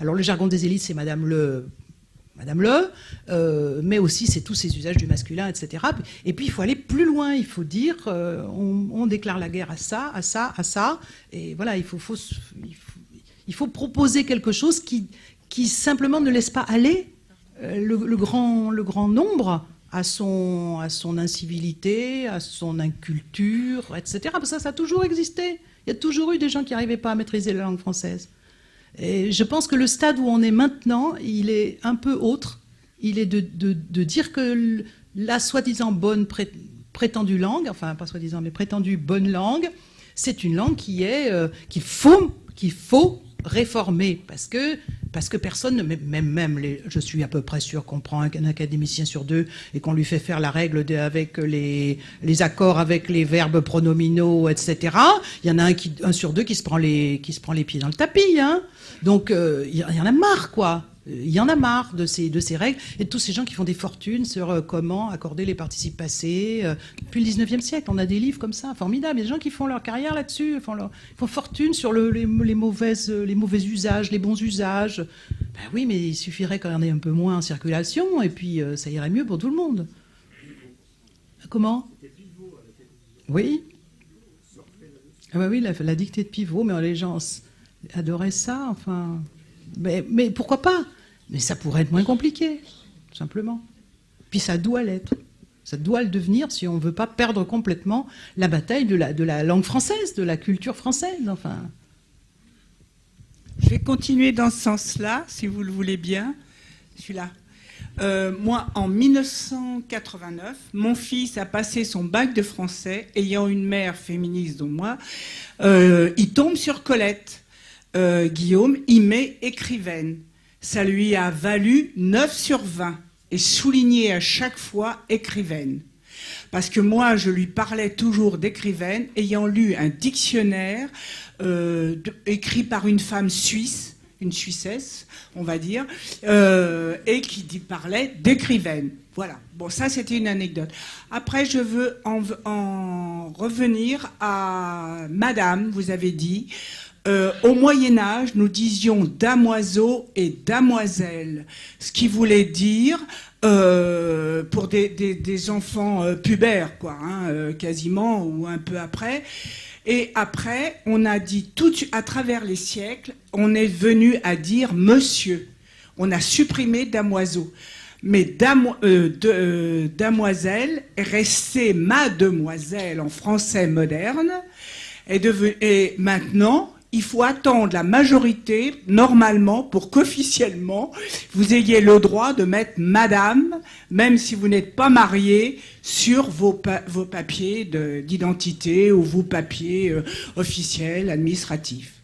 Speaker 2: Alors le jargon des élites, c'est Madame Le, mais aussi c'est tous ces usages du masculin, etc. Et puis il faut aller plus loin, il faut dire on déclare la guerre à ça, à ça, à ça, et voilà, il faut proposer quelque chose qui simplement ne laisse pas aller le grand nombre à son incivilité, à son inculture, etc. Parce que ça a toujours existé. Il y a toujours eu des gens qui n'arrivaient pas à maîtriser la langue française. Et je pense que le stade où on est maintenant, il est un peu autre. Il est de dire que la soi-disant bonne prétendue langue, enfin pas soi-disant mais prétendue bonne langue, c'est une langue qu'il faut réformer parce que personne, je suis à peu près sûr qu'on prend un académicien sur deux et qu'on lui fait faire la règle avec les accords avec les verbes pronominaux, etc. Il y en a un sur deux qui se prend les pieds dans le tapis, Donc il y en a marre, quoi. Il y en a marre de ces règles et de tous ces gens qui font des fortunes sur comment accorder les participes passés. Depuis le 19e siècle, on a des livres comme ça, formidables. Il y a des gens qui font leur carrière là-dessus, ils font fortune sur les mauvais usages, les bons usages. Ben oui, mais il suffirait qu'on en ait un peu moins en circulation et puis ça irait mieux pour tout le monde. Comment ? Oui. Ah ben oui, la dictée de Pivot, mais les gens adoraient ça, enfin... Mais pourquoi pas ? Mais ça pourrait être moins compliqué, tout simplement. Puis ça doit l'être. Ça doit le devenir si on ne veut pas perdre complètement la bataille de la langue française, de la culture française, enfin.
Speaker 8: Je vais continuer dans ce sens-là, si vous le voulez bien. Je suis là. Moi, en 1989, mon fils a passé son bac de français, ayant une mère féministe dont moi. Il tombe sur Colette. Guillaume, il met écrivaine. Ça lui a valu 9 sur 20 et souligné à chaque fois écrivaine. Parce que moi, je lui parlais toujours d'écrivaine, ayant lu un dictionnaire écrit par une femme suisse, une Suissesse, on va dire, et qui parlait d'écrivaine. Voilà. Bon, ça, c'était une anecdote. Après, je veux en revenir à Madame, vous avez dit. Au Moyen-Âge, nous disions damoiseau et damoiselle, ce qui voulait dire, pour des enfants pubères, quoi, hein, quasiment, ou un peu après. Et après, on a dit, à travers les siècles, on est venu à dire monsieur. On a supprimé damoiseau. Mais damoiselle est restée mademoiselle en français moderne, et maintenant, il faut attendre la majorité, normalement, pour qu'officiellement, vous ayez le droit de mettre madame, même si vous n'êtes pas marié, sur vos papiers d'identité ou vos papiers officiels, administratifs.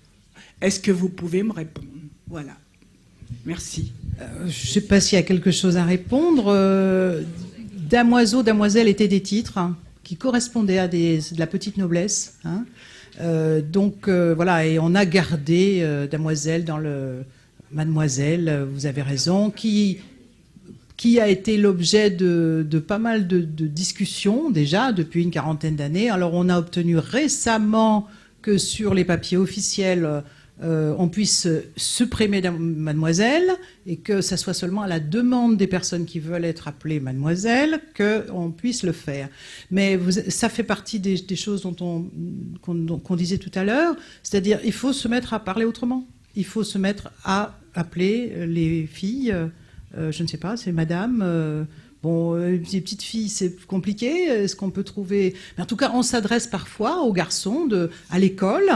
Speaker 8: Est-ce que vous pouvez me répondre ? Voilà. Merci.
Speaker 2: Je ne sais pas s'il y a quelque chose à répondre. Damoiseau, damoiselle étaient des titres qui correspondaient à de la petite noblesse, hein. Voilà, et on a gardé damoiselle dans le mademoiselle, vous avez raison, qui a été l'objet de pas mal de discussions déjà depuis une quarantaine d'années. Alors on a obtenu récemment que sur les papiers officiels on puisse supprimer mademoiselle et que ça soit seulement à la demande des personnes qui veulent être appelées mademoiselle qu'on puisse le faire. Mais ça fait partie des choses qu'on disait tout à l'heure, c'est-à-dire il faut se mettre à parler autrement. Il faut se mettre à appeler les filles, je ne sais pas, c'est madame... Bon, les petites filles, c'est compliqué. Est-ce qu'on peut trouver... Mais en tout cas, on s'adresse parfois aux garçons à l'école.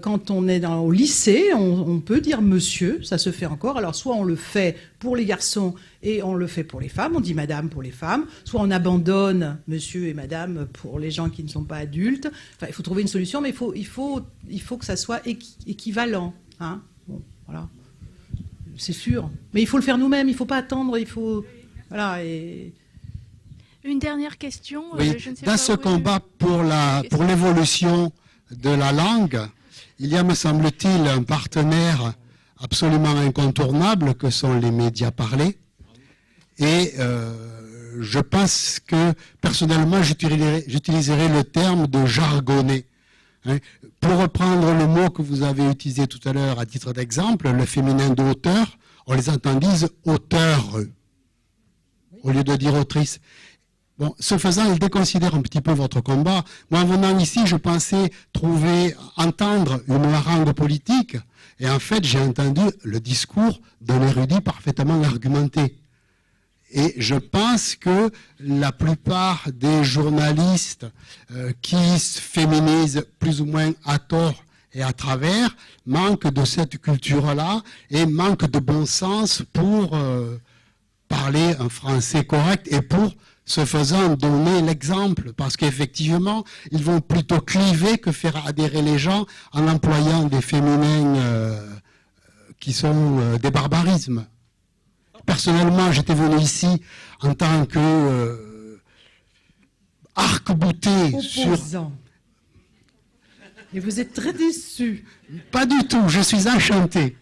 Speaker 2: Quand on est au lycée, on peut dire monsieur, ça se fait encore. Alors, soit on le fait pour les garçons et on le fait pour les femmes, on dit madame pour les femmes. Soit on abandonne monsieur et madame pour les gens qui ne sont pas adultes. Enfin, il faut trouver une solution, mais il faut que ça soit équivalent. Hein, bon, voilà. C'est sûr. Mais il faut le faire nous-mêmes, il ne faut pas attendre, il faut... Voilà, et...
Speaker 1: Une dernière question.
Speaker 9: Oui,
Speaker 1: je ne sais
Speaker 9: dans
Speaker 1: pas
Speaker 9: ce combat pour l'évolution de la langue, il y a, me semble-t-il, un partenaire absolument incontournable que sont les médias parlés. Et je pense que, personnellement, j'utiliserai le terme de jargonner. Hein. Pour reprendre le mot que vous avez utilisé tout à l'heure à titre d'exemple, le féminin d'auteur, on les entend dire auteur au lieu de dire autrice. Bon, ce faisant, il déconsidère un petit peu votre combat. Moi, en venant ici, je pensais entendre une harangue politique, et en fait, j'ai entendu le discours d'un érudit parfaitement argumenté. Et je pense que la plupart des journalistes qui se féminisent plus ou moins à tort et à travers manquent de cette culture-là et manquent de bon sens pour parler un français correct et pour, ce faisant, donner l'exemple. Parce qu'effectivement, ils vont plutôt cliver que faire adhérer les gens en employant des féminins qui sont des barbarismes. Personnellement, j'étais venu ici en tant que arc-bouté sur...
Speaker 2: Et vous êtes très déçu.
Speaker 9: Pas du tout, je suis enchanté.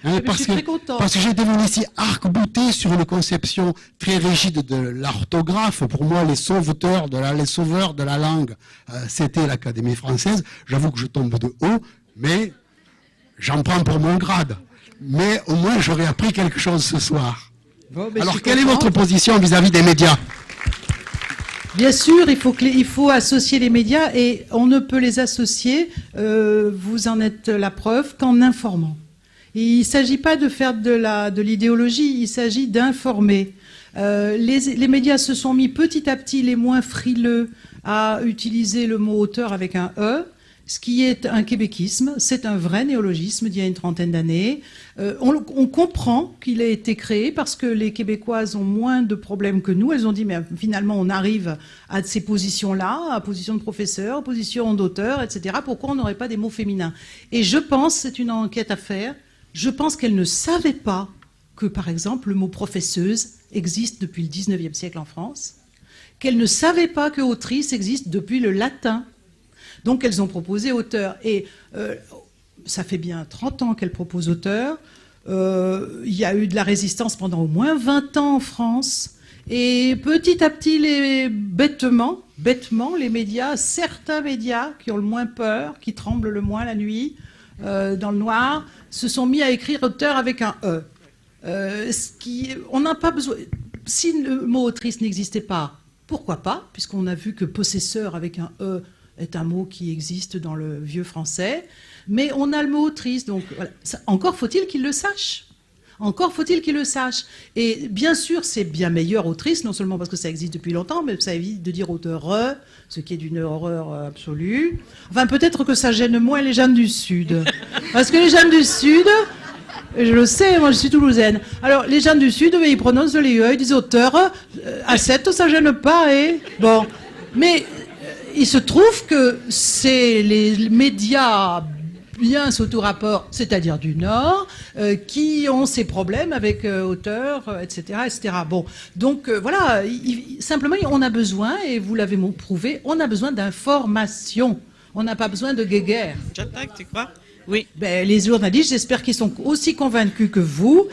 Speaker 9: Hein,
Speaker 2: je suis très contente.
Speaker 9: Parce que j'ai été venu ici arc-bouté sur une conception très rigide de l'orthographe. Pour moi, les sauveurs de la langue, c'était l'Académie française. J'avoue que je tombe de haut, mais j'en prends pour mon grade. Mais au moins, j'aurais appris quelque chose ce soir.
Speaker 2: Bon,
Speaker 9: alors, quelle est votre position vis-à-vis des médias ?
Speaker 2: Bien sûr, il faut associer les médias et on ne peut les associer, vous en êtes la preuve, qu'en informant. Et il ne s'agit pas de faire de l'idéologie, il s'agit d'informer. Les médias se sont mis petit à petit, les moins frileux, à utiliser le mot auteur avec un E, ce qui est un québéquisme, c'est un vrai néologisme d'il y a une trentaine d'années. On comprend qu'il a été créé parce que les Québécoises ont moins de problèmes que nous. Elles ont dit, mais finalement, on arrive à ces positions-là, à position de professeur, position d'auteur, etc. Pourquoi on n'aurait pas des mots féminins? Et je pense, c'est une enquête à faire, je pense qu'elles ne savaient pas que, par exemple, le mot professeuse existe depuis le 19e siècle en France, qu'elles ne savaient pas que autrice existe depuis le latin. Donc, elles ont proposé auteur. Et ça fait bien 30 ans qu'elles proposent auteur. Il y a eu de la résistance pendant au moins 20 ans en France. Et petit à petit, bêtement, les médias, certains médias qui ont le moins peur, qui tremblent le moins la nuit, dans le noir, se sont mis à écrire auteur avec un E. On n'a pas besoin... Si le mot autrice n'existait pas, pourquoi pas, puisqu'on a vu que possesseur avec un E est un mot qui existe dans le vieux français, mais on a le mot autrice, donc voilà. Encore faut-il qu'il le sache. Encore faut-il qu'il le sache. Et bien sûr, c'est bien meilleur autrice, non seulement parce que ça existe depuis longtemps, mais ça évite de dire auteur, ce qui est d'une horreur absolue. Enfin, peut-être que ça gêne moins les Jeannes du Sud. Parce que les Jeannes du Sud, je le sais, moi je suis toulousaine. Alors, les Jeannes du Sud, ils prononcent les E, ils disent auteur, à 7, ça gêne pas, bon. Mais... il se trouve que c'est les médias bien s'auto-rapport, c'est-à-dire du Nord, qui ont ces problèmes avec auteur, etc., etc. Bon, donc voilà, simplement on a besoin, et vous l'avez prouvé, on a besoin d'information. On n'a pas besoin de guéguerre.
Speaker 10: J'attaque, tu crois? Oui.
Speaker 2: Ben, les journalistes, j'espère qu'ils sont aussi convaincus que vous.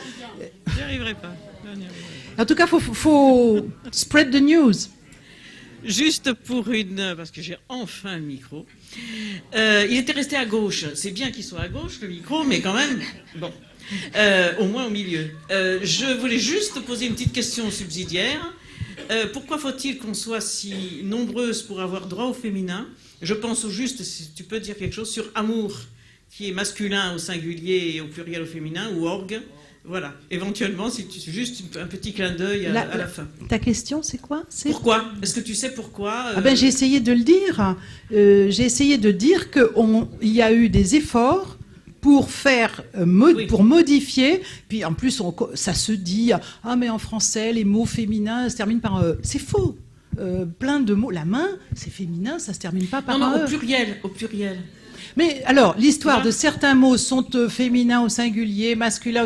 Speaker 10: J'y arriverai pas.
Speaker 2: En tout cas, faut spread the news.
Speaker 10: Juste pour parce que j'ai enfin le micro. Il était resté à gauche. C'est bien qu'il soit à gauche, le micro, mais quand même, bon, au moins au milieu. Je voulais juste poser une petite question subsidiaire. Pourquoi faut-il qu'on soit si nombreuses pour avoir droit au féminin? Je pense au juste, si tu peux dire quelque chose sur amour, qui est masculin au singulier et au pluriel au féminin, ou orgue. Voilà, éventuellement, si tu juste un petit clin d'œil à la fin.
Speaker 2: Ta question, c'est quoi?
Speaker 10: Pourquoi? Est-ce que tu sais pourquoi
Speaker 2: j'ai essayé de le dire. J'ai essayé de dire qu'il y a eu des efforts pour faire, pour modifier. Puis en plus, ça se dit, mais en français, les mots féminins se terminent par c'est faux. Plein de mots. La main, c'est féminin, ça se termine pas par
Speaker 10: non, au pluriel.
Speaker 2: Mais alors, l'histoire de certains mots sont féminins au singulier, masculins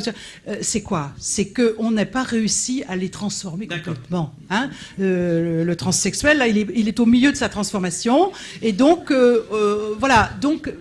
Speaker 2: c'est quoi? C'est qu'on n'a pas réussi à les transformer complètement. Hein, le transsexuel, là, il est au milieu de sa transformation. Et donc, voilà. Donc,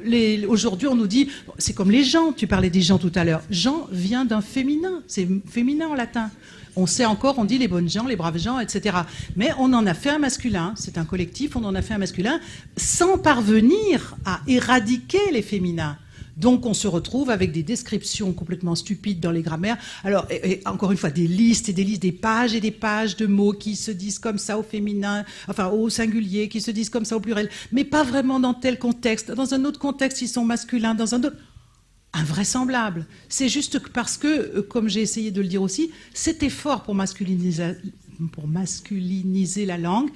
Speaker 2: aujourd'hui, on nous dit, c'est comme les gens. Tu parlais des gens tout à l'heure. Gens vient d'un féminin. C'est féminin en latin. On sait encore, on dit les bonnes gens, les braves gens, etc. Mais on en a fait un masculin, c'est un collectif, on en a fait un masculin, sans parvenir à éradiquer les féminins. Donc on se retrouve avec des descriptions complètement stupides dans les grammaires. Alors, et encore une fois, des listes et des listes, des pages et des pages de mots qui se disent comme ça au féminin, enfin au singulier, qui se disent comme ça au pluriel, mais pas vraiment dans tel contexte. Dans un autre contexte, ils sont masculins, dans un autre... Invraisemblable. C'est juste parce que, comme j'ai essayé de le dire aussi, cet effort pour masculiniser la langue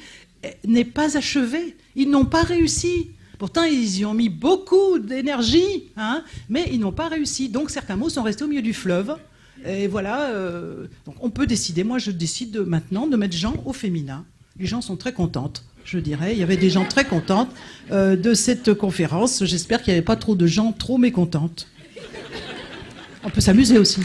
Speaker 2: n'est pas achevé. Ils n'ont pas réussi. Pourtant, ils y ont mis beaucoup d'énergie, mais ils n'ont pas réussi. Donc, certains mots sont restés au milieu du fleuve. Et voilà. Donc, on peut décider. Moi, je décide maintenant de mettre Jean au féminin. Les gens sont très contentes. Je dirais, il y avait des gens très contentes de cette conférence. J'espère qu'il n'y avait pas trop de gens trop mécontentes. On peut s'amuser aussi.